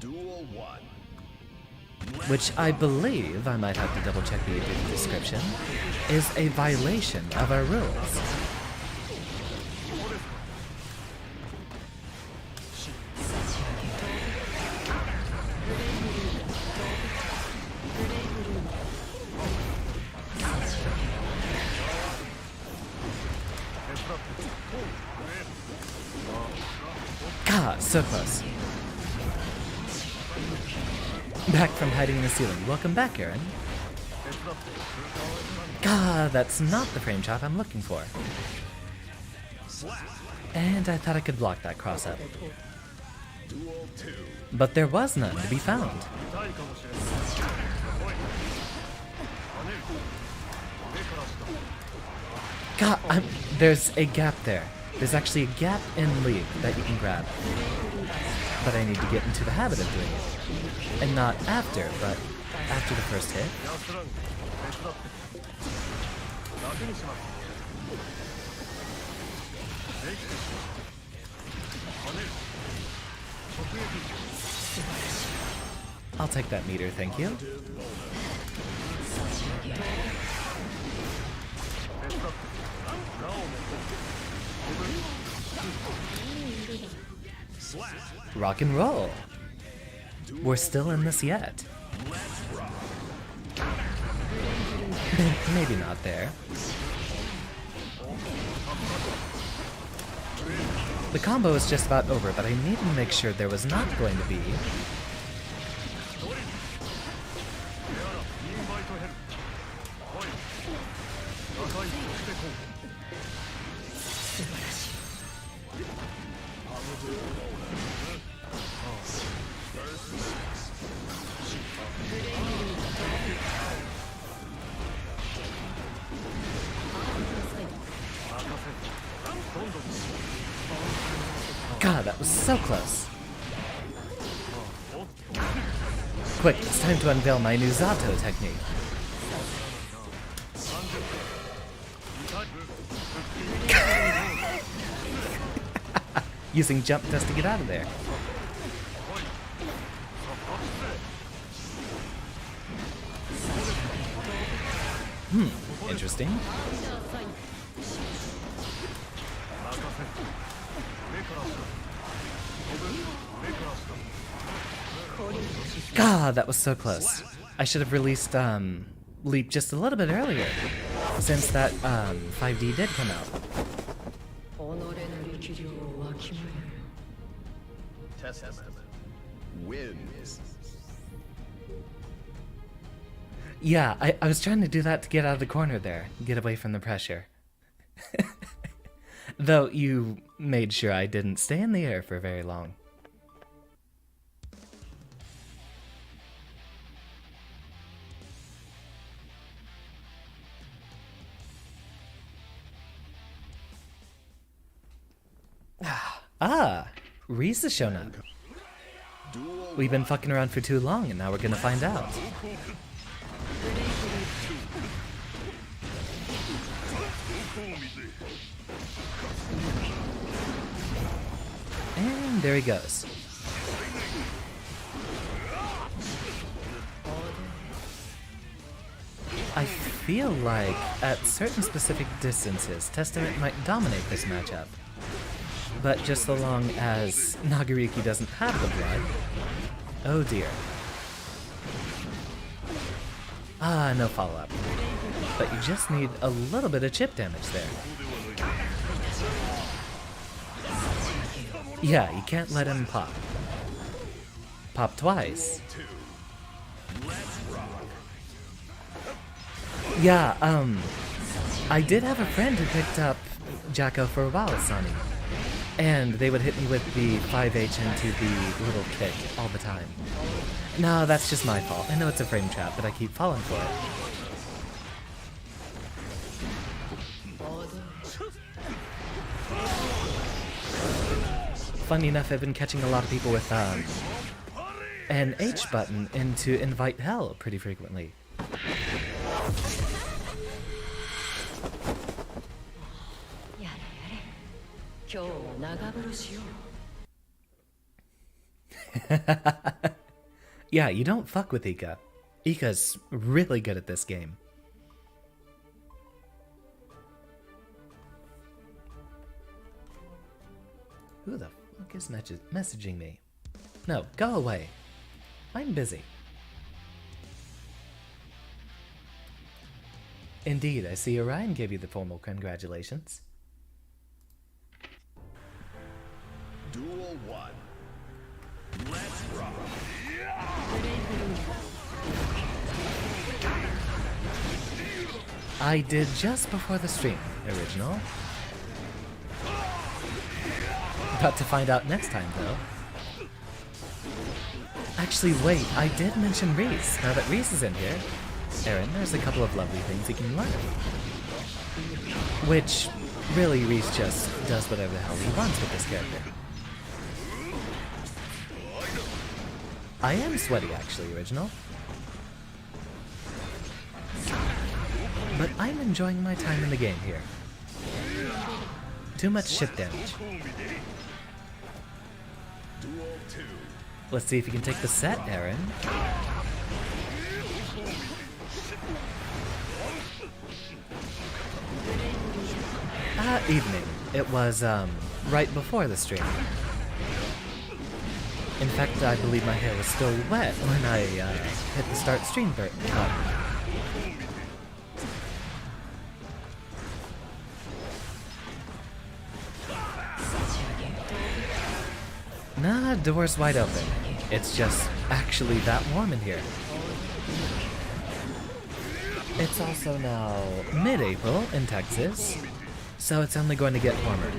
Duel 1. Which I believe, I might have to double check the YouTube description, is a violation of our rules. God, so close. Back from hiding in the ceiling. Welcome back, Aaron. God, that's not the frame chop I'm looking for. And I thought I could block that cross up. But there was none to be found. God, there's a gap there. There's actually a gap in lead that you can grab. But I need to get into the habit of doing it. And not after, but after the first hit. take that meter, thank you. Rock and roll. We're still in this yet. Maybe not there. The combo is just about over, but I needed to make sure there was not going to be. God, that was so close. Quick, it's time to unveil my new Zato technique. Using jump dust to get out of there. Interesting. God, that was so close. I should have released Leap just a little bit earlier, since that 5D did come out. Testament wins. Yeah, I was trying to do that to get out of the corner there, get away from the pressure. Though you made sure I didn't stay in the air for very long. Ah, Reese has shown up. We've been fucking around for too long, and now we're gonna find out. And there he goes. I feel like at certain specific distances, Testament might dominate this matchup. But just so long as Nagoriki doesn't have the blood. Oh dear. Ah, no follow-up. But you just need a little bit of chip damage there. Yeah, you can't let him pop. Pop twice. Yeah, I did have a friend who picked up Jacko for a while, Sonny. And they would hit me with the 5H into the little kick all the time. No, that's just my fault. I know it's a frame trap, but I keep falling for it. Funny enough, I've been catching a lot of people with an H button into Invite Hell pretty frequently. Yeah, you don't fuck with Ika. Ika's really good at this game. Who the fuck is messaging me? No, go away. I'm busy. Indeed, I see Orion gave you the formal congratulations. Duel 1. Let's rock. I did just before the stream, original. About to find out next time, though. Actually, wait, I did mention Reese. Now that Reese is in here, Aaron, there's a couple of lovely things he can learn. Which, really, Reese just does whatever the hell he wants with this character. I am sweaty, actually, original. But I'm enjoying my time in the game here. Too much ship damage. Duel 2. Let's see if you can take the set, Aaron. Evening. It was, right before the stream. In fact, I believe my hair was still wet when I, hit the start stream button. Nah, door's wide open. It's just actually that warm in here. It's also now mid-April in Texas, so it's only going to get warmer.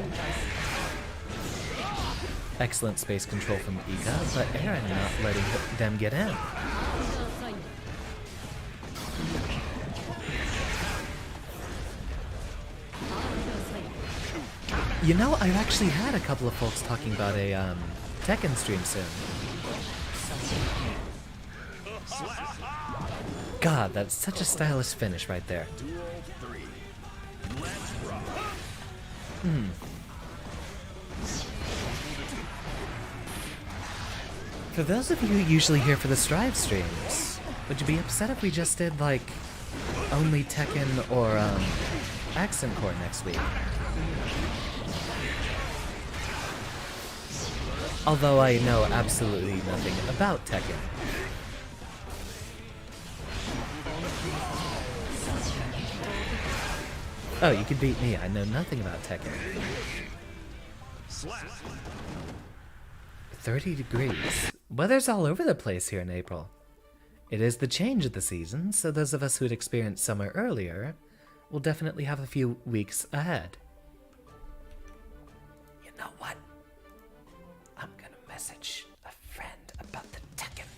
Excellent space control from Ika, but Aaron not letting them get in. You know, I've actually had a couple of folks talking about a Tekken stream soon. God, that's such a stylish finish right there. For those of you who usually here for the Strive streams, would you be upset if we just did, like, only Tekken or, Accent Core next week? Although I know absolutely nothing about Tekken. Oh, you could beat me. I know nothing about Tekken. 30 degrees. Weather's all over the place here in April. It is the change of the season, so those of us who had experienced summer earlier will definitely have a few weeks ahead. You know what? I'm gonna message a friend about the Tekken.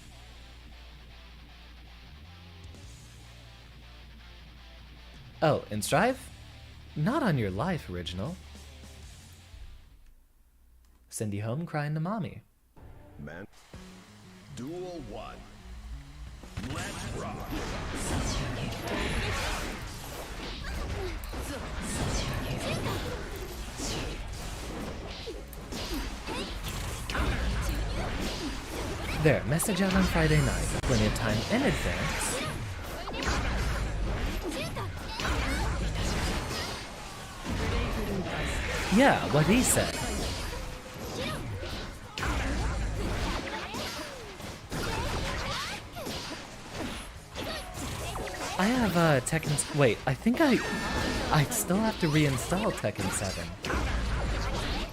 Oh, in Strive? Not on your life, original. Send you home crying to mommy. Man. Duel 1. Let's rock. There, message out on Friday night. Plenty of time in advance. Yeah, what he said. I have Tekken. Wait, I think I still have to reinstall Tekken 7.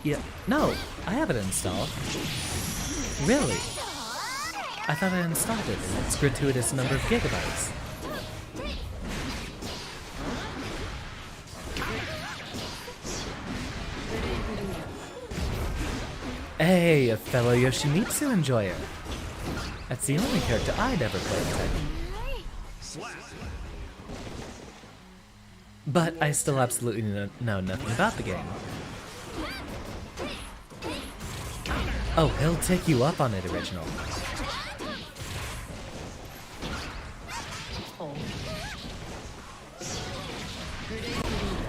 Yeah, no, I have it installed. Really? I thought I installed it in its gratuitous number of gigabytes. Hey, a fellow Yoshimitsu enjoyer. That's the only character I'd ever played Tekken. But I still absolutely know nothing about the game. Oh, he'll take you up on it, original.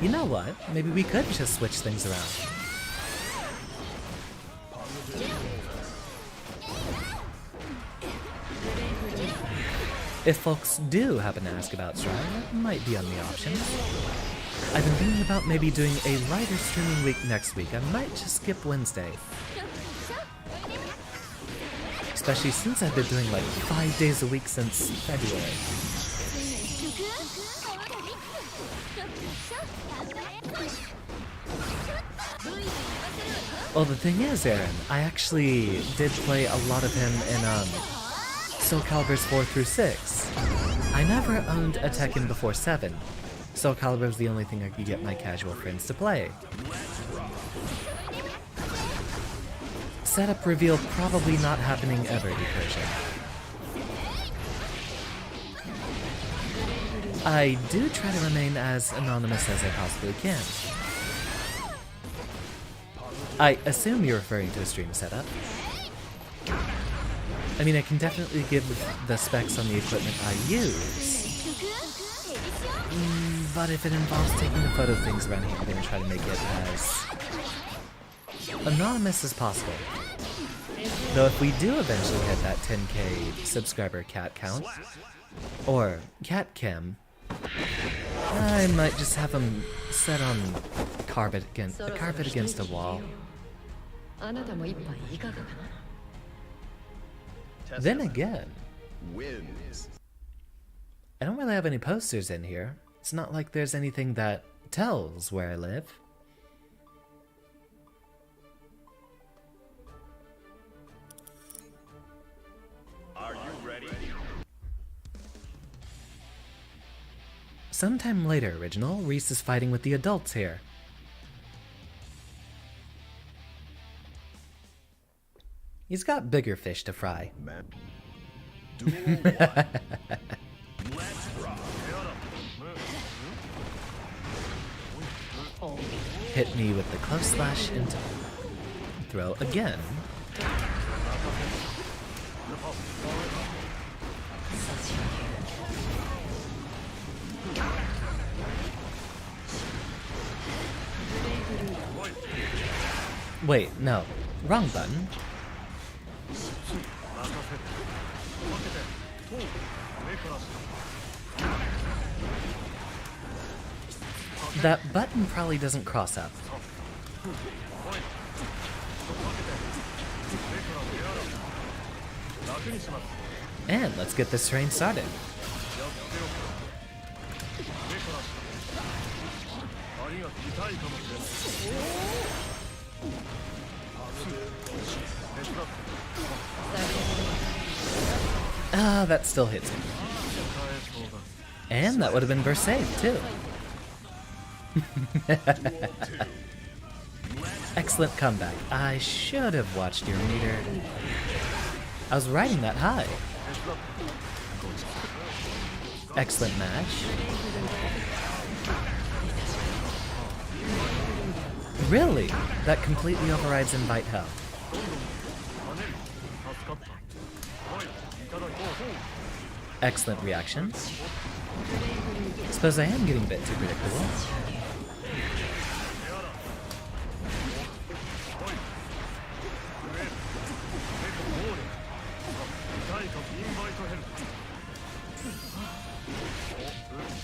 You know what? Maybe we could just switch things around. If folks do happen to ask about Strive, it might be on the options. I've been thinking about maybe doing a lighter streaming week next week. I might just skip Wednesday. Especially since I've been doing like 5 days a week since February. Well, the thing is, Aaron, I actually did play a lot of him in, Soul Calibur's 4 through 6. I never owned a Tekken before 7. Soul Calibur was the only thing I could get my casual friends to play. Setup reveal probably not happening ever, Recursion. I do try to remain as anonymous as I possibly can. I assume you're referring to a stream setup. I mean, I can definitely give the specs on the equipment I use. But if it involves taking the photo things around here, I'm going to try to make it as anonymous as possible. Though if we do eventually hit that 10k subscriber cat count, or cat cam, I might just have him set on carpet against a wall. Then again, Wins. I don't really have any posters in here. It's not like there's anything that tells where I live. Are you ready? Sometime later, Original, Reese is fighting with the adults here. He's got bigger fish to fry. Man. Duel 1. Let's rock. Hit me with the close slash into throw again. Wait, no. Wrong button. That button probably doesn't cross up. And let's get this train started. Ah, that still hits me. And that would have been burst save, too. Excellent comeback. I should have watched your meter. I was riding that high. Excellent mash. Really? That completely overrides Invite Hell. Excellent reactions. Suppose I am getting a bit too predictable.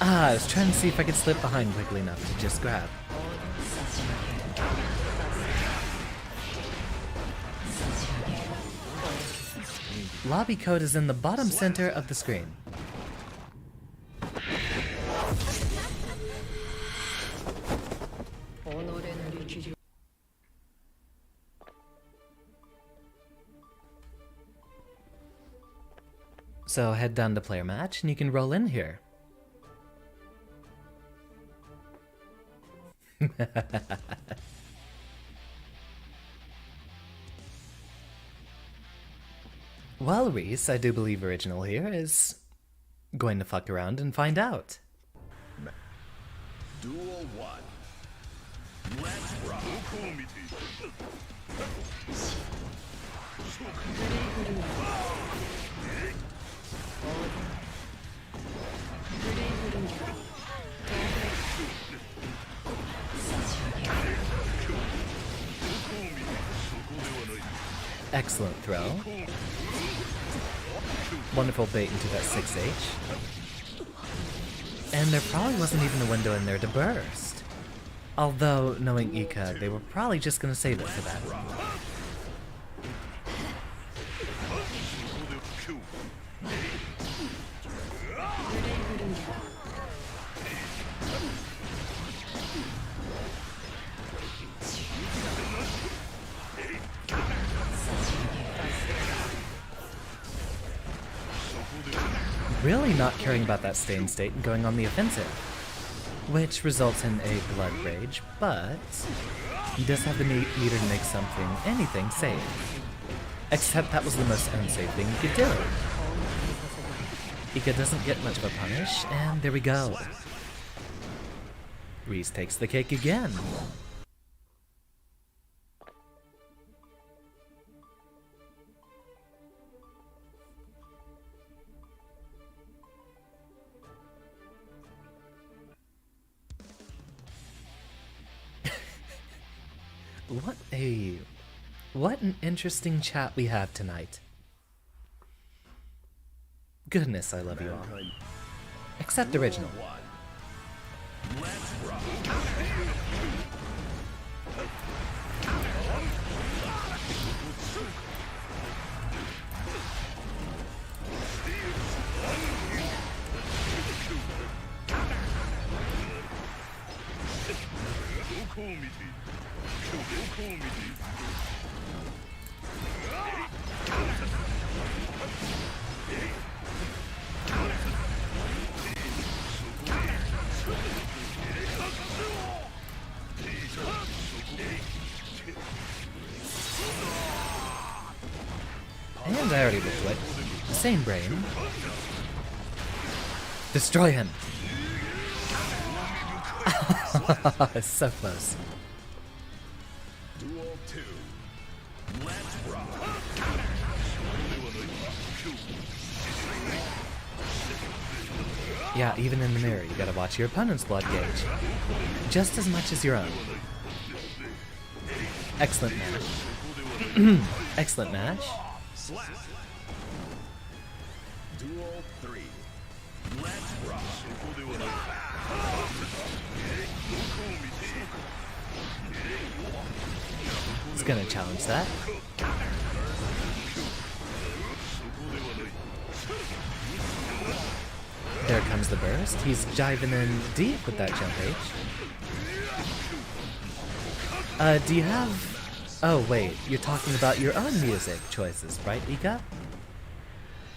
Ah, I was trying to see if I could slip behind quickly enough to just grab. Lobby code is in the bottom center of the screen. So head down to player match and you can roll in here. Well, Reese, I do believe Original here is going to fuck around and find out. Duel 1. Let's rock. Excellent throw. Wonderful bait into that 6H. And there probably wasn't even a window in there to burst. Although, knowing Ika, they were probably just going to save it for that. Really not caring about that staying state and going on the offensive. Which results in a blood rage, but he does have the meter to make anything safe. Except that was the most unsafe thing he could do. Ika doesn't get much of a punish, and there we go. Reese takes the cake again. What an interesting chat we have tonight. Goodness, I love you all. Mankind Except original. Let's rock. And I already looked away. Same brain. Destroy him! So close. Duel 2. Let's rock. Yeah, even in the mirror, you gotta watch your opponent's blood gauge. Just as much as your own. Excellent mash. Excellent mash. Slap. Duel 3. Let's rock. He's gonna challenge that. There comes the burst. He's jiving in deep with that jump H. Do you have... Oh wait, you're talking about your own music choices, right, Ika?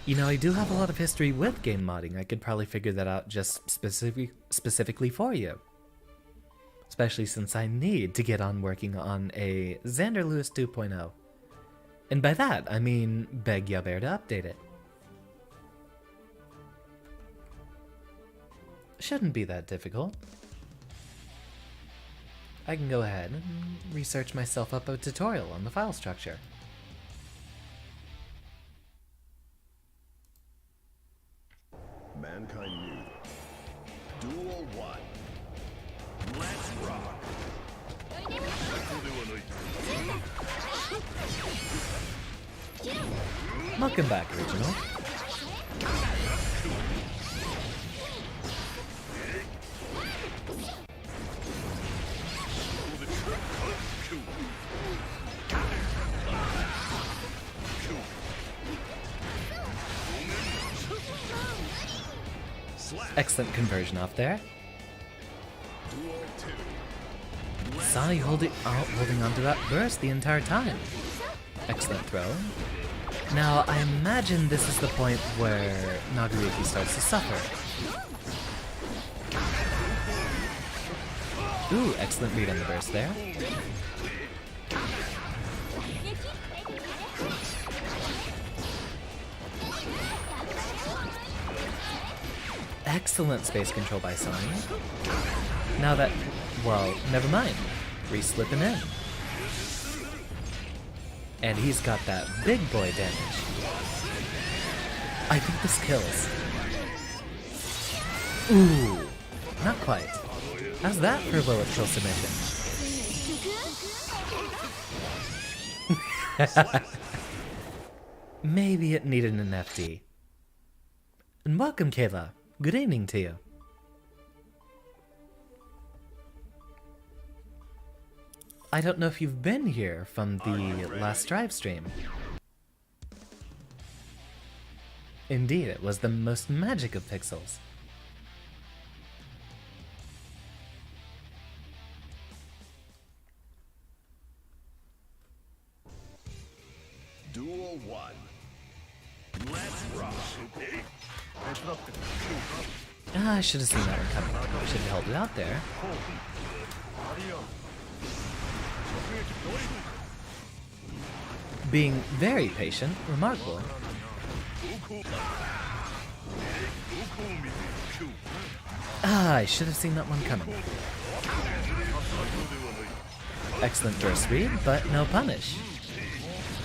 You know, I do have a lot of history with game modding. I could probably figure that out just specifically for you. Especially since I need to get on working on a Xander Lewis 2.0. And by that, I mean beg ya bear to update it. Shouldn't be that difficult. I can go ahead and research myself up a tutorial on the file structure. Mankind knew. Duel 1. Let's rock. Welcome back, original. Excellent conversion off there. Duel 2. Saw you holding onto that burst the entire time. Excellent throw. Now, I imagine this is the point where Nagayuki starts to suffer. Ooh, excellent read on the burst there. Excellent space control by Sonny. Now that, well, never mind. Re-slipping in. And he's got that big boy damage. I think this kills. Ooh, not quite. How's that for bullet kill submission? Maybe it needed an FD. And welcome, Kayla. Good evening to you. I don't know if you've been here from the last Strive stream. Indeed, it was the most magic of pixels. Duel 1. Let's rock. Ah, I should have seen that one coming. Should have held it out there. Being very patient, remarkable. Ah, I should have seen that one coming. Excellent burst read, but no punish.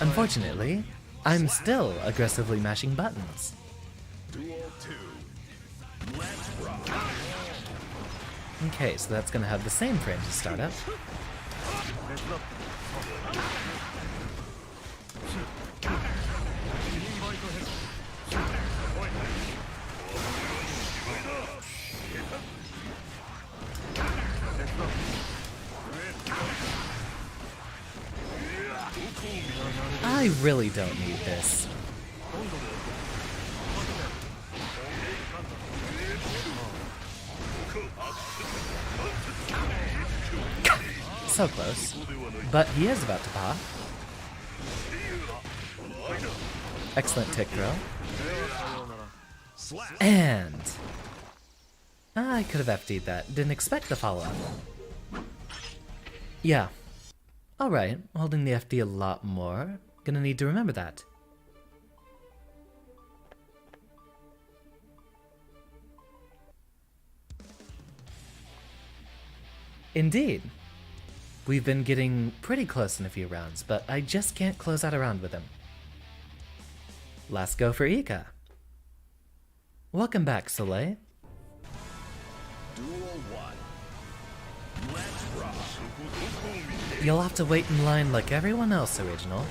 Unfortunately, I'm still aggressively mashing buttons. Duel 2. Let's rock. Okay, so that's gonna have the same frame to start up. I really don't need this. So close. But he is about to pop. Excellent tick throw. And... I could have FD'd that. Didn't expect the follow-up. Yeah. Alright, holding the FD a lot more. Gonna need to remember that. Indeed. We've been getting pretty close in a few rounds, but I just can't close out a round with him. Last go for Ika. Welcome back, Soleil. Duel 1. Let's rock. You'll have to wait in line like everyone else, Original.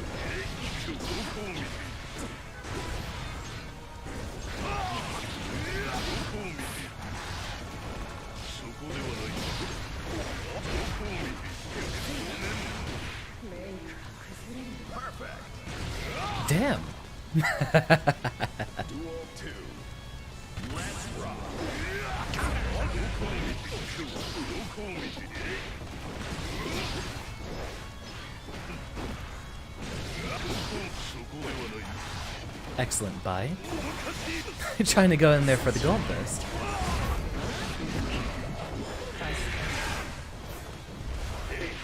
Damn. Duel 2. Let's rock. Excellent buy. Trying to go in there for the gold burst.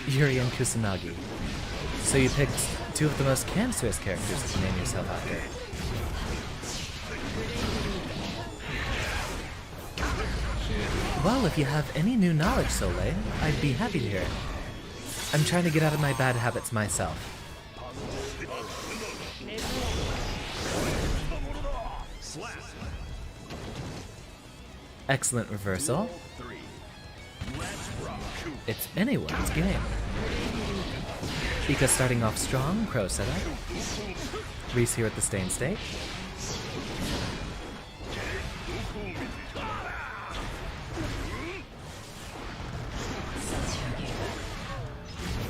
Yuri and Kusanagi. So you picked two of the most cancerous characters to name yourself after. Well, if you have any new knowledge, Soleil, I'd be happy to hear it. I'm trying to get out of my bad habits myself. Excellent reversal. It's anyone's game. Ika starting off strong, Crow setup. Reese here at the Stain State.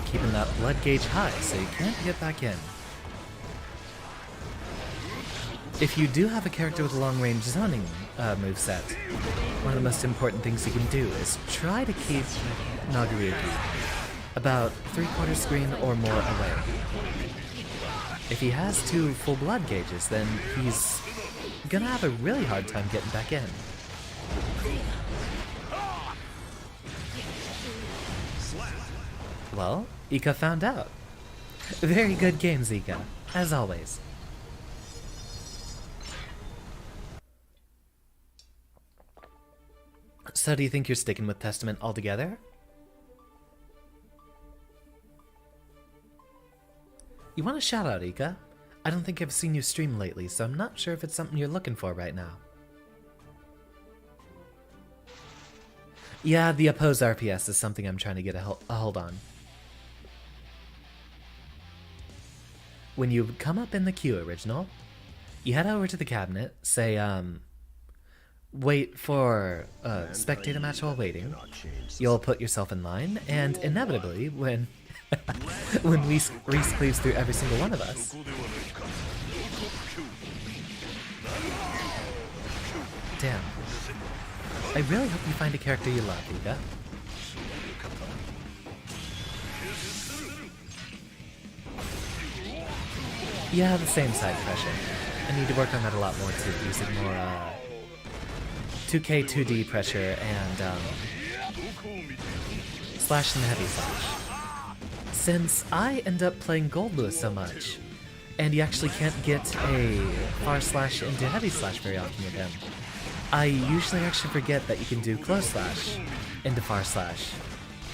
Keeping that blood gauge high so you can't get back in. If you do have a character with a long-range zoning moveset, one of the most important things you can do is try to keep Nagoriyuki about 3/4 screen or more away. If he has 2 full blood gauges, then he's gonna have a really hard time getting back in. Well, Ika found out. Very good games, Ika, as always. So do you think you're sticking with Testament altogether? You want a shout out, Ika? I don't think I've seen you stream lately, so I'm not sure if it's something you're looking for right now. Yeah, the opposed RPS is something I'm trying to get a hold on. When you come up in the queue, Original, you head over to the cabinet, say, wait for a spectator match while waiting. You'll put yourself in line, and inevitably, when when Reese cleaves through every single one of us. Damn. I really hope you find a character you love, Ika. Yeah, the same side pressure. I need to work on that a lot more too, using more 2K 2D pressure and slash and heavy slash. Since I end up playing Goldlewis so much, and you actually can't get a far slash into heavy slash very often with him, I usually actually forget that you can do close slash into far slash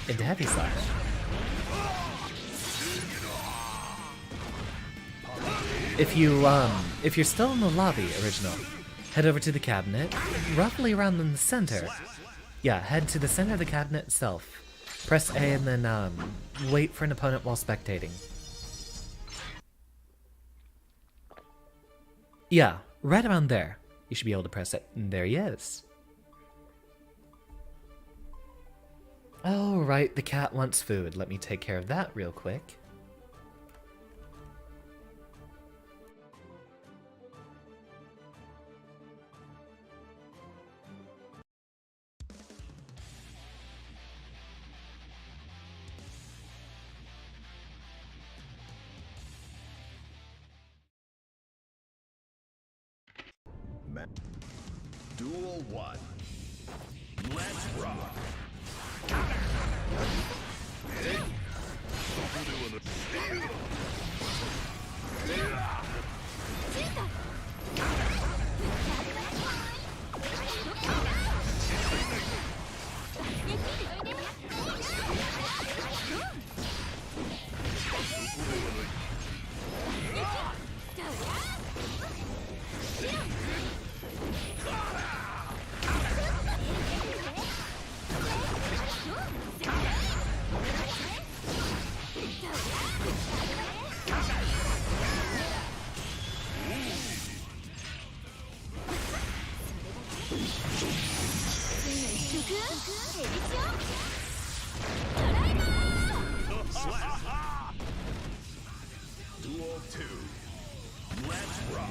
into heavy slash. If you're still in the lobby, Original, head over to the cabinet, roughly around in the center. Yeah, head to the center of the cabinet itself. Press A and then wait for an opponent while spectating. Yeah, right around there. You should be able to press it. And there he is. Oh, right, the cat wants food. Let me take care of that real quick. Duel 1. Let's rock. Duel 2. Let's rock.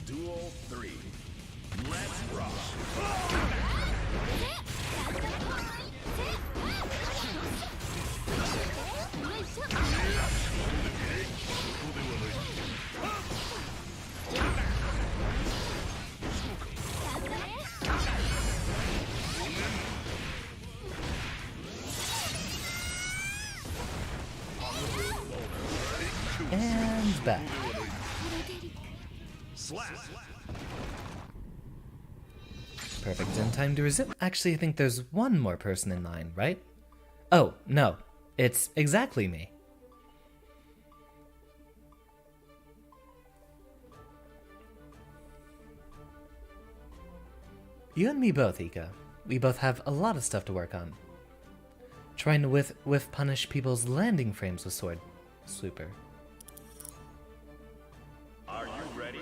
Duel 3. Let's rock. And back. Perfect, in time to resume. Actually, I think there's one more person in line, right? Oh, no. It's exactly me. You and me both, Ika. We both have a lot of stuff to work on. Trying to whiff punish people's landing frames with Sword Sweeper. Are you ready?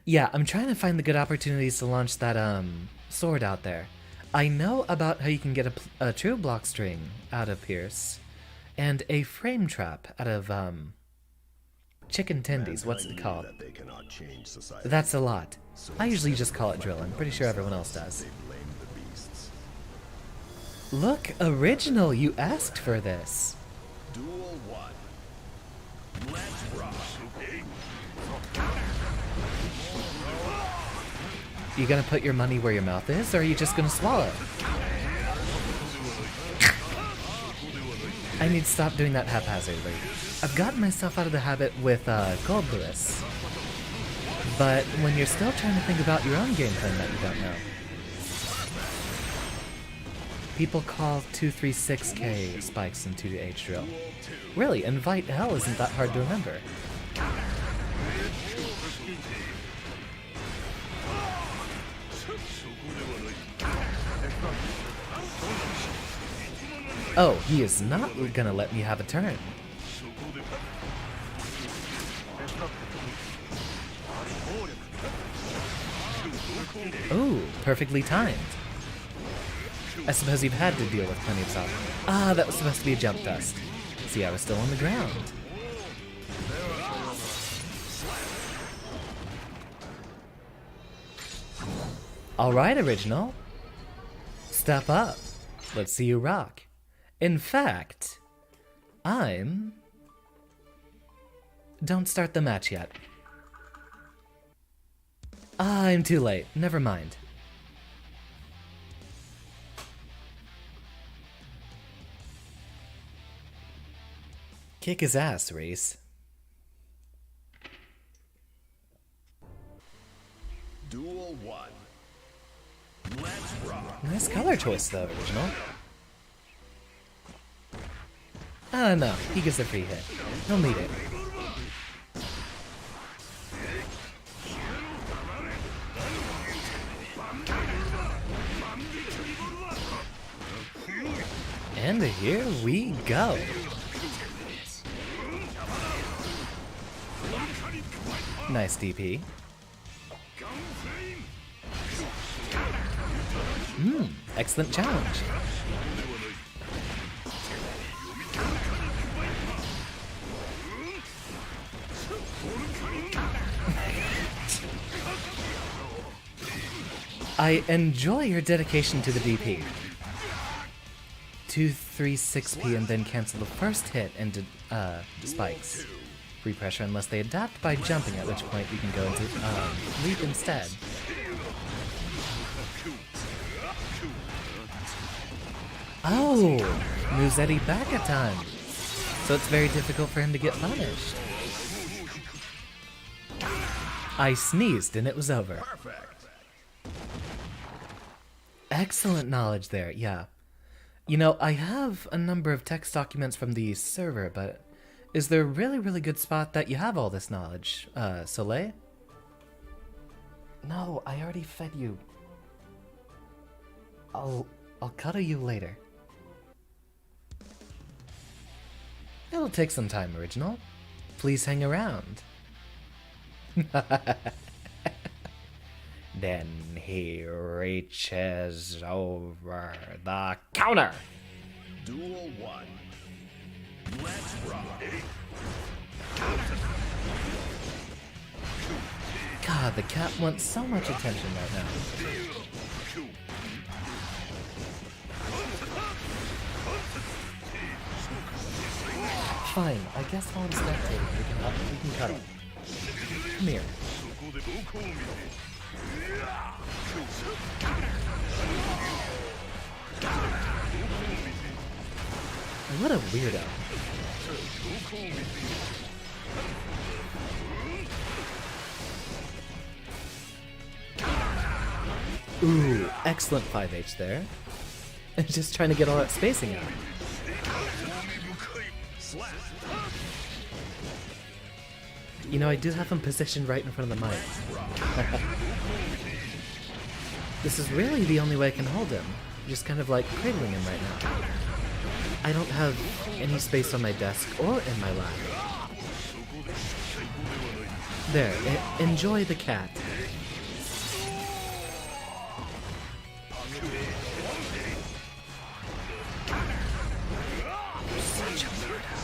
Yeah, I'm trying to find the good opportunities to launch that, sword out there. I know about how you can get a true block string out of Pierce, and a frame trap out of, chicken tendies. What's it called? That they cannot change society. That's a lot. I usually just call it drill. I'm pretty sure everyone else does. They blame the beasts. Look, original, you asked for this. Duel 1. Let's rock. You gonna put your money where your mouth is, or are you just gonna swallow? I need to stop doing that haphazardly. I've gotten myself out of the habit with Goldlewis. But when you're still trying to think about your own game plan that you don't know. People call 236K spikes in 2H drill. Really, invite hell isn't that hard to remember. Oh, he is not gonna let me have a turn. Ooh, perfectly timed. I suppose you've had to deal with plenty of stuff. Ah, that was supposed to be a jump dust. See, I was still on the ground. Alright, original. Step up. Let's see you rock. In fact, Don't start the match yet. I'm too late. Never mind. Kick his ass, Reese. Duel 1. Let's rock. Nice color choice, though, original. No, he gets a free hit. He'll need it. And here we go. Nice DP. Excellent challenge. I enjoy your dedication to the DP. 2, 3, 6p and then cancel the first hit into spikes. Free pressure unless they adapt by jumping, at which point you can go into leap instead. Oh! Moves Eddie back a ton. So it's very difficult for him to get punished. I sneezed and it was over. Perfect. Excellent knowledge there, yeah. You know, I have a number of text documents from the server, but is there a really good spot that you have all this knowledge? Soleil? No, I already fed you. I'll cuddle you later. It'll take some time, Original. Please hang around. Then he reaches over the counter. Duel 1. Let's rock. God, the cat wants so much attention right now. Fine, I guess while I'm spectating, we can cuddle. Come here. What a weirdo. Ooh, excellent 5H there. Just trying to get all that spacing out. You know, I do have him positioned right in front of the mic. This is really the only way I can hold him. Just kind of like cradling him right now. I don't have any space on my desk or in my lap. There, enjoy the cat. Such a weirdo.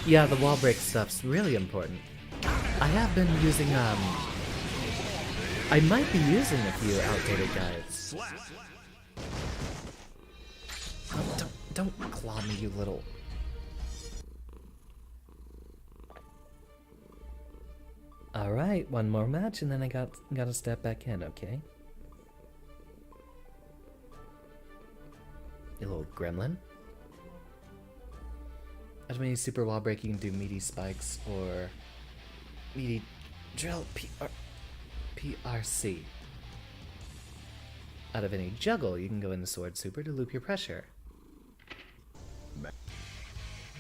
Yeah, the wall break stuff's really important. I have been using, I might be using a few outdated guides. Oh, don't claw me, you little... Alright, one more match and then I gotta step back in, okay? You little gremlin. As many super wall break, you can do meaty spikes or meaty drill PRC. Out of any juggle, you can go into sword super to loop your pressure.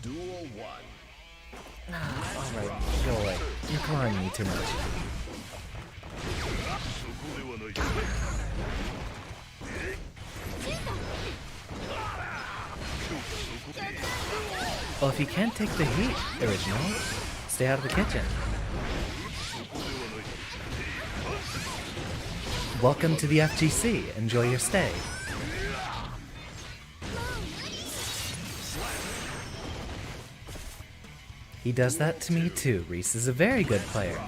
Duel 1. Alright, go away. You're clawing me too much. Well, if you can't take the heat, Original, stay out of the kitchen. Welcome to the FGC. Enjoy your stay. He does that to me too. Reese is a very good player.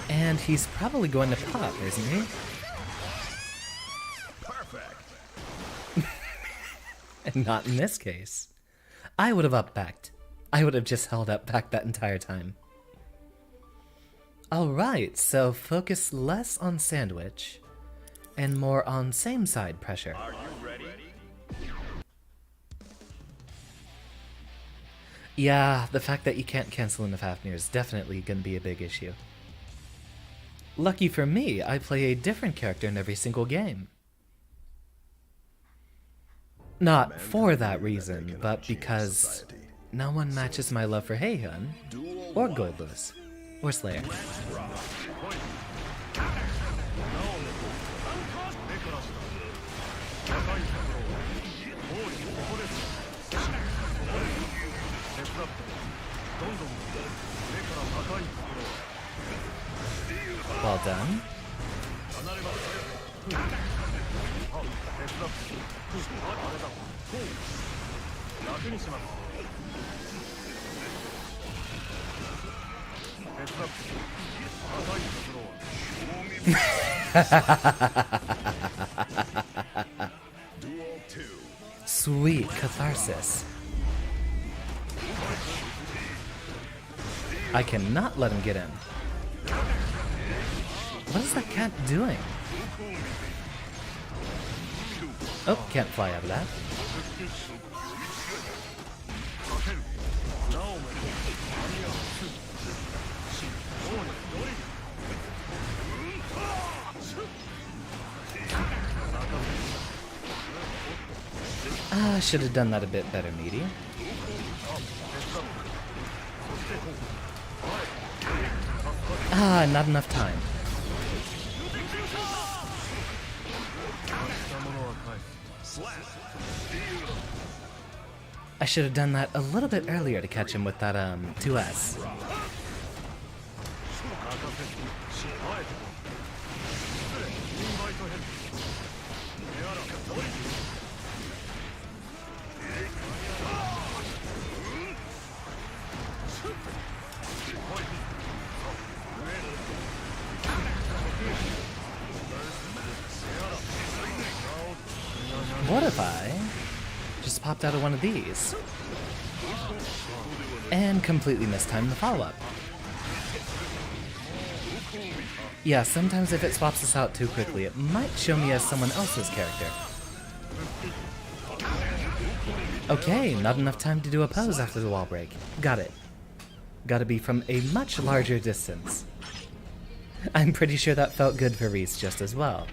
And he's probably going to pop, isn't he? Perfect. And not in this case. I would have up-backed. I would have just held up back that entire time. Alright, so focus less on sandwich and more on same side pressure. Are you ready? Yeah, the fact that you can't cancel into Fafnir is definitely going to be a big issue. Lucky for me, I play a different character in every single game. Not Mankind for knew that they reason, cannot but change because society. no one matches my love for Heihyun, Duel or one. Goldlewis, or Slayer. Well done. Duel 2. Sweet catharsis. I cannot let him get in. What is that cat doing? Oh, can't fly out of that. I should have done that a bit better, meaty. Not enough time. I should have done that a little bit earlier to catch him with that 2S. What if I just popped out of one of these and completely mistimed the follow-up? Yeah, sometimes if it swaps us out too quickly, it might show me as someone else's character. Okay, not enough time to do a pose after the wall break. Got it. Gotta be from a much larger distance. I'm pretty sure that felt good for Reese just as well.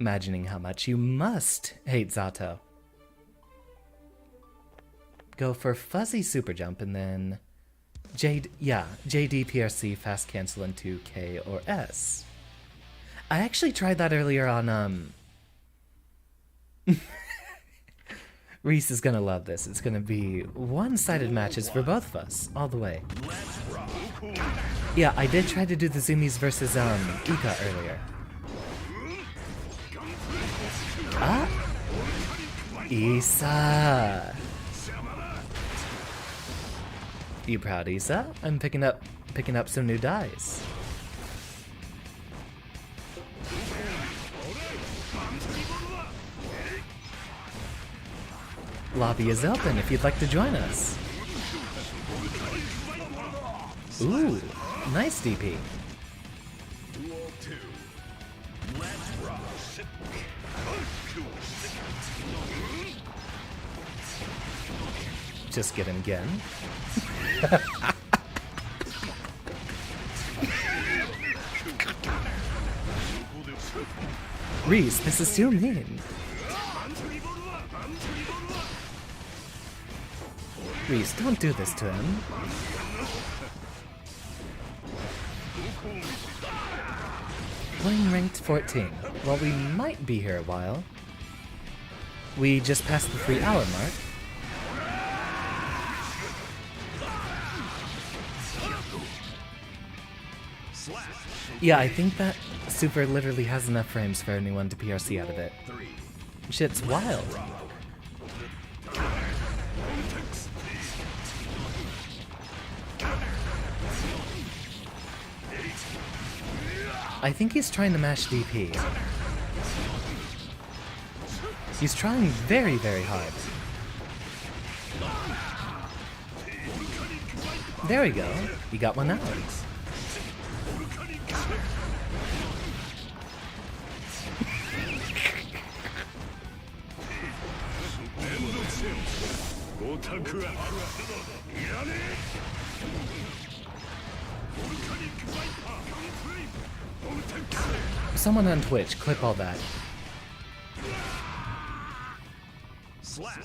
Imagining how much you must hate Zato. Go for fuzzy super jump and then JD PRC fast cancel into K or S. I actually tried that earlier on Reese is gonna love this. It's gonna be one-sided matches for both of us, all the way. Yeah, I did try to do the Zoomies versus Ika earlier. Ah! Issa! You proud, Issa? I'm picking up some new dice. Lobby is open if you'd like to join us. Ooh, nice DP. Duel 2. Let's rock. Just get him again. Reese, this is too mean. Reese, don't do this to him. Playing ranked 14. Well, we might be here a while. We just passed the 3-hour mark. Yeah, I think that super literally has enough frames for anyone to PRC out of it. Shit's wild. I think he's trying to mash DP. He's trying very, very hard. There we go. He got one out. Someone on Twitch, clip all that. Slap.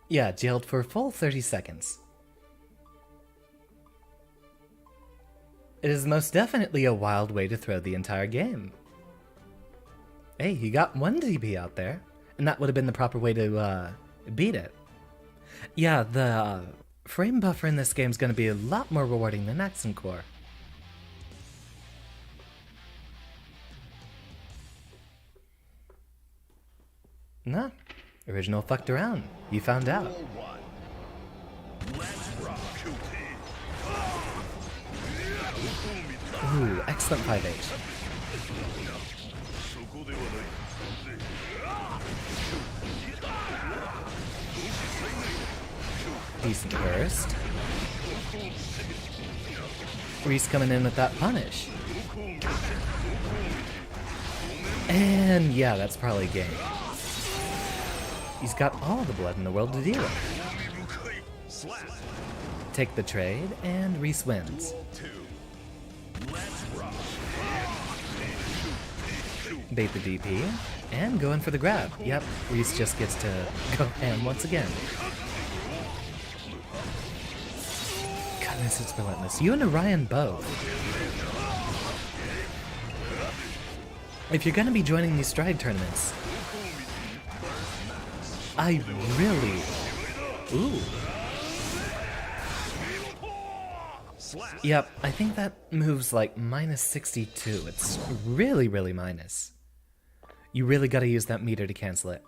Yeah, jailed for a full 30 seconds. It is most definitely a wild way to throw the entire game. Hey, he got 1 DP out there, and that would have been the proper way to beat it. Yeah, the frame buffer in this game is going to be a lot more rewarding than Accent Core. Nah, original fucked around. You found out. Ooh, excellent 5H. Decent burst. Reese coming in with that punish. And yeah, that's probably game. He's got all the blood in the world to deal with. Take the trade, and Reese wins. Bait the DP, and go in for the grab. Yep, Reese just gets to go ham once again. Goodness, it's relentless. You and Orion both. If you're gonna be joining these Strive tournaments, I really... Ooh. Yep, I think that moves like minus 62. It's really, really minus. You really gotta use that meter to cancel it.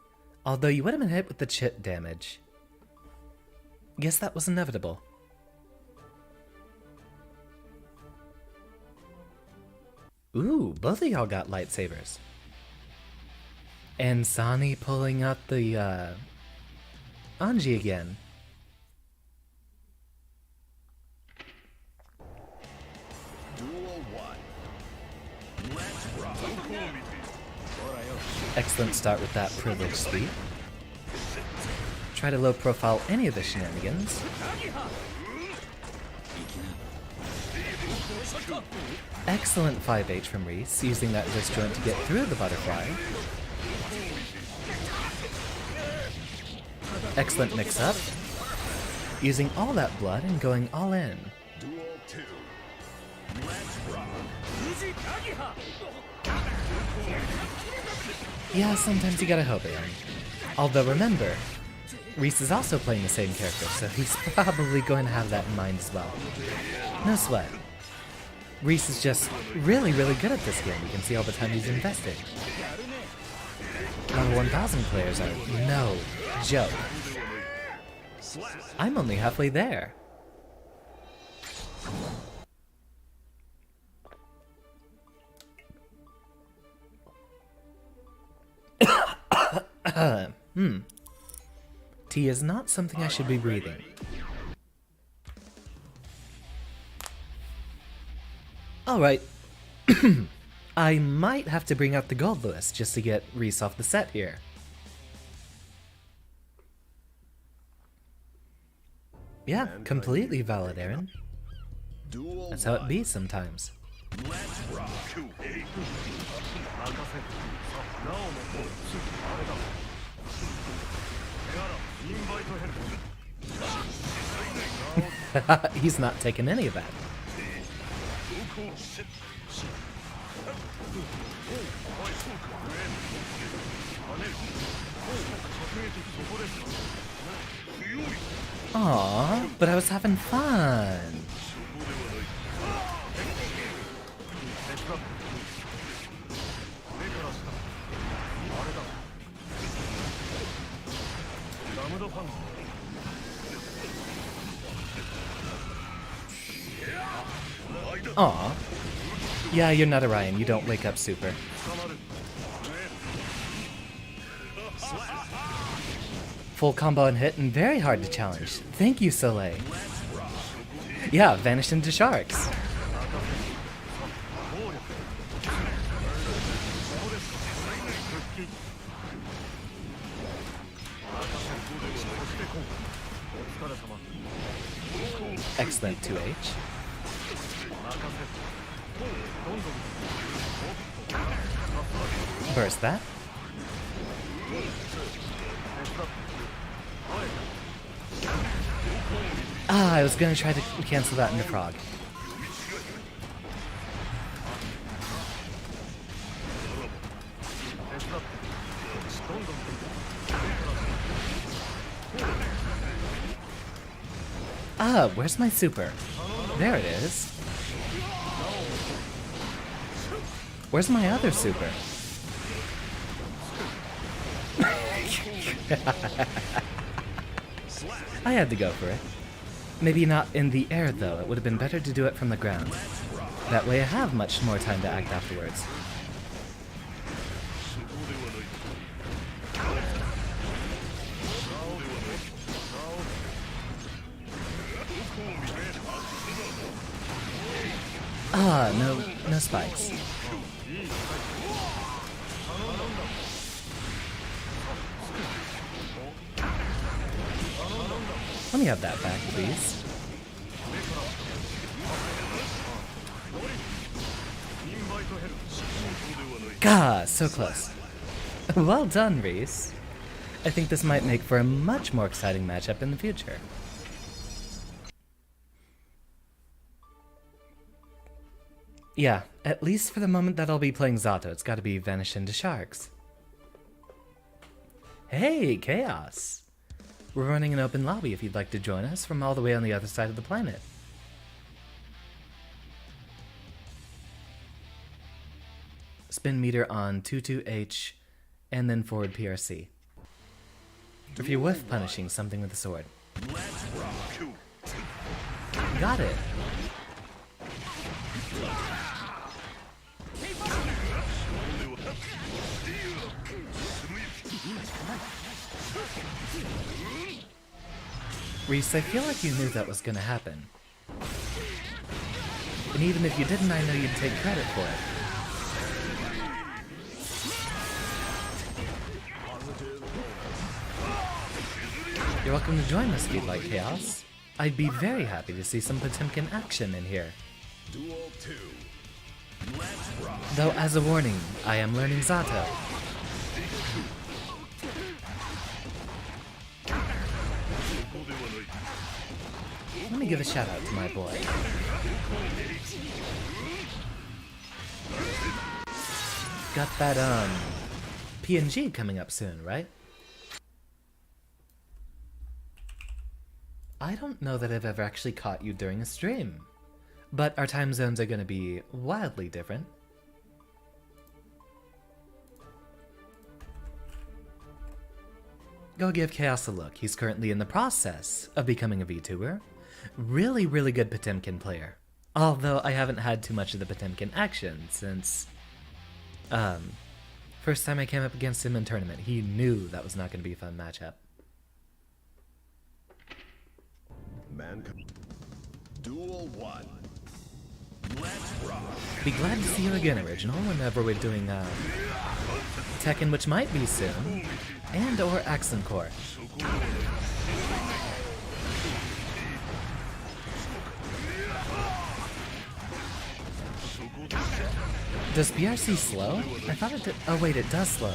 Although you would have been hit with the chip damage. Guess that was inevitable. Ooh, both of y'all got lightsabers. And Sani pulling out the, Anji again. Excellent start with that privileged speed. Try to low profile any of the shenanigans. Excellent 5H from Reese, using that disjoint to get through the butterfly. Excellent mix-up. Using all that blood and going all in. Yeah, sometimes you gotta hope it. Although remember, Reese is also playing the same character, so he's probably going to have that in mind as well. No sweat. Reese is just really, really good at this game. You can see all the time he's invested. Level 1000 players are no joke. I'm only halfway there. Tea is not something I should be breathing. Alright. I might have to bring out the Goldlewis just to get Reese off the set here. Yeah, completely valid, Aaron. That's how it be sometimes. He's not taking any of that. Aww, but I was having fun. Aw. Yeah, you're not Orion. You don't wake up super. Full combo and hit and very hard to challenge. Thank you, Soleil. Yeah, vanished into sharks. Excellent 2H. Burst that. Ah, I was gonna try to cancel that into frog. Ah, where's my super? There it is. Where's my other super? I had to go for it. Maybe not in the air though, it would have been better to do it from the ground. That way I have much more time to act afterwards. Ah, no spikes. Let me have that back, please. Gah, so close. Well done, Reese. I think this might make for a much more exciting matchup in the future. Yeah, at least for the moment that I'll be playing Zato, it's gotta be Vanish into Sharks. Hey, Chaos! We're running an open lobby if you'd like to join us from all the way on the other side of the planet. Spin meter on 22H, and then forward PRC. If you're whiff punishing something with a sword. Got it! Reese, I feel like you knew that was gonna happen. And even if you didn't, I know you'd take credit for it. You're welcome to join us if you'd like, Chaos. I'd be very happy to see some Potemkin action in here. Duel 2. Though, as a warning, I am learning Zato. Let me give a shout out to my boy. Got that, PNG coming up soon, right? I don't know that I've ever actually caught you during a stream, but our time zones are gonna be wildly different. Go give Chaos a look. He's currently in the process of becoming a VTuber. Really, really good Potemkin player. Although I haven't had too much of the Potemkin action since, first time I came up against him in tournament, he knew that was not going to be a fun matchup. Duel 1. Let's rock. Be glad to see you again, Original, whenever we're doing, Tekken, which might be soon, and or Accent Core. Does BRC slow? I thought it did. Oh wait, it does slow.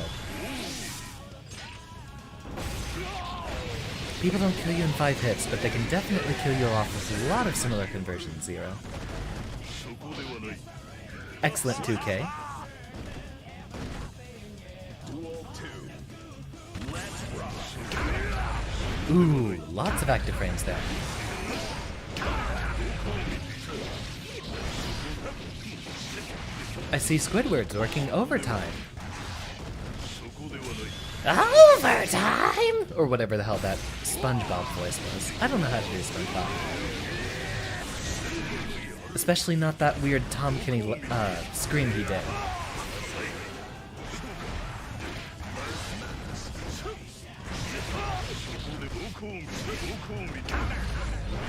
People don't kill you in 5 hits, but they can definitely kill you off with a lot of similar conversions, Zero. Excellent 2K. Ooh, lots of active frames there. I see Squidward's working overtime. Overtime! Or whatever the hell that SpongeBob voice was. I don't know how to do SpongeBob. Especially not that weird Tom Kenny scream he did.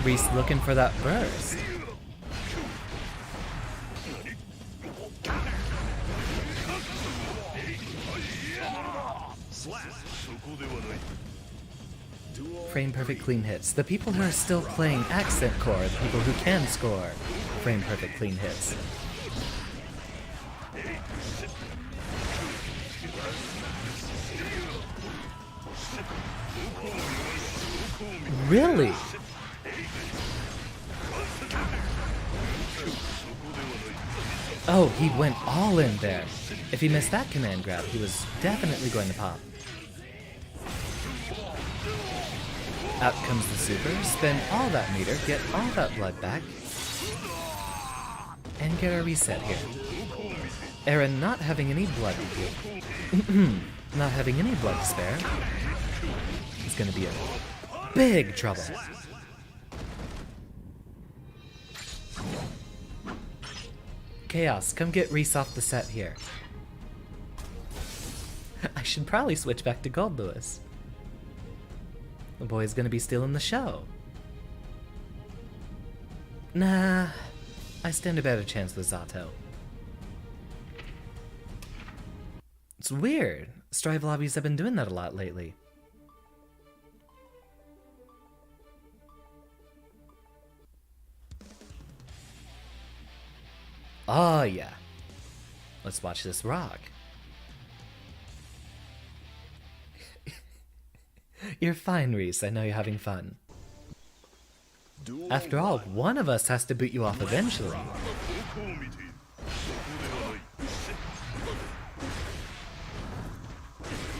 Reese looking for that burst. Frame perfect clean hits. The people who are still playing accent core are the people who can score frame perfect clean hits. Really? Oh, he went all in there. If he missed that command grab, he was definitely going to pop. Out comes the super, spend all that meter, get all that blood back, and get a reset here. Aaron not having any blood not having any blood to spare. He's gonna be in big trouble. Chaos, come get Reese off the set here. I should probably switch back to Goldlewis. The boy's gonna be stealing the show. Nah, I stand a better chance with Zato. It's weird. Strive lobbies have been doing that a lot lately. Oh yeah. Let's watch this rock. You're fine, Reese. I know you're having fun. After all, one of us has to boot you off eventually.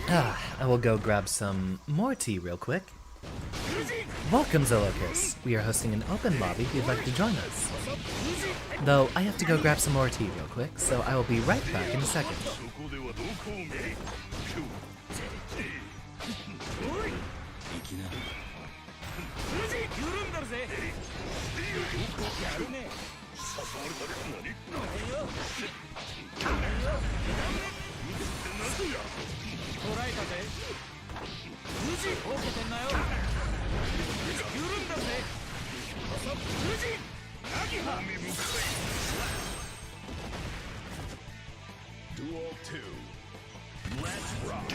I will go grab some more tea real quick. Welcome, Zolocus. We are hosting an open lobby if you'd like to join us. Though, I have to go grab some more tea real quick, so I will be right back in a second. Duel 2. Let's rock.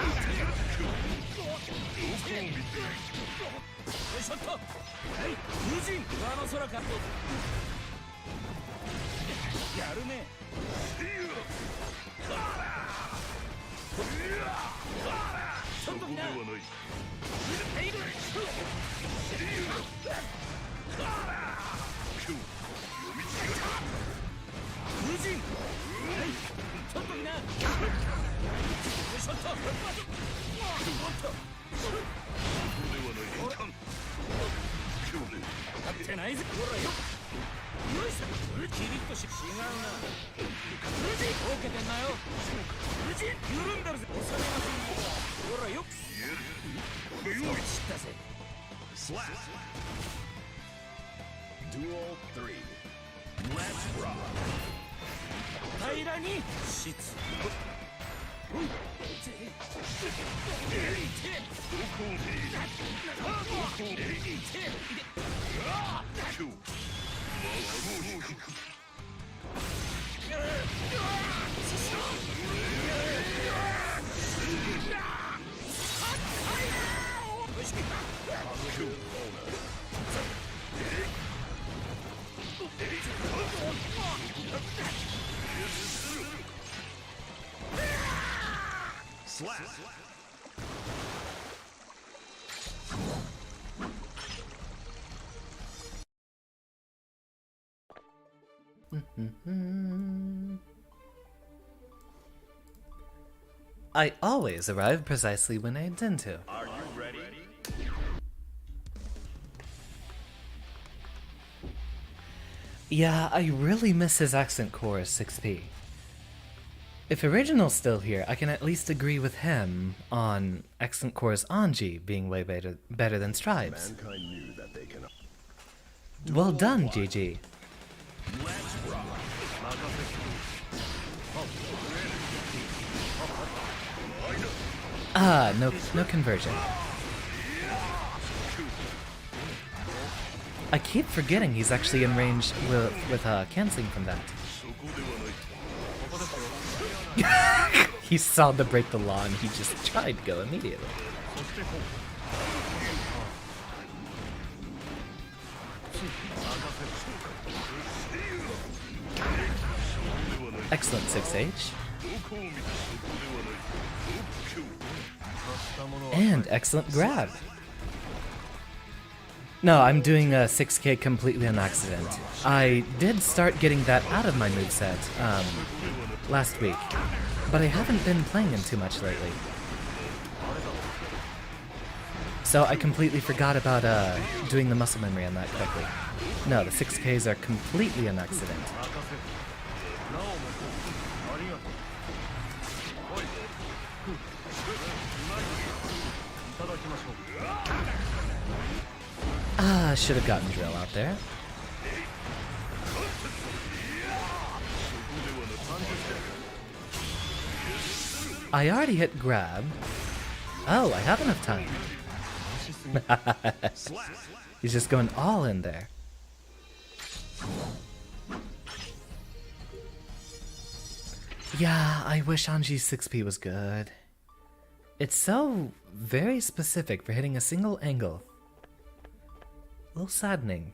Slap. Duel 3. Let's rock. Slap. I always arrive precisely when I intend to. Are you ready? Yeah, I really miss his accent chorus 6P. If Original's still here, I can at least agree with him on accent chorus Anji being way better than Strive's. Mankind knew that they cannot. Well done, GG. Let's rock. Ah, no conversion. I keep forgetting he's actually in range with canceling from that. He saw the break the law and he just tried to go immediately. Excellent 6H. And excellent grab. No, I'm doing a 6K completely on accident. I did start getting that out of my moveset last week, but I haven't been playing him too much lately. So I completely forgot about doing the muscle memory on that quickly. No, the 6Ks are completely an accident. Ah, should have gotten drill out there. I already hit grab. Oh, I have enough time. He's just going all in there. Yeah, I wish Anji's 6P was good. It's so very specific for hitting a single angle. A little saddening.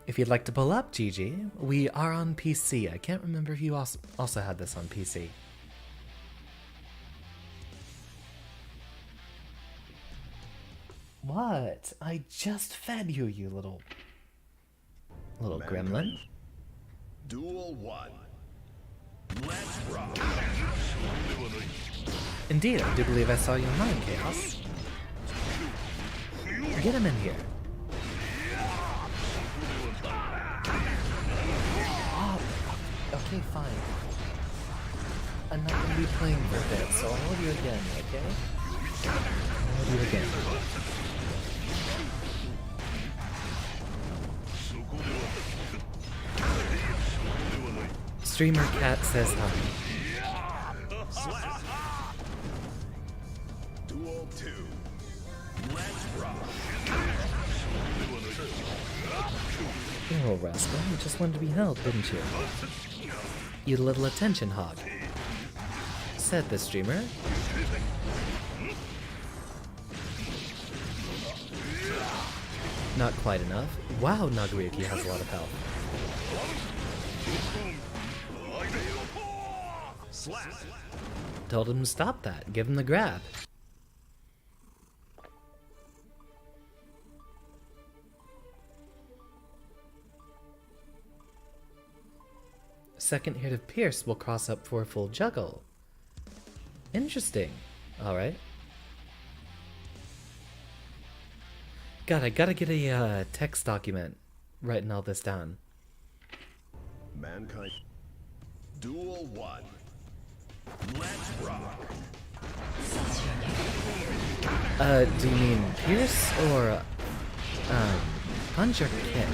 If you'd like to pull up, GG, we are on PC. I can't remember if you also had this on PC. What? I just fed you, you little gremlin. Duel 1. Let's rock. Indeed, I do believe I saw you in mine, Chaos. Get him in here. Oh, okay, fine. I'm not going to be playing for a bit, so I'll hold you again, okay? I'll hold you again. Streamer Cat says hi. Duel 2. Let's rock. Oh, rascal, you just wanted to be held, didn't you? You little attention hog. Said the streamer. Not quite enough. Wow, Nagoriyuki has a lot of health. Told him to stop that. Give him the grab. Second hit of Pierce will cross up for a full juggle. Interesting. Alright. God, I gotta get a text document writing all this down. Mankind. Duel 1. Let's rock. Do you mean Pierce or punch or kick?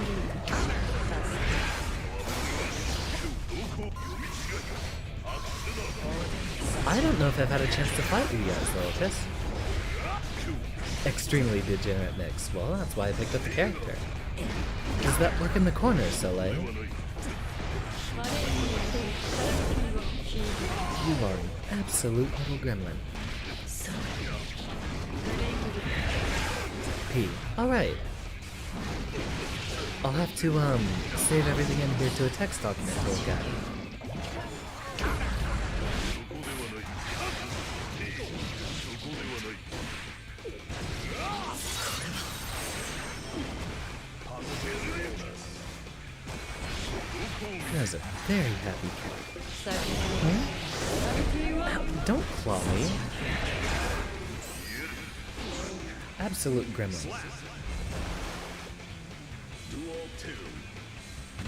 I don't know if I've had a chance to fight you guys, Lotus. Extremely degenerate mix. Well, that's why I picked up the character. Does that work in the corner, Soleil? You are an absolute little gremlin. P. Alright. I'll have to, save everything in here to a text document to look at. That was a very happy cat. Ow, don't claw me. Absolute gremlin. Duel 2.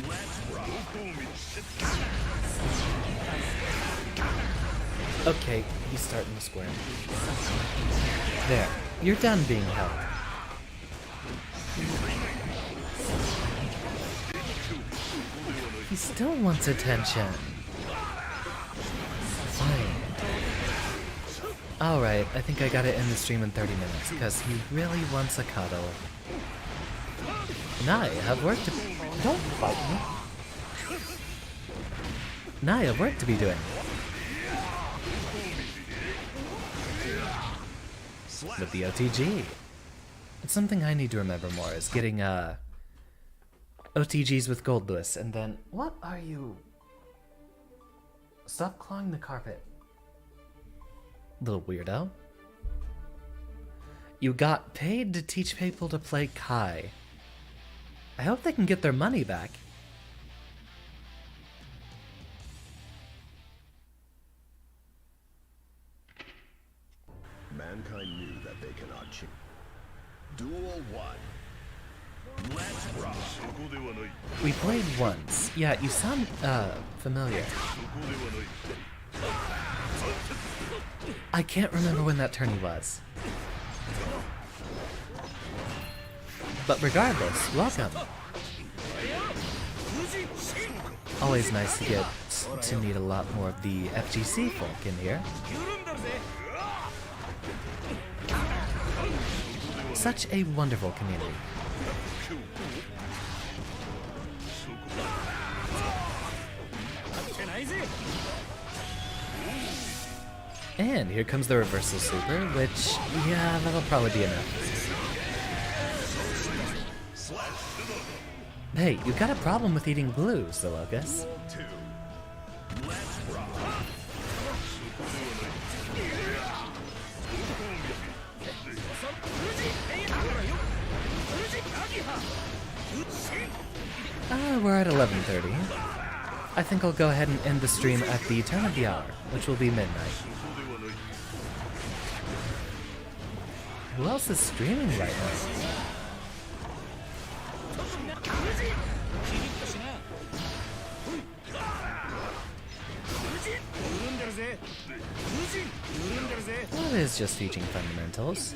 Let's rock. Okay, he's starting to square. There, you're done being held. He still wants attention. Fine. Alright, I think I gotta end the stream in 30 minutes, because he really wants a cuddle. Now I have work to... Don't fight me. Now I have work to be doing. With the OTG. It's something I need to remember more, is getting, OTGs with Goldlewis, and then what are you? Stop clawing the carpet, little weirdo. You got paid to teach people to play Kai. I hope they can get their money back. Mankind knew that they cannot change. Duel 1. Let's rock. We played once. Yeah, you sound, familiar. I can't remember when that tourney was. But regardless, welcome. Always nice to get to meet a lot more of the FGC folk in here. Such a wonderful community. And here comes the reversal super, which, yeah, that'll probably be enough. Hey, you got a problem with eating blue, Zolocus. We're at 11:30. I think I'll go ahead and end the stream at the turn of the hour, which will be midnight. Who else is streaming right now? Well, it is just teaching fundamentals.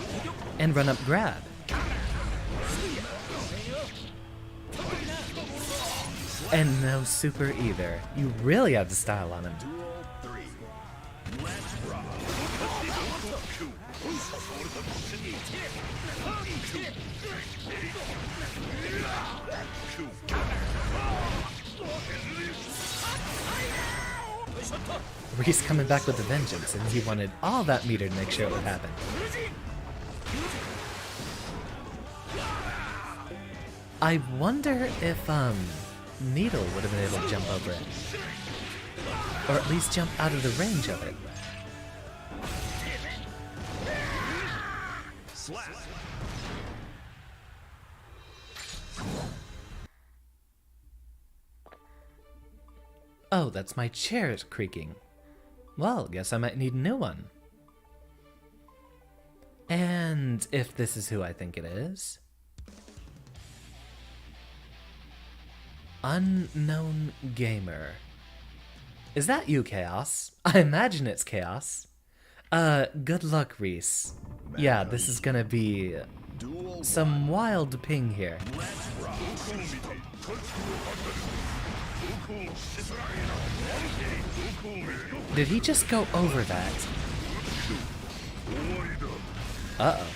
And run up grab. And no super either. You really have the style on him. Reese coming back with a vengeance, and he wanted all that meter to make sure it would happen. I wonder if, Needle would have been able to jump over it. Or at least jump out of the range of it. Oh, that's my chair creaking. Well, guess I might need a new one. And if this is who I think it is... Unknown Gamer. Is that you, Chaos? I imagine it's Chaos. Good luck, Reese. Yeah, this is gonna be some wild ping here. Did he just go over that? Uh-oh.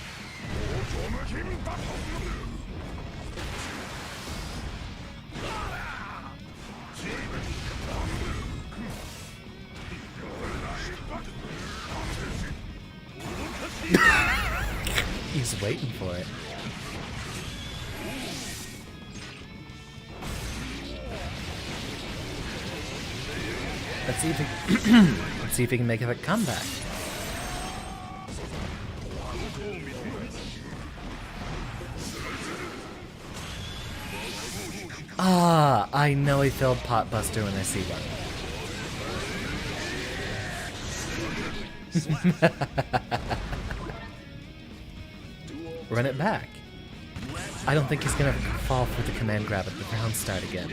He's waiting for it. Let's see if he let's see if he can make a comeback. Ah, I know he failed Potbuster when I see one. Run it back. I don't think he's gonna fall for the command grab at the round start again.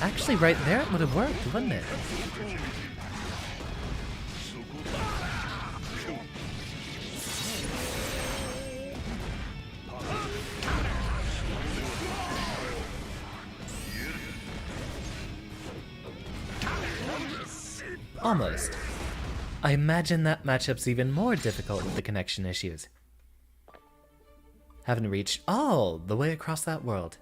Actually, right there it would have worked, wouldn't it? Almost. I imagine that matchup's even more difficult with the connection issues. Haven't reached all the way across that world.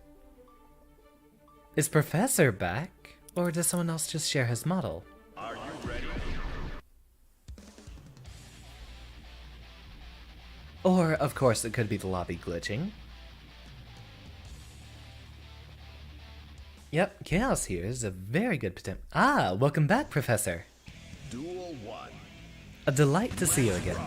Is Professor back, or does someone else just share his model? Are you ready? Or, of course, it could be the lobby glitching. Yep, Chaos here is a very good potential. Ah, welcome back, Professor. Duel 1. A delight to see you again.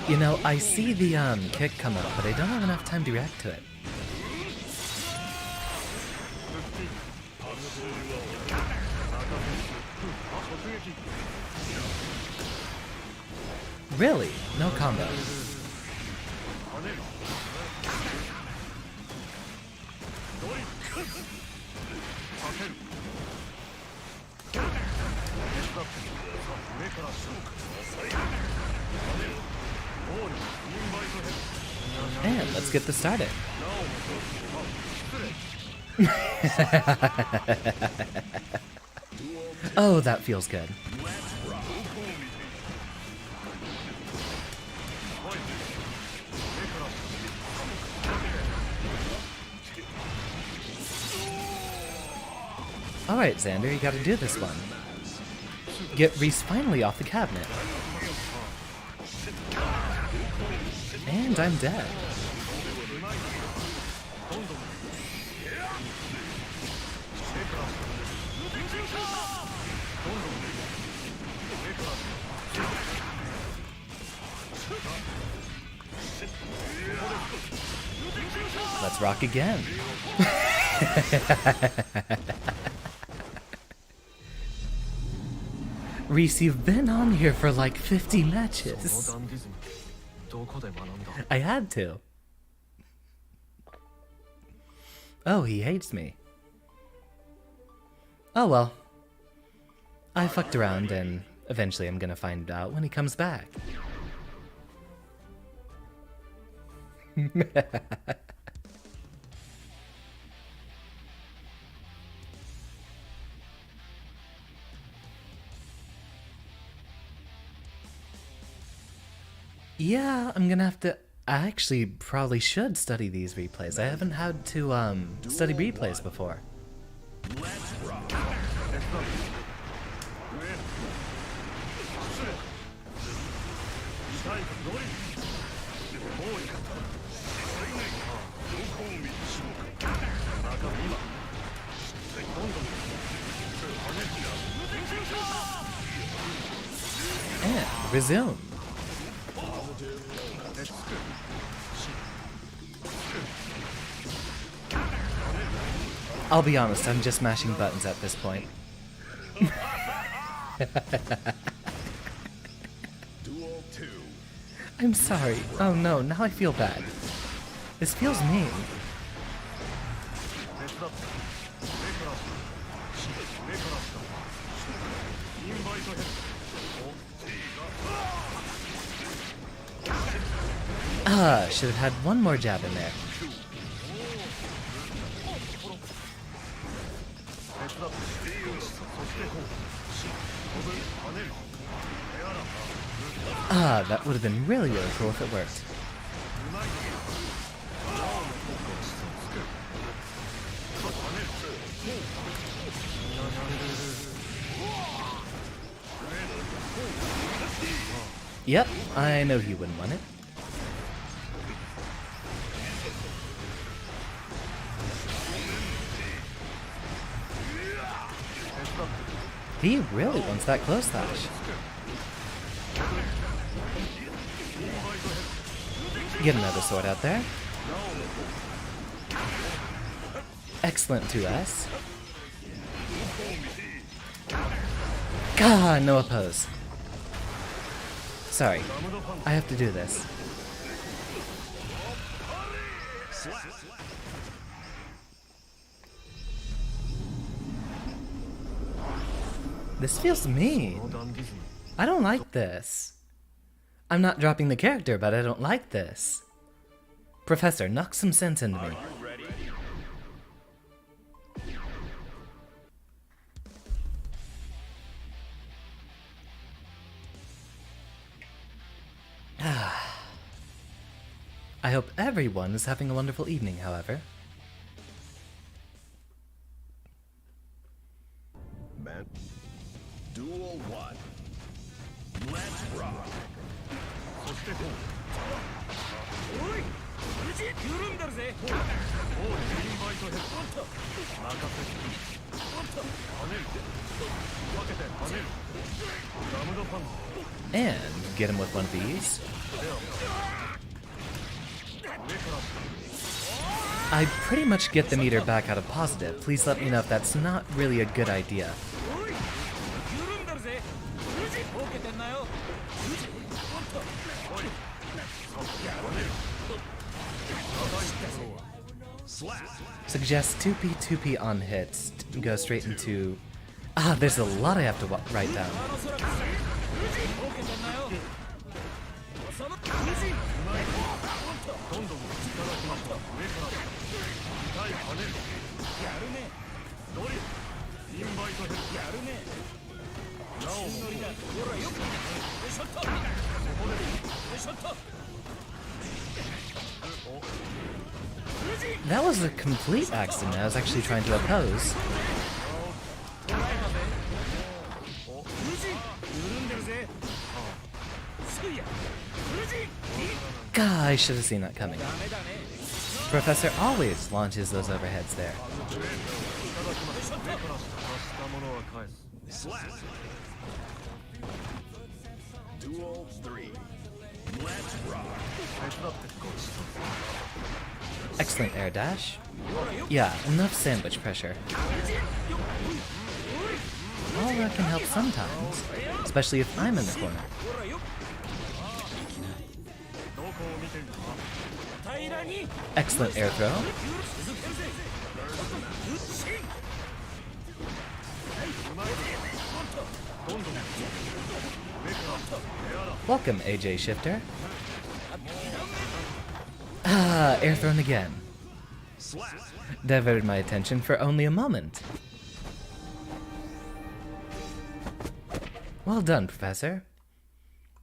You know, I see the kick come up, but I don't have enough time to react to it. Really? No combo. And let's get this started. Oh, that feels good. Alright, Xander, you gotta do this one. Get Reese finally off the cabinet. And I'm dead. Let's rock again. Reese, you've been on here for like 50 matches. I had to. Oh, he hates me. Oh well. I fucked around and eventually I'm gonna find out when he comes back. Yeah, I'm gonna have to... I actually probably should study these replays. I haven't had to, study replays before. Let's rock. And resume. I'll be honest, I'm just mashing buttons at this point. Duel 2. I'm sorry. Oh no, now I feel bad. This feels mean. Ah, should have had one more jab in there. Ah, that would have been really, really cool if it worked. Yep, I know he wouldn't want it. He really wants that close slash. Get another sword out there. Excellent 2S. God, no oppose. Sorry, I have to do this. This feels mean. I don't like this. I'm not dropping the character, but I don't like this. Professor, knock some sense into me. I hope everyone is having a wonderful evening, however. Man. Duel 1. Let's rock. そしてこうおい無事緩んだるぜおうインバイトヘッド任せて跳ねる分けて跳ねるダムドパン And get him with one of these. I pretty much get the meter back out of positive. Please let me know if that's not really a good idea. Suggest 2p 2p on hits. Go straight into... Ah, there's a lot I have to write down. That was a complete accident. I was actually trying to oppose. God, I should have seen that coming. Professor always launches those overheads there. Duel 3. Let's rock. Excellent air dash. Yeah, enough sandwich pressure. All that can help sometimes, especially if I'm in the corner. Excellent air throw. Welcome, AJ Shifter. Ah, air thrown again. Diverted my attention for only a moment. Well done, Professor.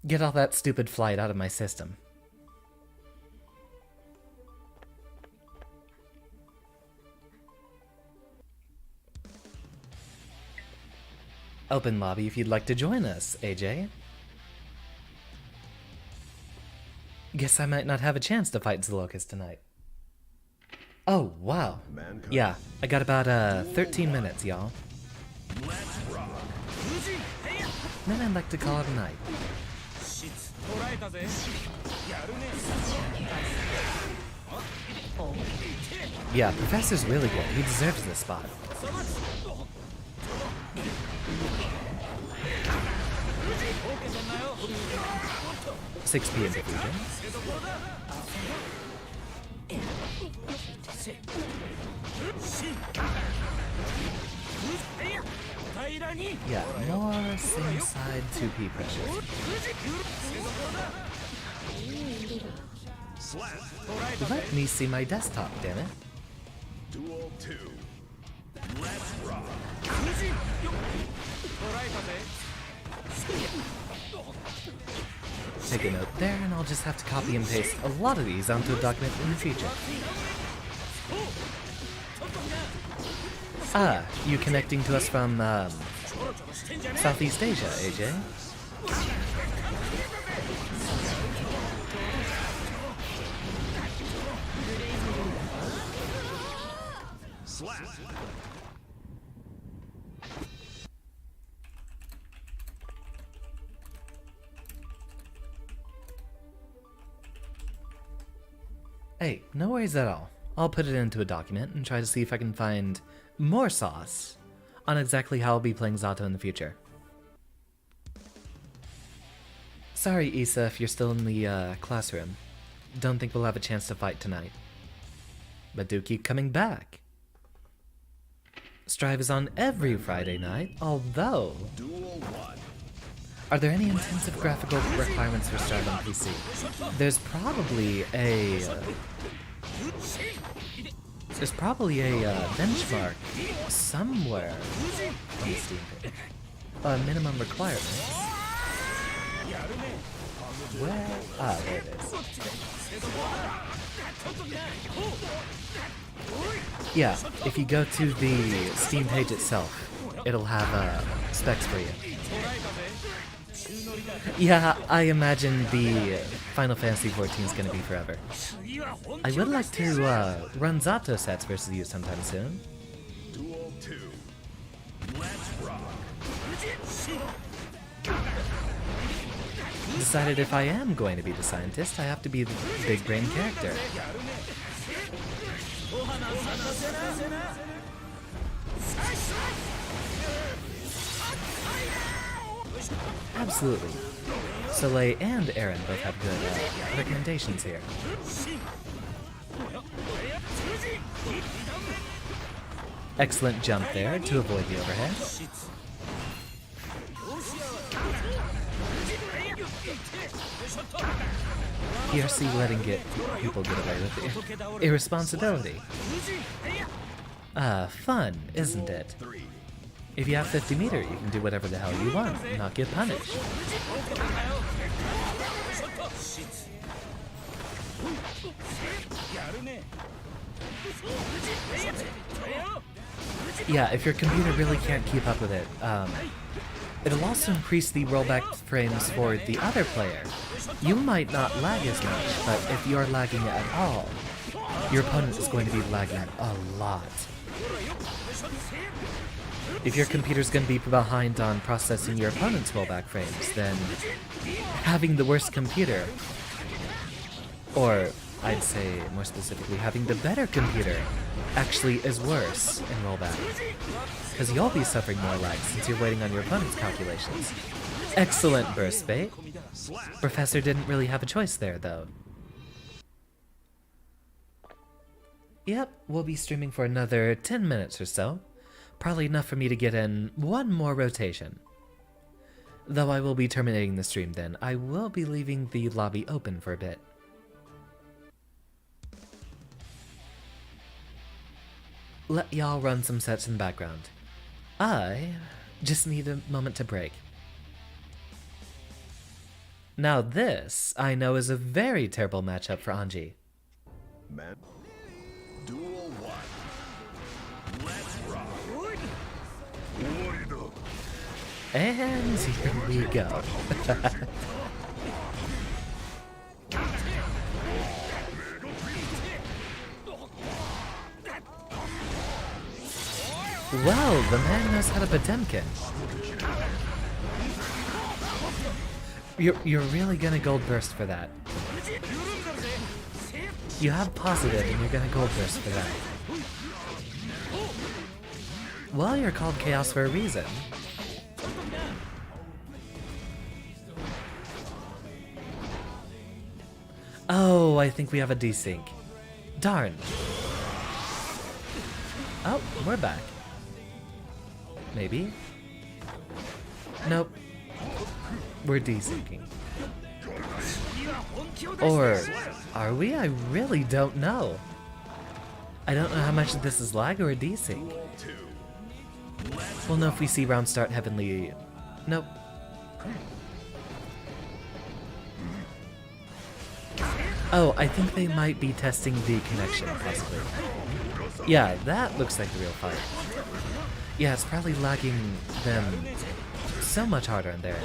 Get all that stupid flight out of my system. Open lobby if you'd like to join us, AJ. Guess I might not have a chance to fight Zolocus tonight. Oh, wow. Yeah, I got about 13 minutes, y'all. Then I'd like to call it a night. Yeah, Professor's really good. He deserves this spot. 6 p.m. diffusion. Yeah, more same side 2p pressure. Let me see my desktop, damn it. Duel 2. Let's rock. Take a note there, and I'll just have to copy and paste a lot of these onto a document in the future. Ah, you connecting to us from, Southeast Asia, AJ? Hey, no worries at all. I'll put it into a document and try to see if I can find more sauce on exactly how I'll be playing Zato in the future. Sorry, Issa, if you're still in the classroom. Don't think we'll have a chance to fight tonight. But do keep coming back. Strive is on every Friday night, although... Duel 1. Are there any intensive graphical requirements for Strive on PC? There's probably a benchmark somewhere on the Steam page. Minimum requirements. Where? Ah, there it is. Yeah, if you go to the Steam page itself, it'll have specs for you. Yeah, I imagine the Final Fantasy XIV is gonna be forever. I would like to run Zato sets versus you sometime soon. Duel 2. Let's rock. Decided if I am going to be the scientist, I have to be the big brain character. Absolutely. Soleil and Aaron both have good recommendations here. Excellent jump there to avoid the overhead. PRC letting people get away with irresponsibility. Fun, isn't it? If you have 50 meter, you can do whatever the hell you want and not get punished. Yeah, if your computer really can't keep up with it, it'll also increase the rollback frames for the other player. You might not lag as much, but if you're lagging at all, your opponent is going to be lagging a lot. If your computer's going to be behind on processing your opponent's rollback frames, then having the worst computer, or I'd say more specifically having the better computer, actually is worse in rollback. Because you'll be suffering more lag since you're waiting on your opponent's calculations. Excellent burst bait. Professor didn't really have a choice there, though. Yep, we'll be streaming for another 10 minutes or so. Probably enough for me to get in one more rotation. Though I will be terminating the stream then, I will be leaving the lobby open for a bit. Let y'all run some sets in the background. I just need a moment to break. Now this, I know, is a very terrible matchup for Anji. Man. Duel 1. Let's rock. And here we go. Wow, the man knows how to Potemkin. You're really gonna gold burst for that. You have positive and you're gonna gold burst for that. Well, you're called Chaos for a reason. Oh, I think we have a desync. Darn. Oh, we're back. Maybe? Nope. We're desyncing. Or are we? I really don't know. I don't know how much of this is lag or a desync. We'll know if we see round start heavenly. Nope. Oh, I think they might be testing the connection, possibly. Yeah, that looks like the real fight. Yeah, it's probably lagging them so much harder in there.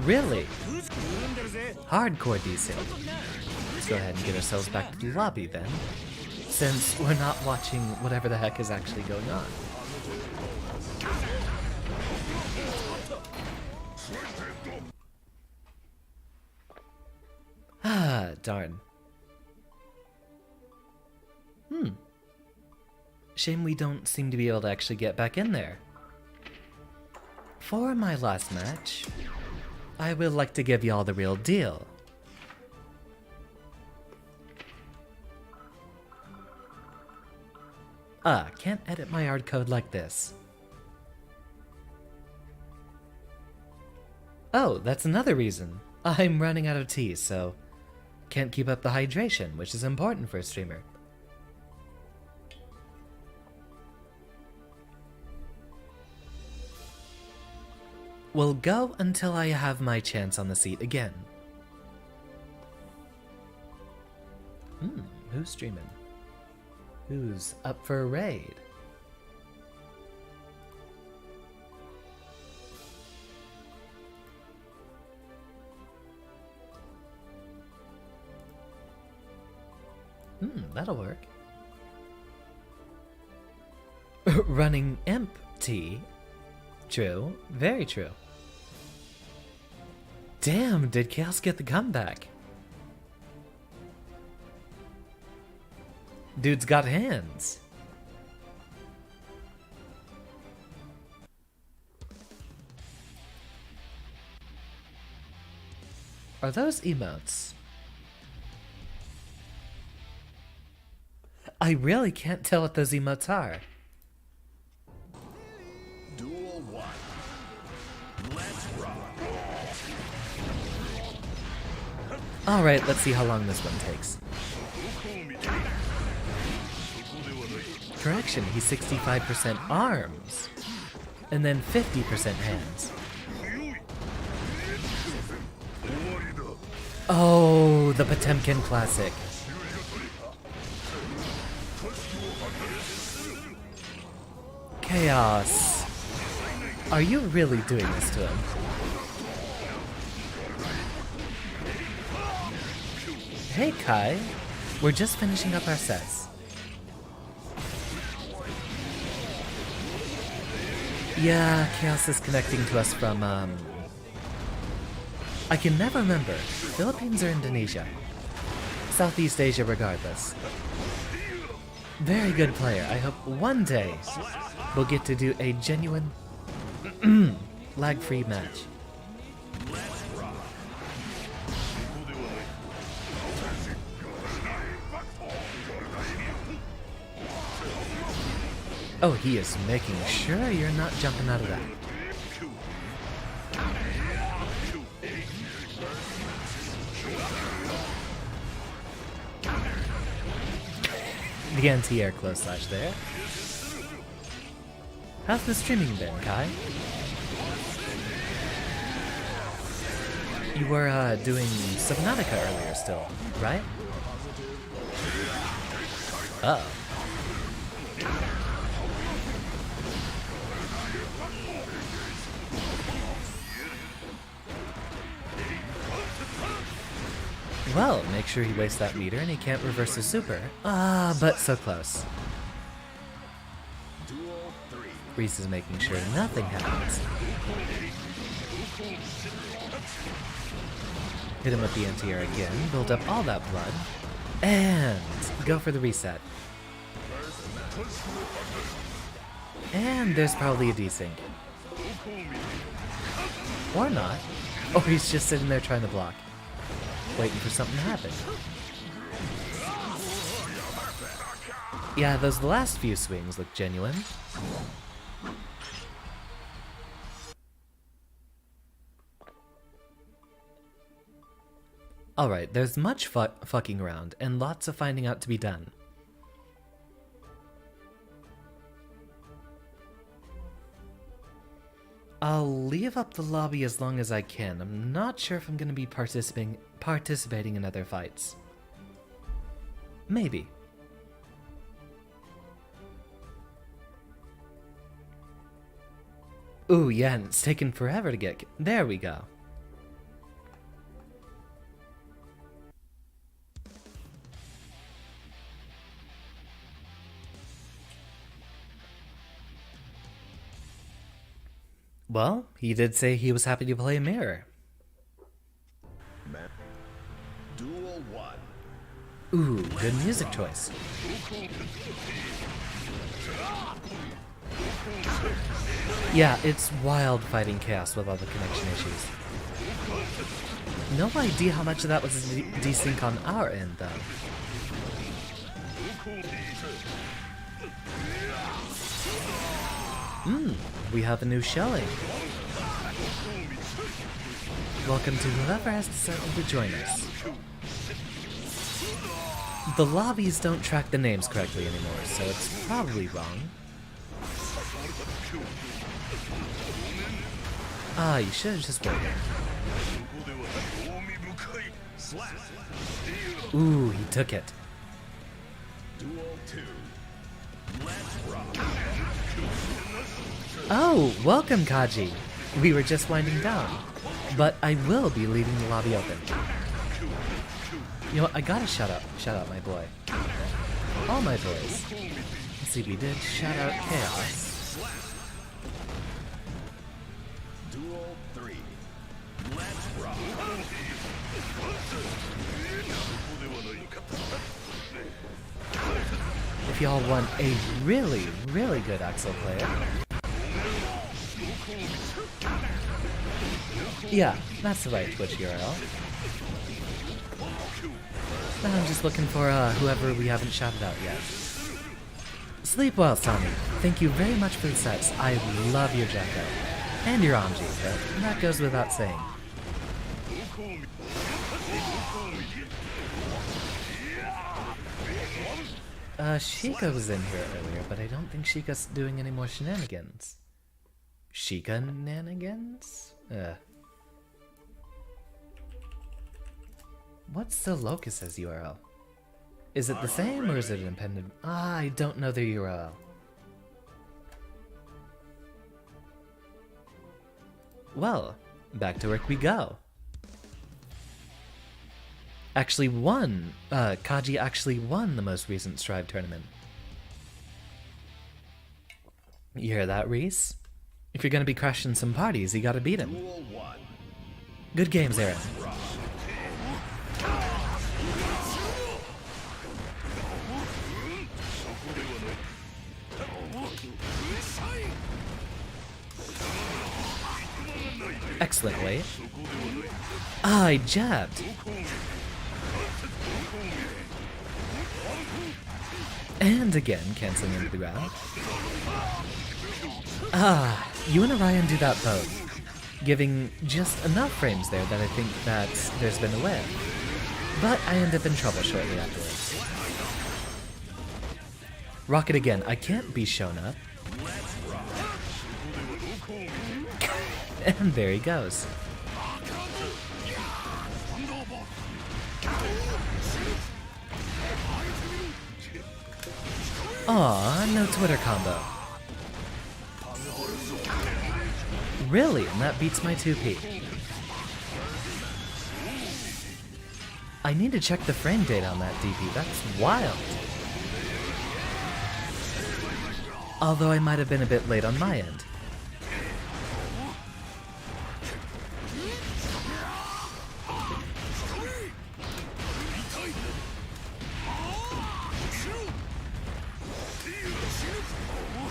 Really? Hardcore desync. Let's go ahead and get ourselves back to the lobby then, since we're not watching whatever the heck is actually going on. Ah, darn. Shame we don't seem to be able to actually get back in there. For my last match, I would like to give y'all the real deal. Can't edit my hard code like this. Oh, that's another reason. I'm running out of tea, so can't keep up the hydration, which is important for a streamer. will go until I have my chance on the seat again. Who's streaming? Who's up for a raid? That'll work. Running empty. True. Very true. Damn, did Chaos get the comeback? Dude's got hands. Are those emotes? I really can't tell what those emotes are. Duel 1. Let's rock. Alright, let's see how long this one takes. Correction, he's 65% arms. And then 50% hands. Oh, the Potemkin Classic. Chaos. Are you really doing this to him? Hey Kai, we're just finishing up our sets. Yeah, Chaos is connecting to us from, I can never remember, Philippines or Indonesia. Southeast Asia regardless. Very good player. I hope one day we'll get to do a genuine lag-free match. Oh, he is making sure you're not jumping out of that. The anti-air close slash there. How's the streaming been, Kai? You were doing Subnautica earlier still, right? Uh-oh. Well, make sure he wastes that meter and he can't reverse his super. But so close. Reese is making sure nothing happens. Hit him with the anti-air again, build up all that blood, and go for the reset. And there's probably a desync. Or not. Or he's just sitting there trying to block. Waiting for something to happen. Yeah, those last few swings look genuine. Alright, there's much fucking around, and lots of finding out to be done. I'll leave up the lobby as long as I can. I'm not sure if I'm going to be participating in other fights. Maybe. Ooh, yeah, and it's taken forever to get... There we go. Well, he did say he was happy to play a mirror. Duel 1. Ooh, good music choice. Yeah, it's wild fighting Chaos with all the connection issues. No idea how much of that was desync on our end, though. We have a new showing. Welcome to whoever has decided to join us. The lobbies don't track the names correctly anymore, so it's probably wrong. Ah, you should have just waited. Ooh, he took it. Duel 2. Let's rock. Oh, welcome, Kaji. We were just winding down, but I will be leaving the lobby open. You know what, I gotta shout out my boy. All my boys. Let's see, we did shout out Chaos. Duel 3. Let's rock. If y'all want a really, really good Axel player. Yeah, that's the right Twitch URL. Now I'm just looking for whoever we haven't shouted out yet. Sleep well, Tommy. Thank you very much for the sets. I love your Jacko. And your Amji, but that goes without saying. Sheikah was in here earlier, but I don't think Sheikah's doing any more shenanigans. Sheikah-nanigans? What's the Locus's URL? Is it the same or is it independent? Ah, I don't know their URL. Well, back to work we go. Actually won. Kaji actually won the most recent Strive tournament. You hear that, Reese? If you're gonna be crashing some parties, you gotta beat him. Duel 1. Good games, Aaron. Excellent wave. Ah, I jabbed. And again, canceling into the ground. Ah, you and Orion do that both, giving just enough frames there that I think that there's been a win. But I end up in trouble shortly afterwards. Rocket again, I can't be shown up. And there he goes. Aw, no Twitter combo. Really? And that beats my 2P. I need to check the frame data on that DP, that's wild. Although I might have been a bit late on my end.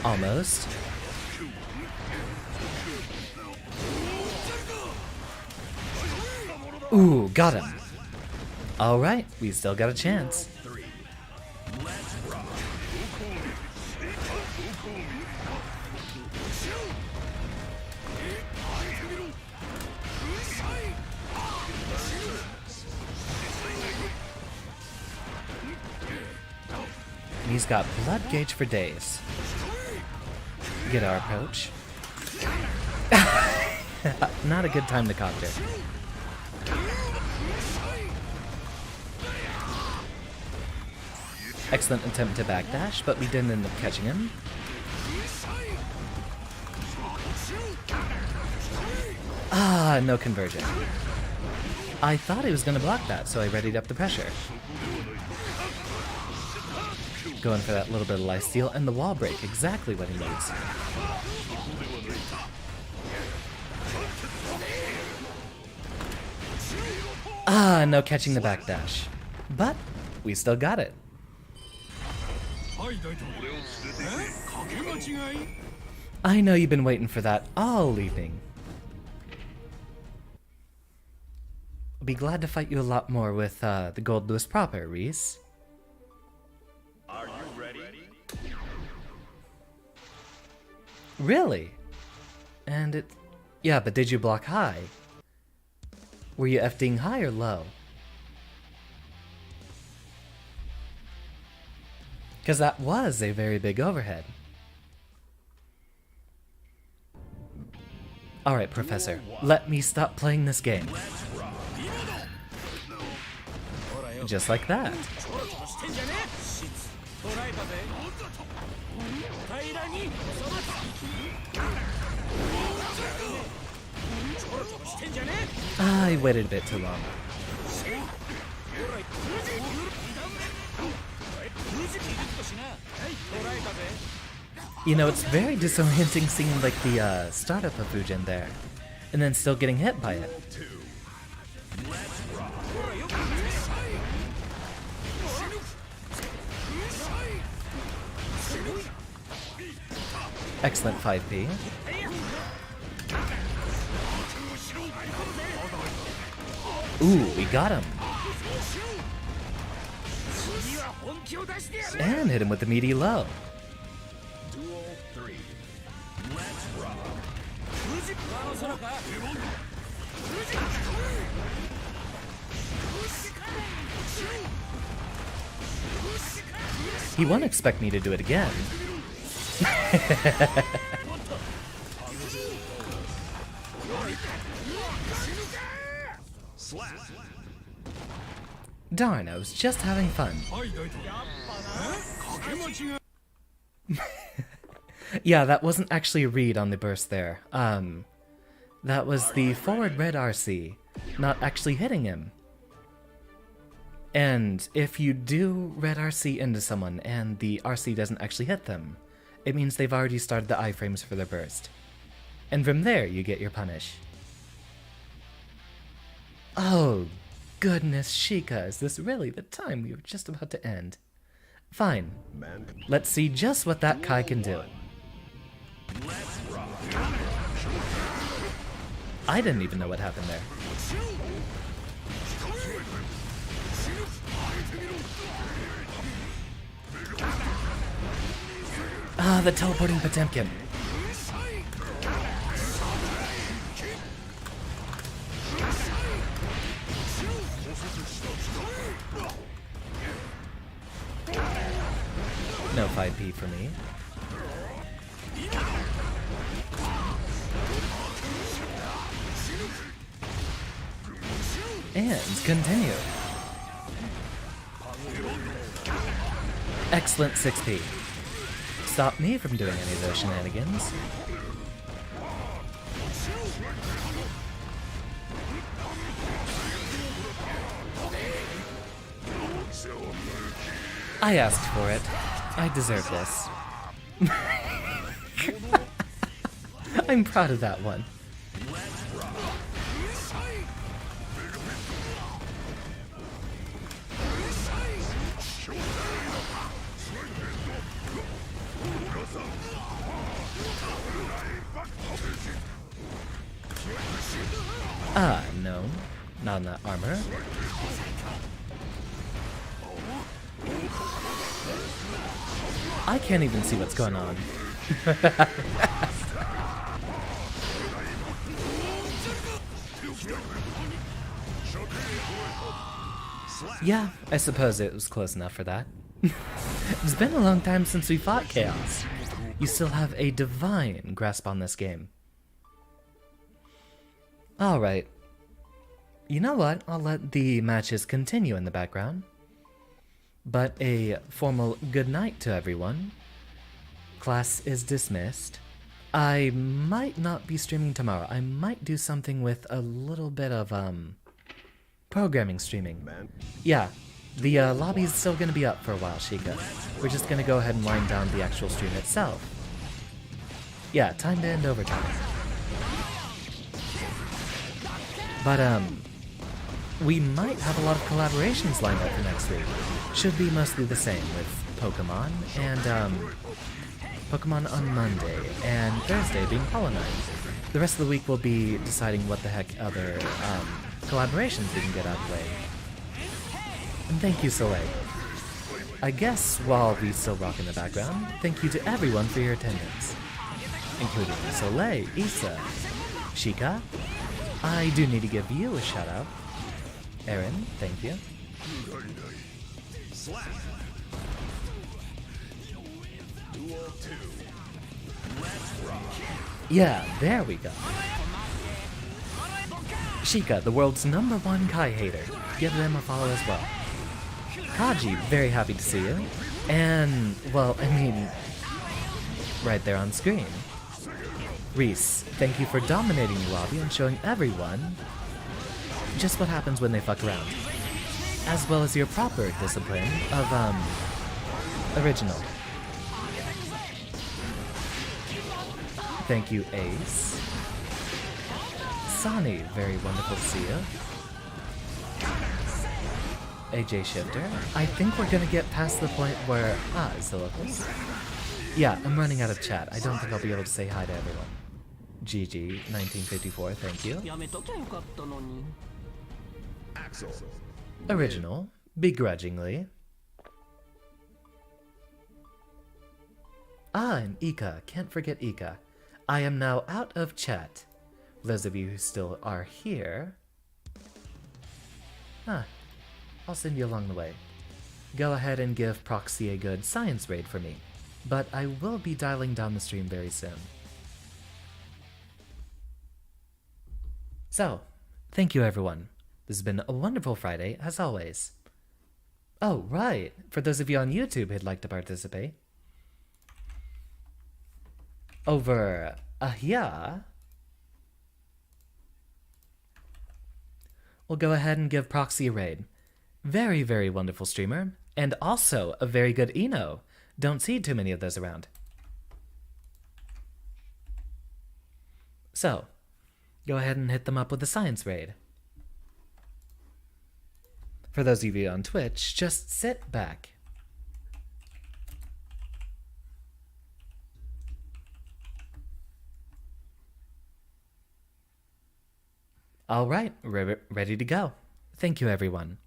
Almost. Ooh, got him. Alright, we still got a chance. He's got blood gauge for days. Get our approach. Not a good time to copter. Excellent attempt to backdash, but we didn't end up catching him. Ah, no conversion. I thought he was going to block that, so I readied up the pressure. Going for that little bit of lifesteal and the wall break, exactly what he needs. Ah, no catching the backdash. But we still got it. I know you've been waiting for that all evening. I'll be glad to fight you a lot more with the Goldlewis proper, Reese. Are you ready? Really? And it... Yeah, but did you block high? Were you FDing high or low? Because that was a very big overhead. Alright, Professor, let me stop playing this game. Just like that. I waited a bit too long. You know, it's very disorienting seeing like the startup of Fujin there, and then still getting hit by it. Excellent 5P. Ooh, we got him. And hit him with the meaty low. Duel 3. Let's rock. He won't expect me to do it again. Darn, I was just having fun. Yeah, that wasn't actually a read on the burst there. That was the forward red RC, not actually hitting him. And if you do red RC into someone and the RC doesn't actually hit them, it means they've already started the iframes for their burst. And from there, you get your punish. Oh, goodness, Sheikah, is this really the time we were just about to end? Fine. Let's see just what that Kai can do. I didn't even know what happened there. Ah, the teleporting Potemkin. No 5P for me. And continue. Excellent 6P. Stop me from doing any of those shenanigans. I asked for it. I deserve this. I'm proud of that one. Ah, no. Not in that armor. I can't even see what's going on. Yeah, I suppose it was close enough for that. It's been a long time since we fought Chaos. You still have a divine grasp on this game. Alright. You know what? I'll let the matches continue in the background. But a formal good night to everyone. Class is dismissed. I might not be streaming tomorrow. I might do something with a little bit of programming streaming. Yeah, the lobby is still going to be up for a while, Sheikah. We're just going to go ahead and wind down the actual stream itself. Yeah, time to end overtime. But we might have a lot of collaborations lined up for next week. Should be mostly the same with Pokemon and Pokemon on Monday and Thursday being Hollow Knight. The rest of the week we'll be deciding what the heck other collaborations we can get out of the way. And thank you, Soleil. I guess while we still rock in the background, thank you to everyone for your attendance, including Soleil, Issa, Sheikah. I do need to give you a shout out. Aaron, thank you. Yeah, there we go. Shika, the world's #1 Kai hater. Give them a follow as well. Kaji, very happy to see you. And, well, I mean, right there on screen. Reese, thank you for dominating the lobby and showing everyone just what happens when they fuck around. As well as your proper discipline of, original. Thank you, Ace. Sani, very wonderful to see you. AJ Shifter, I think we're gonna get past the point where... is the locals? Yeah, I'm running out of chat. I don't think I'll be able to say hi to everyone. GG, 1954, thank you. やめときゃよかったのに。 Axel. Original, begrudgingly. And Ika, can't forget Ika. I am now out of chat. For those of you who still are here... I'll send you along the way. Go ahead and give Proxy a good science raid for me. But I will be dialing down the stream very soon. So, thank you everyone. This has been a wonderful Friday, as always. Oh, right. For those of you on YouTube who'd like to participate. Over here, we'll go ahead and give Proxy a raid. Very, very wonderful streamer, and also a very good Eno. Don't see too many of those around. So, go ahead and hit them up with a science raid. For those of you on Twitch, just sit back. All right, ready to go. Thank you, everyone.